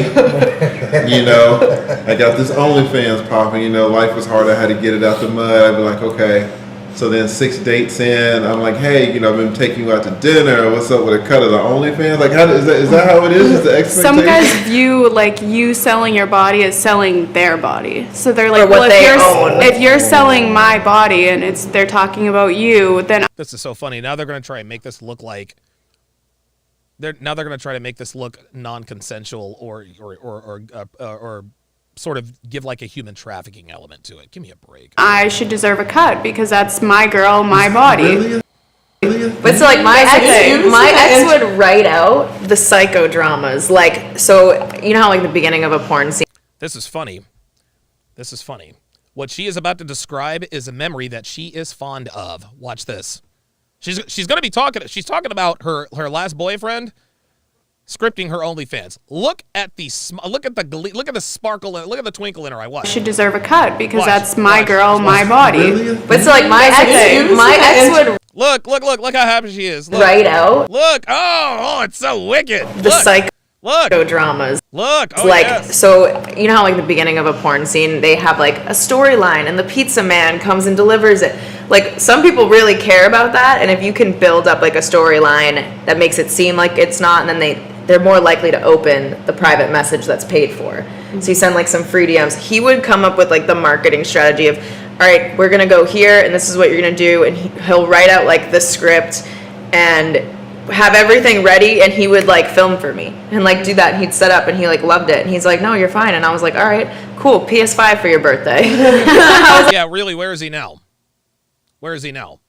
you know, I got this OnlyFans popping. You know, life was hard. I had to get it out the mud." I'd be like, "Okay." So then 6 dates in, I'm like, "Hey, you know, I've been taking you out to dinner. What's up with a cut of the OnlyFans? Like, is that how it is? Is the expectation?" Some guys view like you selling your body as selling their body. So they're like, Or what well, they own. if you're selling my body and they're talking about you, then This is so funny. Now they're going to try and make this look like they're going to try to make this look non-consensual or sort of give like a human trafficking element to it. Give me a break. I should deserve a cut because that's my girl, my body. Really? But so like my okay. ex would write out the psychodramas, like, so you know how like the beginning of a porn scene. This is funny. This is funny. What she is about to describe is a memory that she is fond of. Watch this. She's going to be talking. She's talking about her last boyfriend scripting her OnlyFans. Look at the sparkle. Look at the twinkle in her eye. I Watch. should deserve a cut because Watch. that's my Watch. girl, Watch. my body. Really? But so like my ex would Look how happy she is. Look. write out Look. Oh, it's so wicked. the Look. psychodramas. Look. Oh, Like, yes. so you know how like the beginning of a porn scene, they have like a storyline and the pizza man comes and delivers it. Like, some people really care about that, and if you can build up like a storyline that makes it seem like it's not, and then they're more likely to open the private message that's paid for. So you send like some free DMs. He would come up with like the marketing strategy of, all right, we're gonna go here and this is what you're gonna do, and he'll write out like the script and have everything ready, and he would like film for me and like do that, and he'd set up, and he like loved it, and he's like, no, you're fine. And I was like, all right, cool, PS5 for your birthday. Yeah, really, where is he now? Where is he now?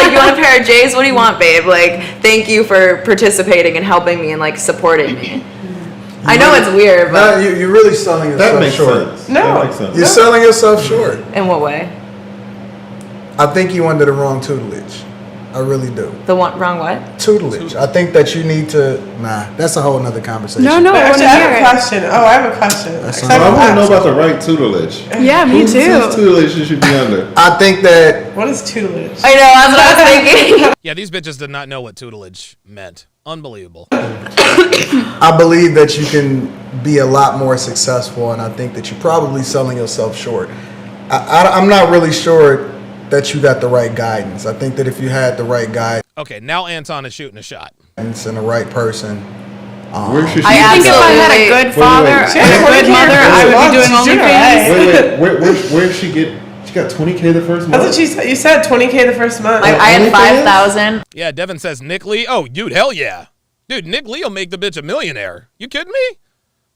Like, you want a pair of J's? What do you want, babe? Like, thank you for participating and helping me and like supporting me. I know it's weird, No, but you're really selling yourself That makes short. sense. No. That makes sense. You're selling yourself short. in what way? I think you under the wrong tutelage. I really do. The one wrong what? Tutelage. I think that you need to. Nah, that's a whole nother conversation. No, I want Actually, to I have hear a it. question. Oh, I have a question. That's 'Cause fine. I I've want to know asked- about the right tutelage. Yeah, me Whose too. tutelage you should be under? I think that What is tutelage? I know, that's what I was thinking. Yeah, these bitches did not know what tutelage meant. Unbelievable. I believe that you can be a lot more successful, and I think that you're probably selling yourself short. I'm not really sure that you got the right guidance. I think that if you had the right guidance Okay, now Anton is shooting a shot. and the right person, Where should she I I think if I had a Absolutely. good father wait. and a good mother, I would be doing She's doing OnlyFans. alright. Wait, where did she get? She got 20K the first month. That's what she said. You said 20K the first month. Like, I had OnlyFans? 5,000. Yeah, Devin says Nick Lee. Oh, dude, hell yeah. Dude, Nick Lee will make the bitch a millionaire. You kidding me?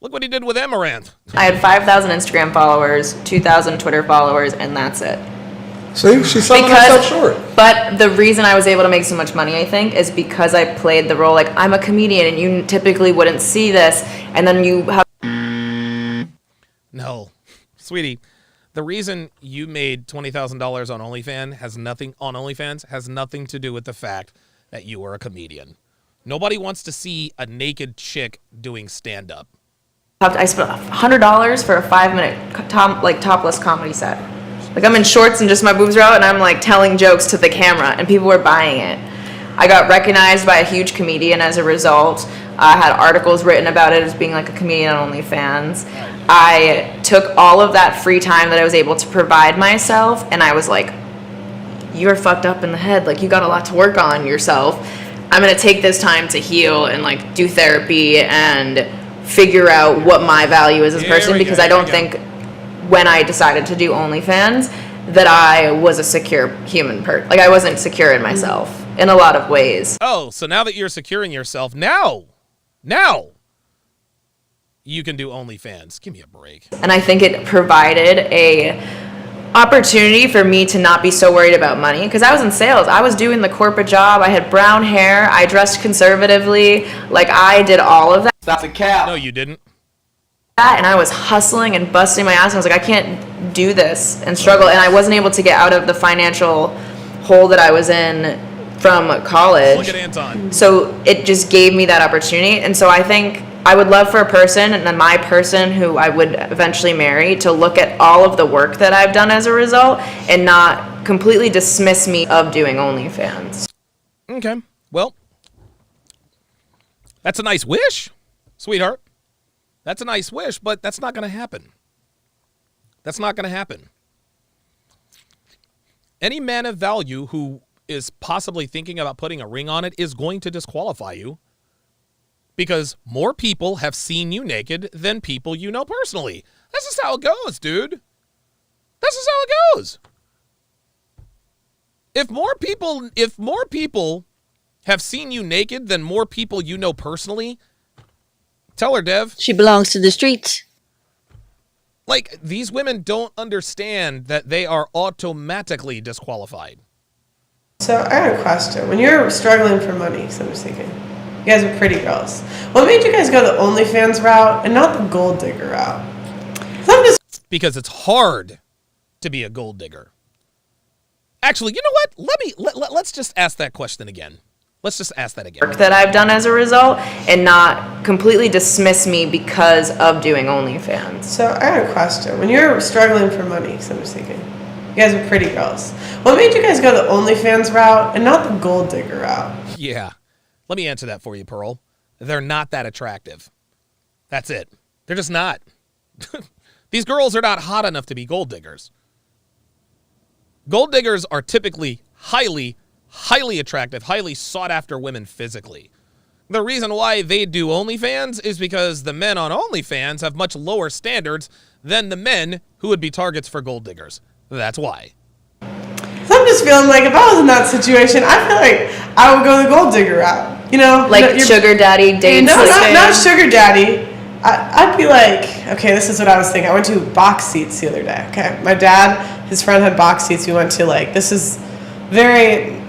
Look what he did with Amaranth. I had 5,000 Instagram followers, 2,000 Twitter followers, and that's it. see, she's selling herself Because, short. but the reason I was able to make so much money, I think, is because I played the role like I'm a comedian, and you typically wouldn't see this, and then you have No. Sweetie, the reason you made $20,000 on OnlyFans has nothing to do with the fact that you were a comedian. Nobody wants to see a naked chick doing stand-up. I spent $100 for a 5-minute topless comedy set. Like, I'm in shorts and just my boobs are out, and I'm like telling jokes to the camera, and people were buying it. I got recognized by a huge comedian as a result. I had articles written about it as being like a comedian on OnlyFans. I took all of that free time that I was able to provide myself, and I was like you're fucked up in the head. Like, you got a lot to work on yourself. I'm going to take this time to heal and, like, do therapy and figure out what my value is as a person, because I don't think when I decided to do OnlyFans that I was a secure human person. Like, I wasn't secure in myself in a lot of ways. Oh, so now that you're securing yourself, now you can do OnlyFans. Give me a break. And I think it provided a opportunity for me to not be so worried about money, because I was in sales. I was doing the corporate job. I had brown hair. I dressed conservatively. Like, I did all of that. That's a cap. No, you didn't. And I was hustling and busting my ass. And I was like, I can't do this and struggle. And I wasn't able to get out of the financial hole that I was in from college. Look at Anton. So it just gave me that opportunity. And so I think I would love for a person, and then my person who I would eventually marry, to look at all of the work that I've done as a result and not completely dismiss me of doing OnlyFans. Okay. Well, that's a nice wish, sweetheart. That's a nice wish, but that's not going to happen. That's not going to happen. Any man of value who is possibly thinking about putting a ring on it is going to disqualify you, because more people have seen you naked than people you know personally. That's just how it goes, dude. That's just how it goes. If more people have seen you naked than more people you know personally, tell her, Dev. She belongs to the streets. Like, these women don't understand that they are automatically disqualified. So I have a question. When you're struggling for money, so I'm just thinking, you guys are pretty girls. What made you guys go the OnlyFans route and not the gold digger route? Because it's hard to be a gold digger. Actually, you know what? Let's just ask that question again. Let's just ask that again. Work that I've done as a result and not completely dismiss me because of doing OnlyFans. So I have a question. When you're struggling for money, so I'm just thinking, you guys are pretty girls. What made you guys go the OnlyFans route and not the gold digger route? Yeah. Let me answer that for you, Pearl. They're not that attractive. That's it. They're just not. These girls are not hot enough to be gold diggers. Gold diggers are typically highly attractive, highly sought after women physically. The reason why they do OnlyFans is because the men on OnlyFans have much lower standards than the men who would be targets for gold diggers. That's why. So I'm just feeling like if I was in that situation, I feel like I would go the gold digger route. You know, like sugar daddy dates. No, not sugar daddy. I'd be like, okay, this is what I was thinking. I went to box seats the other day. Okay, my dad, his friend had box seats. We went to this is very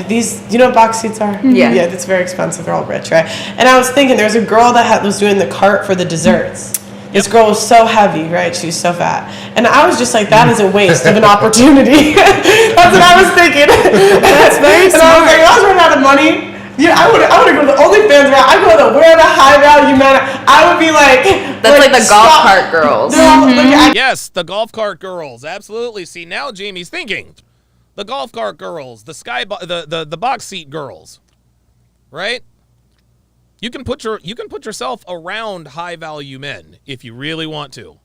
these. Do you know what box seats are? Yeah. Yeah, it's very expensive. They're all rich, right? And I was thinking, there was a girl that was doing the cart for the desserts. This girl was so heavy, right? She was so fat. And I was just like, that is a waste of an opportunity. That's what I was thinking. That's very smart. And I was like, I was running out of money. Yeah, I would go to the OnlyFans route. I'd go to where the high value men. I would be like, that's like the golf cart girls. Yes, the golf cart girls. Absolutely. See, now Jamie's thinking. The golf cart girls, the box seat girls. Right? You can put yourself around high value men if you really want to.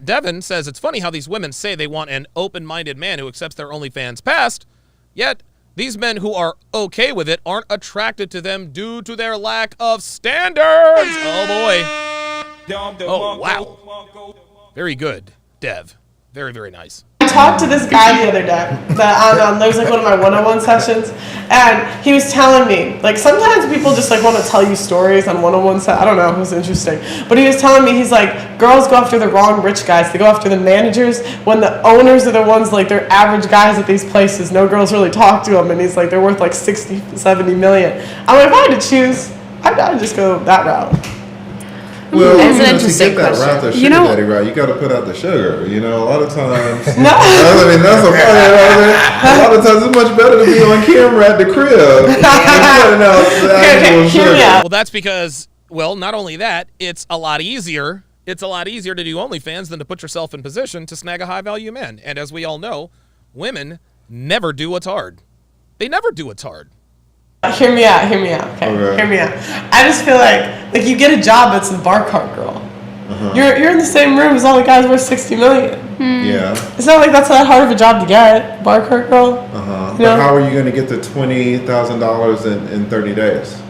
Devin says it's funny how these women say they want an open-minded man who accepts their OnlyFans past, yet these men who are okay with it aren't attracted to them due to their lack of standards. Oh boy. Oh wow. Very good, Dev. Very, very nice. I talked to this guy the other day there was one of my one-on-one sessions, and he was telling me, sometimes people just want to tell you stories on one-on-one I don't know, it was interesting, but he was telling me, he's like, girls go after the wrong rich guys. They go after the managers when the owners are the ones, they're average guys at these places. No girls really talk to them, and he's like, they're worth 60, 70 million. I'm like, if I had to choose, I'd just go that route. Well, that's an interesting to get that question. route, the sugar daddy route, you got to put out the sugar. A lot of times. No. I mean, that's a lot of times it's much better to be on camera at the crib. Well, that's because, not only that, it's a lot easier. It's a lot easier to do OnlyFans than to put yourself in position to snag a high value man. And as we all know, women never do what's hard. They never do what's hard. Hear me out, okay? Hear me out. I just feel like you get a job that's the bar cart girl. You're in the same room as all the guys worth $60 million. Yeah. It's not like that's that hard of a job to get, bar clerk girl. But how are you going to get the $20,000 in 30 days?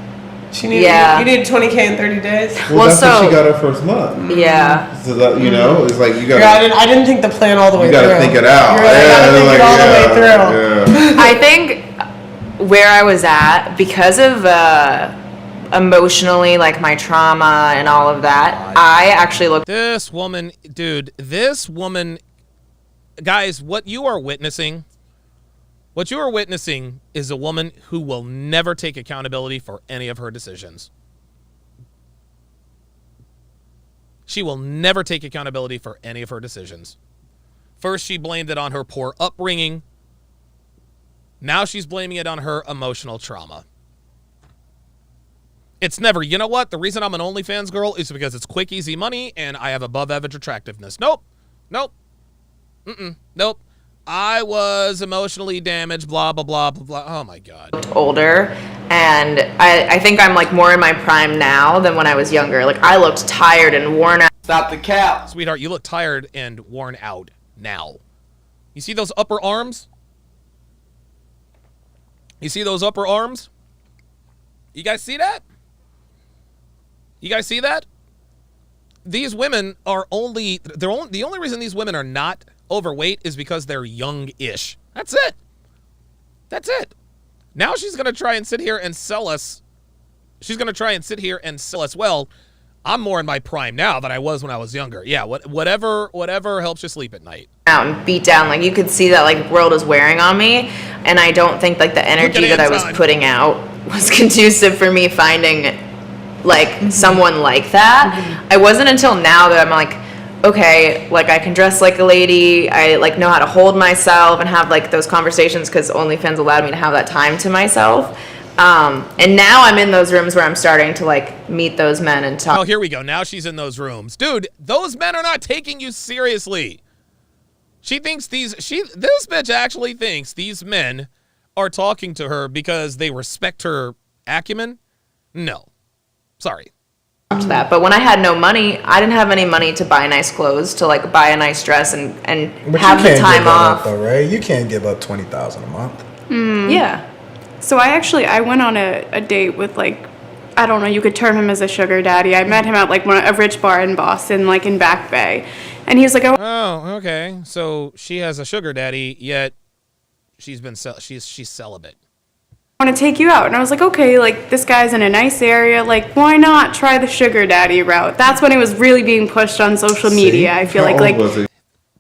You need 20K in 30 days. Well, that's what she got her first month. Yeah. So that, you know, it's like you got. I didn't think the plan all the way you through. You got to think it out. You got to think it all the way through. I think where I was at, because of emotionally, like my trauma and all of that, I actually looked. This woman, dude, guys, what you are witnessing is a woman who will never take accountability for any of her decisions. She will never take accountability for any of her decisions. First, she blamed it on her poor upbringing. Now she's blaming it on her emotional trauma. It's never, you know what? The reason I'm an OnlyFans girl is because it's quick, easy money, and I have above average attractiveness. Nope. I was emotionally damaged, blah, blah, blah, blah, blah. Oh, my God. Older, and I think I'm, like, more in my prime now than when I was younger. Like, I looked tired and worn out. Stop the cap. Sweetheart, you look tired and worn out now. You see those upper arms? You see those upper arms? You guys see that? You guys see that? These women are the only reason these women are not overweight is because they're young-ish. That's it. That's it. Now she's going to try and sit here and sell us. Well, I'm more in my prime now than I was when I was younger. Yeah, whatever helps you sleep at night. Out and beat down. Like, you could see that, like, world is wearing on me, and I don't think, like, the energy that I was putting out was conducive for me finding, like, someone like that. It wasn't until now that I'm like, okay, like, I can dress like a lady, I, like, know how to hold myself and have, like, those conversations, because OnlyFans allowed me to have that time to myself. And now I'm in those rooms where I'm starting to, like, meet those men and talk. Oh, here we go. Now she's in those rooms. Dude, those men are not taking you seriously. She thinks this bitch actually thinks these men are talking to her because they respect her acumen. No. Sorry. That, but when I had no money, I didn't have any money to buy nice clothes, to, like, buy a nice dress and have the time off. Though, right? You can't give up $20,000 a month. Yeah. So I went on a date with, like, I don't know, you could term him as a sugar daddy. I met him at, like, a rich bar in Boston, like, in Back Bay. And he was like, oh, okay. So she has a sugar daddy, yet she's celibate. I want to take you out. And I was like, okay, like, this guy's in a nice area, like, why not try the sugar daddy route? That's when it was really being pushed on social media. I feel like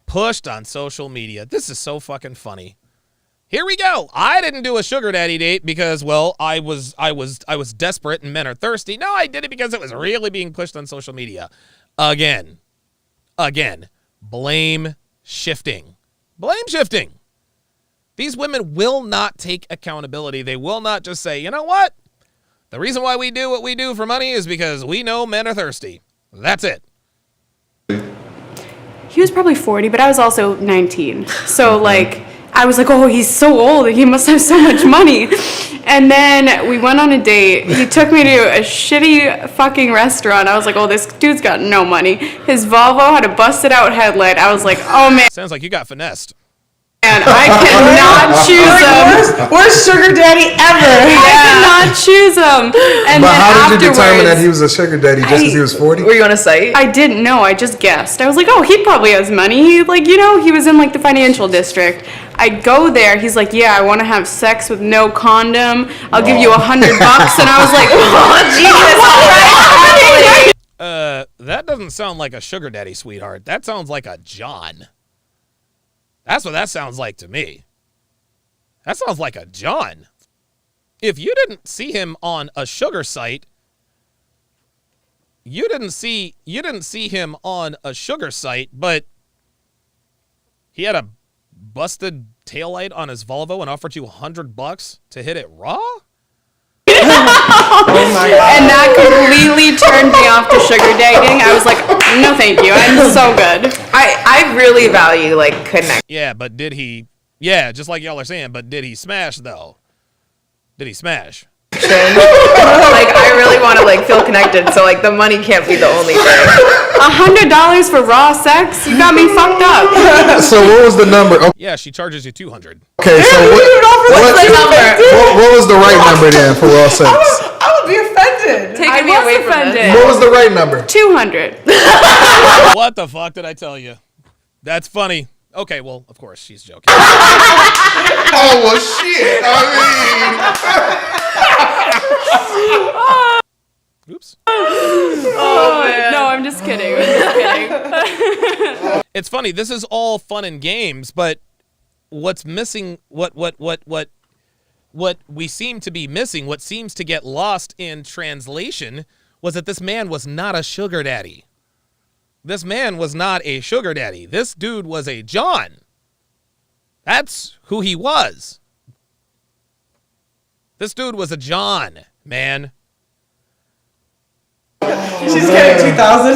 pushed on social media. This is so fucking funny. Here we go. I didn't do a sugar daddy date because, well, I was desperate and men are thirsty. No, I did it because it was really being pushed on social media. Again, blame shifting. These women will not take accountability. They will not just say, you know what? The reason why we do what we do for money is because we know men are thirsty. That's it. he was probably 40, but I was also 19. So, like, I was like, oh, he's so old. He must have so much money. And then we went on a date. He took me to a shitty fucking restaurant. I was like, oh, this dude's got no money. His Volvo had a busted out headlight. I was like, oh, man. Sounds like you got finessed. And I cannot choose him. Worst sugar daddy ever. I cannot choose him. And but then how did you determine afterwards, that he was a sugar daddy just because he was 40? Were you on a site? I didn't know. I just guessed. I was like, oh, he probably has money. He, like, you know, he was in, like, the financial district. I go there. He's like, yeah, I want to have sex with no condom. I'll give you $100. And I was like, oh, Jesus. All right. That doesn't sound like a sugar daddy, sweetheart. That sounds like a John. That's what that sounds like to me. That sounds like a John. If you didn't see him on a sugar site, you didn't see him on a sugar site, but he had a busted taillight on his Volvo and offered you $100 to hit it raw? Oh my God. And that completely turned me off to sugar dating. I was like, no, thank you. I'm so good. I really value, like, connect. Yeah, but did he? Yeah, just like y'all are saying, but did he smash, though? Did he smash? Like, I really want to like feel connected, so like the money can't be the only thing. $100 for raw sex? You got me fucked up. So what was the number? Okay, Yeah, she charges you $200. so What's the number? what was the right number then for raw sex? I would be offended. Taking me away from this. What was the right number? 200. What the fuck did I tell you? That's funny. Okay, well, of course, she's joking. Oh well, shit. Oops. Oh, man. No, I'm just kidding. It's funny. This is all fun and games, but what's missing, what we seem to be missing, what seems to get lost in translation, was that this man was not a sugar daddy. This man was not a sugar daddy. This dude was a John. That's who he was. This dude was a John, man. She's getting 2,000.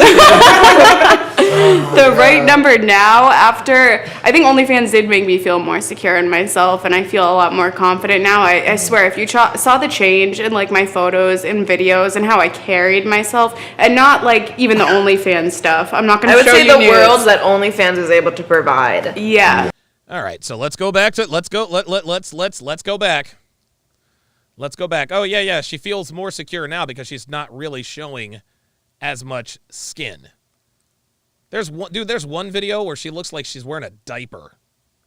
The right number now, after, I think OnlyFans did make me feel more secure in myself, and I feel a lot more confident now. I swear, if you saw the change in like my photos and videos and how I carried myself, and not like even the OnlyFans stuff. I'm not going I to would show say you the nudes. world that OnlyFans is able to provide. Yeah. All right, so let's go back to let's go back. Let's go back. Oh yeah, she feels more secure now because she's not really showing as much skin. There's one video where she looks like she's wearing a diaper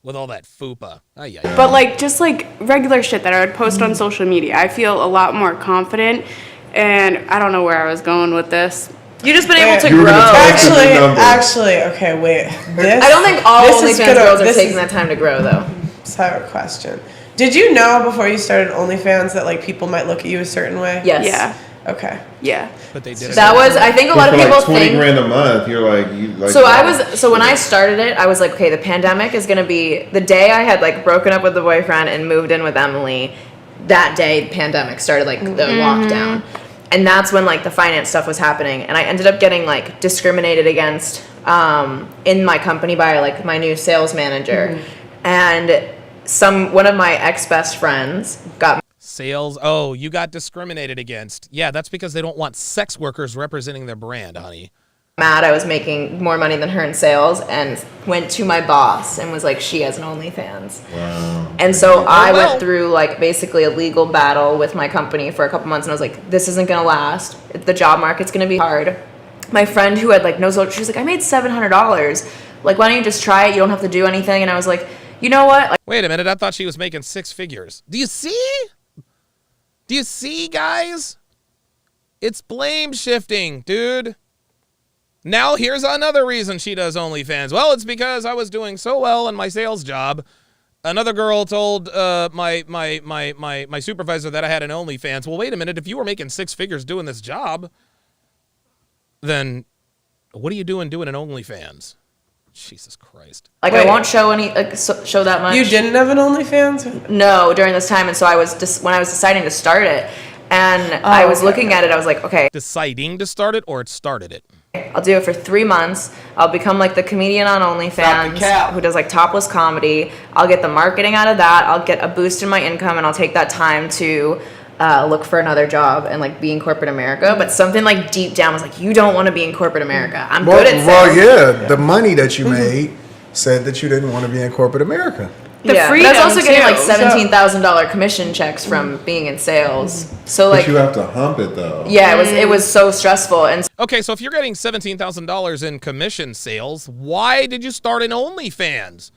with all that fupa. But like just like regular shit that I would post on social media, I feel a lot more confident, and I don't know where I was going with this. You've just been able to You were grow. gonna tell us the number. Actually, okay, wait. This, I don't think all this is OnlyFans gonna- girls are this taking is- that time to grow, though. So I have a question. Did you know before you started OnlyFans that like people might look at you a certain way? Yes. Yeah. Okay. Yeah. But they did it. That was, I think a lot of For people like 20 think. grand a month, you're like, So when I started it, I was like, okay, the pandemic is gonna be the day I had like broken up with the boyfriend and moved in with Emily. That day, the pandemic started, like the lockdown, and that's when like the finance stuff was happening, and I ended up getting like discriminated against in my company by like my new sales manager, and one of my ex best friends got Sales. Oh, you got discriminated against. Yeah, that's because they don't want sex workers representing their brand, honey. mad I was making more money than her in sales, and went to my boss and was like, she has an OnlyFans. Wow. And so I went through like basically a legal battle with my company for a couple months, and I was like, this isn't gonna last. The job market's gonna be hard. My friend who had like no social, she was like, I made $700. Like, why don't you just try it? You don't have to do anything. And I was like, you know what? Like, Wait a minute, I thought she was making six figures. Do you see? Do you see, guys? It's blame shifting, dude. Now here's another reason she does OnlyFans. Well, it's because I was doing so well in my sales job. Another girl told my supervisor that I had an OnlyFans. Well, wait a minute. If you were making six figures doing this job, then what are you doing an OnlyFans? Jesus Christ. Like, I won't show any, like, show that much. You didn't have an OnlyFans? No, during this time. And so I was just, when I was deciding to start it, and I was looking at it, I was like, okay. Deciding to start it, or it started it? I'll do it for 3 months. I'll become like the comedian on OnlyFans who does like topless comedy. I'll get the marketing out of that. I'll get a boost in my income, and I'll take that time to look for another job and like be in corporate America. But something like deep down was like, you don't want to be in corporate America. I'm good at sales. Well, yeah, the money that you made said that you didn't want to be in corporate America. But freedom, I was also getting like too. $17,000 commission checks from being in sales. So But like, you have to hump it though. yeah, it was so stressful. And Okay, so if you're getting $17,000 in commission sales, why did you start an OnlyFans?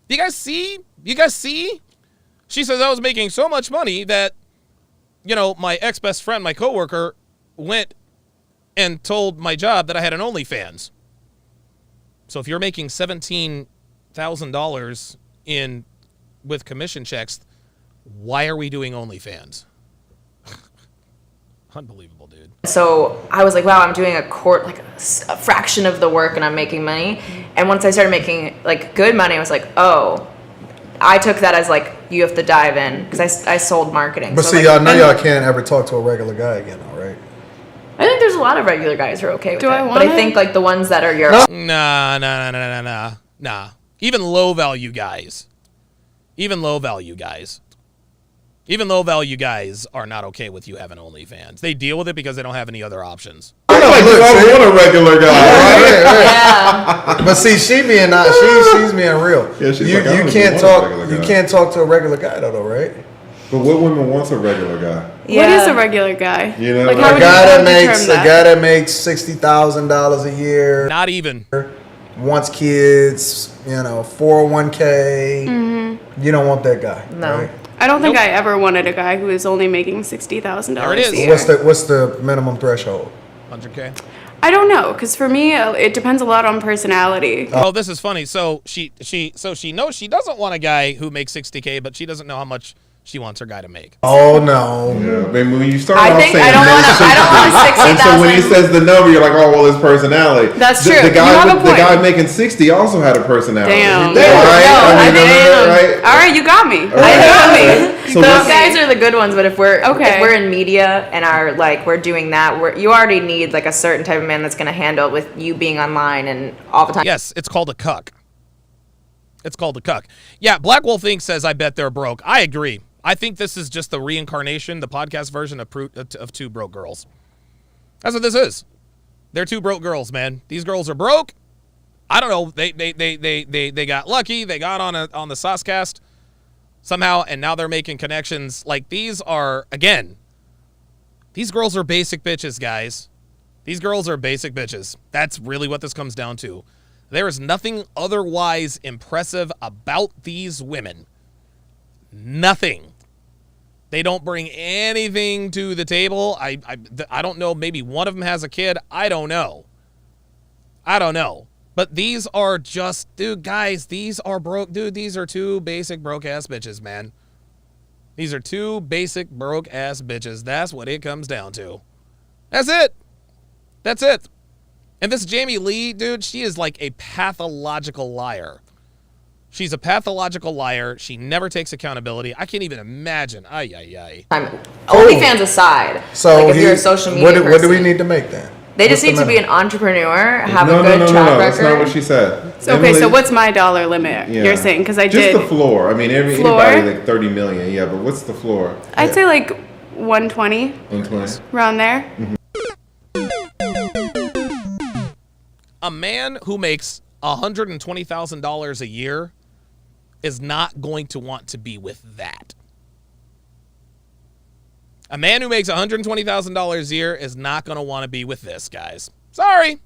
You guys see? You guys see? She says I was making so much money that, you know, my ex-best friend, my coworker, went and told my job that I had an OnlyFans. So if you're making $17,000 in with commission checks, why are we doing OnlyFans? Unbelievable, dude. so I was like, wow, I'm doing a fraction of the work and I'm making money. And once I started making like good money, I was like, oh, I took that as like, you have to dive in, because I sold marketing. But So, see, like, y'all know y'all can't ever talk to a regular guy again, all right? I think there's a lot of regular guys who are okay with Do it. I But I wanna? think like the ones that are your Nah. Even low value guys. Even low value guys are not okay with you having OnlyFans. They deal with it because they don't have any other options. I like you don't want a regular guy, right? Yeah. But see, she's being real. Yeah, she's you like, I don't can't even talk. want a regular You guy. can't talk to a regular guy though, right? But what woman wants a regular guy? What is a regular guy? You know, like, a how A would guy you that determine makes that? $60,000 a year, Not even. wants kids, 401k. You don't want that guy. No. Right? I don't think Nope. I ever wanted a guy who was only making $60,000 There it is. a year. What's the minimum threshold? 100K. I don't know, because for me, it depends a lot on personality. Oh, this is funny. So she knows she doesn't want a guy who makes 60K, but she doesn't know how much she wants her guy to make. Oh no. Yeah, maybe when you start I off think saying I don't want and so when he 60,000. says the number, you're like, oh well, his personality. That's The true. guy, You have a the point. guy making 60 also had a personality. Damn. Right? I mean, Damn. right? All right, you got me. Right. You got me. So Those what's- guys are the good ones, but if we're Okay. in media and we're doing that, you already need like a certain type of man that's gonna handle it with you being online and all the time. Yes, it's called a cuck. It's called a cuck. Yeah, Black Wolf Inc. says, I bet they're broke. I agree. I think this is just the reincarnation, the podcast version of Two Broke Girls. That's what this is. They're two broke girls, man. These girls are broke. I don't know. They got lucky. They got on the Saucecast somehow, and now they're making connections. Like, these are, again, these girls are basic bitches, guys. These girls are basic bitches. That's really what this comes down to. There is nothing otherwise impressive about these women. Nothing. They don't bring anything to the table. I don't know. Maybe one of them has a kid. I don't know. But these are just, dude, guys, these are broke. Dude, these are two basic broke-ass bitches, man. These are two basic broke-ass bitches. That's what it comes down to. That's it. That's it. And this Jamie Lee, dude, she is like a pathological liar. She's a pathological liar. She never takes accountability. I can't even imagine. OnlyFans aside, So like if you're a social media what person, do we need to make then? they just What's need the to be an minimum? entrepreneur, have no, a good no, track record. That's not what she said. Okay, so Emily- what's my dollar limit? Yeah. You're saying? Because I just did. the floor. I mean, Floor? anybody like 30 million. Yeah, but what's the floor? I'd say like 120, 120. around there. A man who makes $120,000 a year is not going to want to be with that. A man who makes $120,000 a year is not going to want to be with this, guys. Sorry.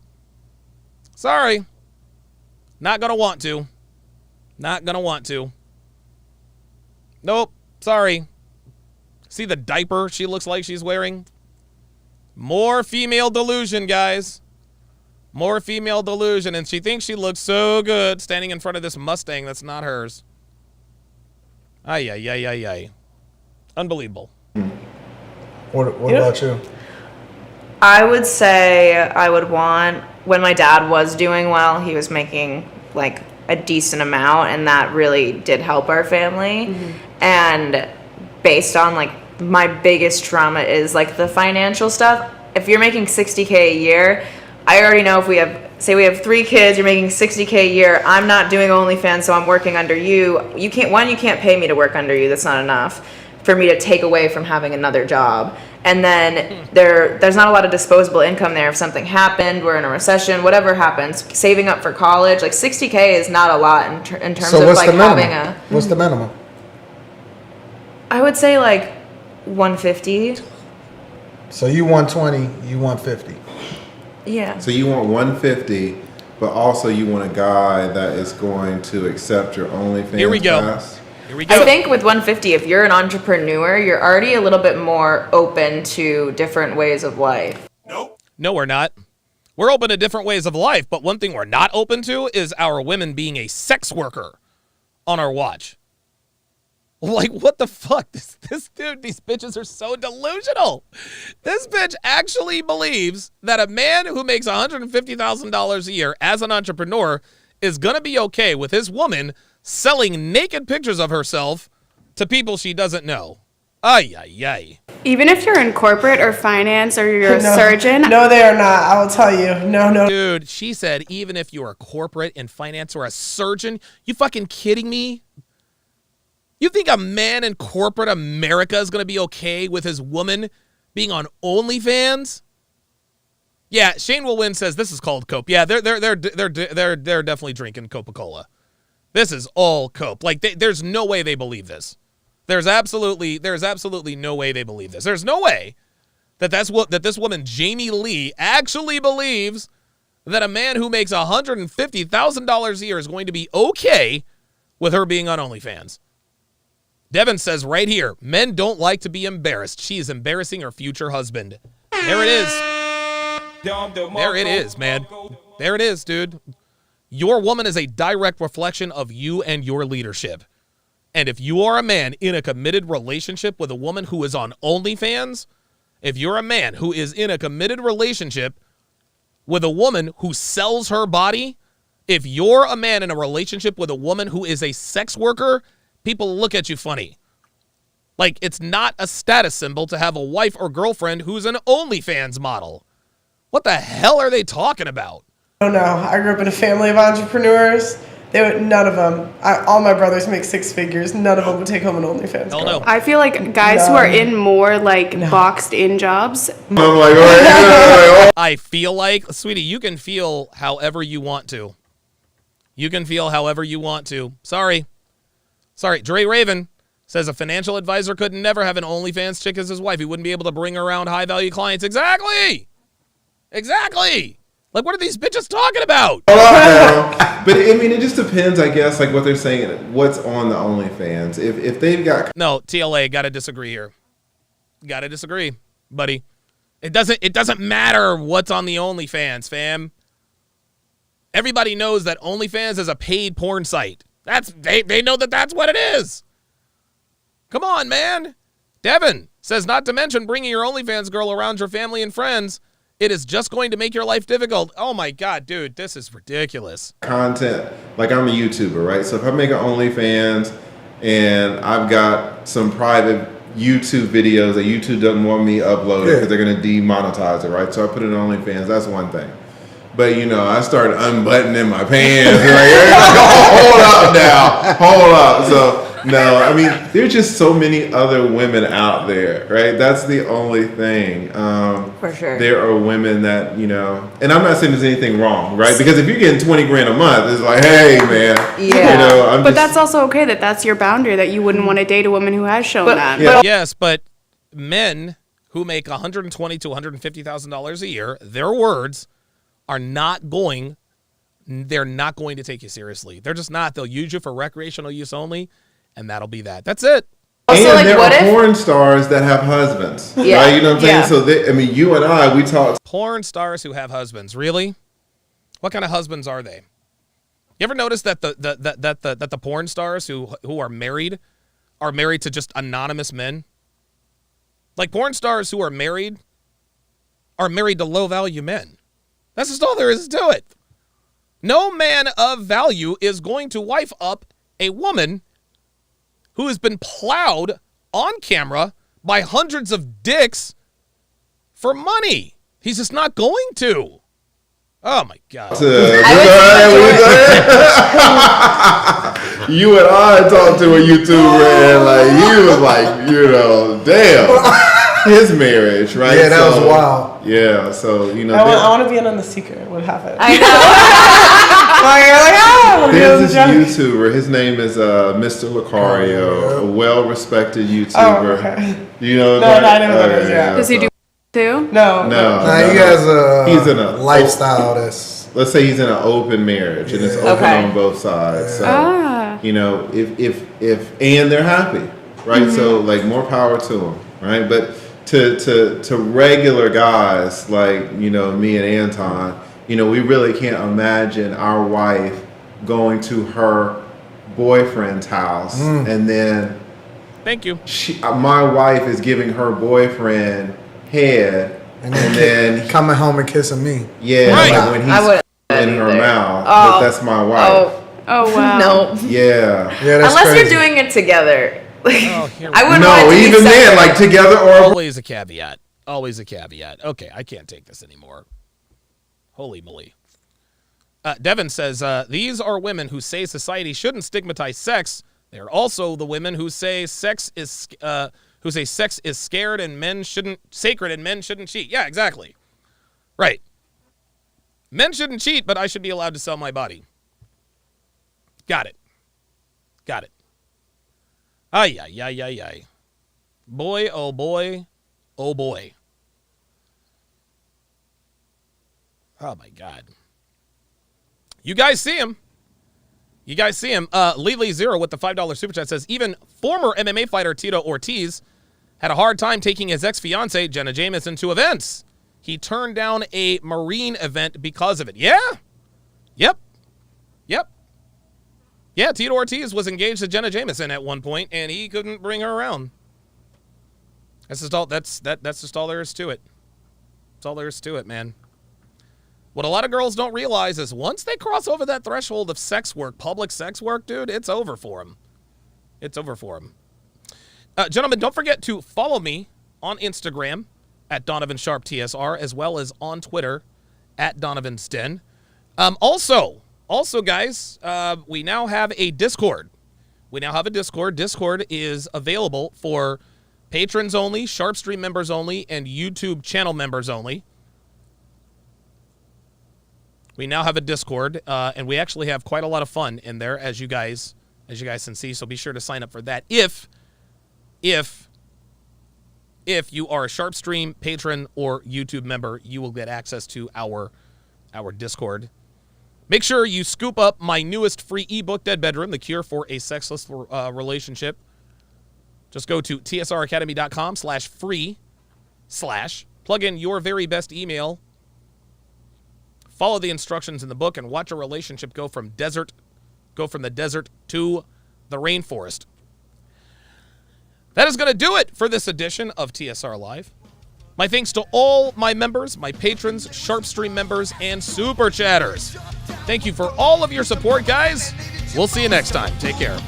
Not going to want to. Nope. Sorry. See the diaper she looks like she's wearing? More female delusion, guys. More female delusion, and she thinks she looks so good standing in front of this Mustang that's not hers. Ay. Unbelievable. What about you? I would say I would want, when my dad was doing well, he was making like a decent amount, and that really did help our family. And based on like my biggest trauma is like the financial stuff. If you're making $60K a year, I already know if we have 3 kids, you're making $60K a year. I'm not doing OnlyFans, so I'm working under you. You can't pay me to work under you. That's not enough for me to take away from having another job. And then there's not a lot of disposable income there. If something happened, we're in a recession, whatever happens, saving up for college, like $60K is not a lot in terms So of what's like the minimum? having What's the minimum? I would say like 150. So you want 20, you want 50. Yeah. So you want 150, but also you want a guy that is going to accept your OnlyFans. Here we go. pass. I think with 150, if you're an entrepreneur, you're already a little bit more open to different ways of life. No, we're not. We're open to different ways of life, but one thing we're not open to is our women being a sex worker on our watch. Like, what the fuck? This dude, these bitches are so delusional. This bitch actually believes that a man who makes $150,000 a year as an entrepreneur is going to be okay with his woman selling naked pictures of herself to people she doesn't know. Ay. Even if you're in corporate or finance or you're a surgeon. No, they are not. I will tell you. No. Dude, she said even if you're a corporate in finance or a surgeon, you fucking kidding me? You think a man in corporate America is going to be okay with his woman being on OnlyFans? Yeah, Shane Will Win says this is called cope. Yeah, they're definitely drinking Coca-Cola. This is all cope. Like there's no way they believe this. There's absolutely no way they believe this. There's no way that this woman Jamie Lee actually believes that a man who makes $150,000 a year is going to be okay with her being on OnlyFans. Devin says right here, men don't like to be embarrassed. She is embarrassing her future husband. There it is. There it is, man. There it is, dude. Your woman is a direct reflection of you and your leadership. And if you are a man in a committed relationship with a woman who is on OnlyFans, if you're a man who is in a committed relationship with a woman who sells her body, if you're a man in a relationship with a woman who is a sex worker, people look at you funny. Like, it's not a status symbol to have a wife or girlfriend who's an OnlyFans model. What the hell are they talking about? I don't know. I grew up in a family of entrepreneurs. None of them. All my brothers make six figures. None of them would take home an OnlyFans girl. No. I feel like guys who are in more like boxed in jobs. I'm like, all right. I feel like, sweetie, you can feel however you want to. You can feel however you want to. Sorry. Dre Raven says a financial advisor could never have an OnlyFans chick as his wife. He wouldn't be able to bring around high-value clients. Exactly. Like, what are these bitches talking about? But I mean, it just depends, I guess, like what they're saying, what's on the OnlyFans. If they've got... No, TLA, gotta disagree here. Gotta disagree, buddy. It doesn't matter what's on the OnlyFans, fam. Everybody knows that OnlyFans is a paid porn site. They know that that's what it is. Come on, man. Devin says, not to mention bringing your OnlyFans girl around your family and friends. It is just going to make your life difficult. Oh my God, dude, this is ridiculous. Content, like I'm a YouTuber, right? So if I make an OnlyFans and I've got some private YouTube videos that YouTube doesn't want me uploaded because they're going to demonetize it, right? So I put it on OnlyFans, that's one thing. But, you know, I started unbuttoning my pants. Hold up. So, no, I mean, there's just so many other women out there, right? That's the only thing. For sure. There are women that, you know, and I'm not saying there's anything wrong, right? Because if you're getting 20 grand a month, it's like, hey, man. Yeah. You know, But that's also okay that that's your boundary, that you wouldn't want to date a woman who has shown that. Yeah. Yes, but men who make $120,000 to $150,000 a year, their words are they're not going to take you seriously. They're just not. They'll use you for recreational use only, and that'll be that. That's it. Also, and like, there what are if porn stars that have husbands, Yeah. right? You know what I'm saying? Yeah. So, I mean, you and I, we talk. Porn stars who have husbands, really? What kind of husbands are they? You ever notice that the porn stars who are married to just anonymous men? Like, porn stars who are married to low value men. That's just all there is to it. No man of value is going to wife up a woman who has been plowed on camera by hundreds of dicks for money. He's just not going to. Oh my God. You and I talked to a YouTuber and like he was like, you know, damn. His marriage, right? Yeah, that was wild. Yeah, so you know, I want to be in on the secret. What happened? I know. there's this YouTuber. His name is Mr. Lucario, a well-respected YouTuber. Oh, okay. You know? No, I know who that is, yeah. Does he do too? No. He has he's in a lifestyle that's. Let's say he's in an open marriage and it's open on both sides. So, you know, if and they're happy, right? So like more power to them, right? But to regular guys like, you know, me and Anton, you know, we really can't imagine our wife going to her boyfriend's house and then Thank you. my wife is giving her boyfriend head and then coming home and kissing me. Yeah, Right. like when he's in her mouth. But that's my wife. Oh wow. No. Yeah. That's Unless crazy. you're doing it together. Like, Here we I go. wouldn't want it No, to be even then, separate. like together or Always a caveat. Always a caveat. Okay, I can't take this anymore. Holy moly. Devin says, these are women who say society shouldn't stigmatize sex They're also the women who say sex is scared and men shouldn't sacred and men shouldn't cheat. Yeah, exactly. Right. Men shouldn't cheat, but I should be allowed to sell my body. Got it. Got it. Ay, ay, ay, ay, ay. Boy, oh boy, oh boy. Oh my God. You guys see him. You guys see him. Lily Zero with the $5 super chat says, even former MMA fighter Tito Ortiz had a hard time taking his ex-fiancée, Jenna Jameson, to events. He turned down a Marine event because of it. Yeah. Yep. Yep. Yeah, Tito Ortiz was engaged to Jenna Jameson at one point, and he couldn't bring her around. That's just all. That's just all there is to it. That's all there is to it, man. What a lot of girls don't realize is once they cross over that threshold of sex work, public sex work, dude, it's over for them. It's over for them. Gentlemen, don't forget to follow me on Instagram at Donovan Sharpe TSR, as well as on Twitter at Donovan's Den. Also, guys, we now have a Discord. Discord is available for patrons only, Sharpe Stream members only, and YouTube channel members only. We now have a Discord, and we actually have quite a lot of fun in there, as you guys can see. So be sure to sign up for that. If you are a Sharpe Stream patron or YouTube member, you will get access to our Discord. Make sure you scoop up my newest free ebook, Dead Bedroom: The Cure for a Sexless Relationship. Just go to tsracademy.com/free/ plug in your very best email. Follow the instructions in the book and watch a relationship go from the desert to the rainforest. That is going to do it for this edition of TSR Live. My thanks to all my members, my patrons, Sharpe Stream members, and Super Chatters. Thank you for all of your support, guys. We'll see you next time. Take care.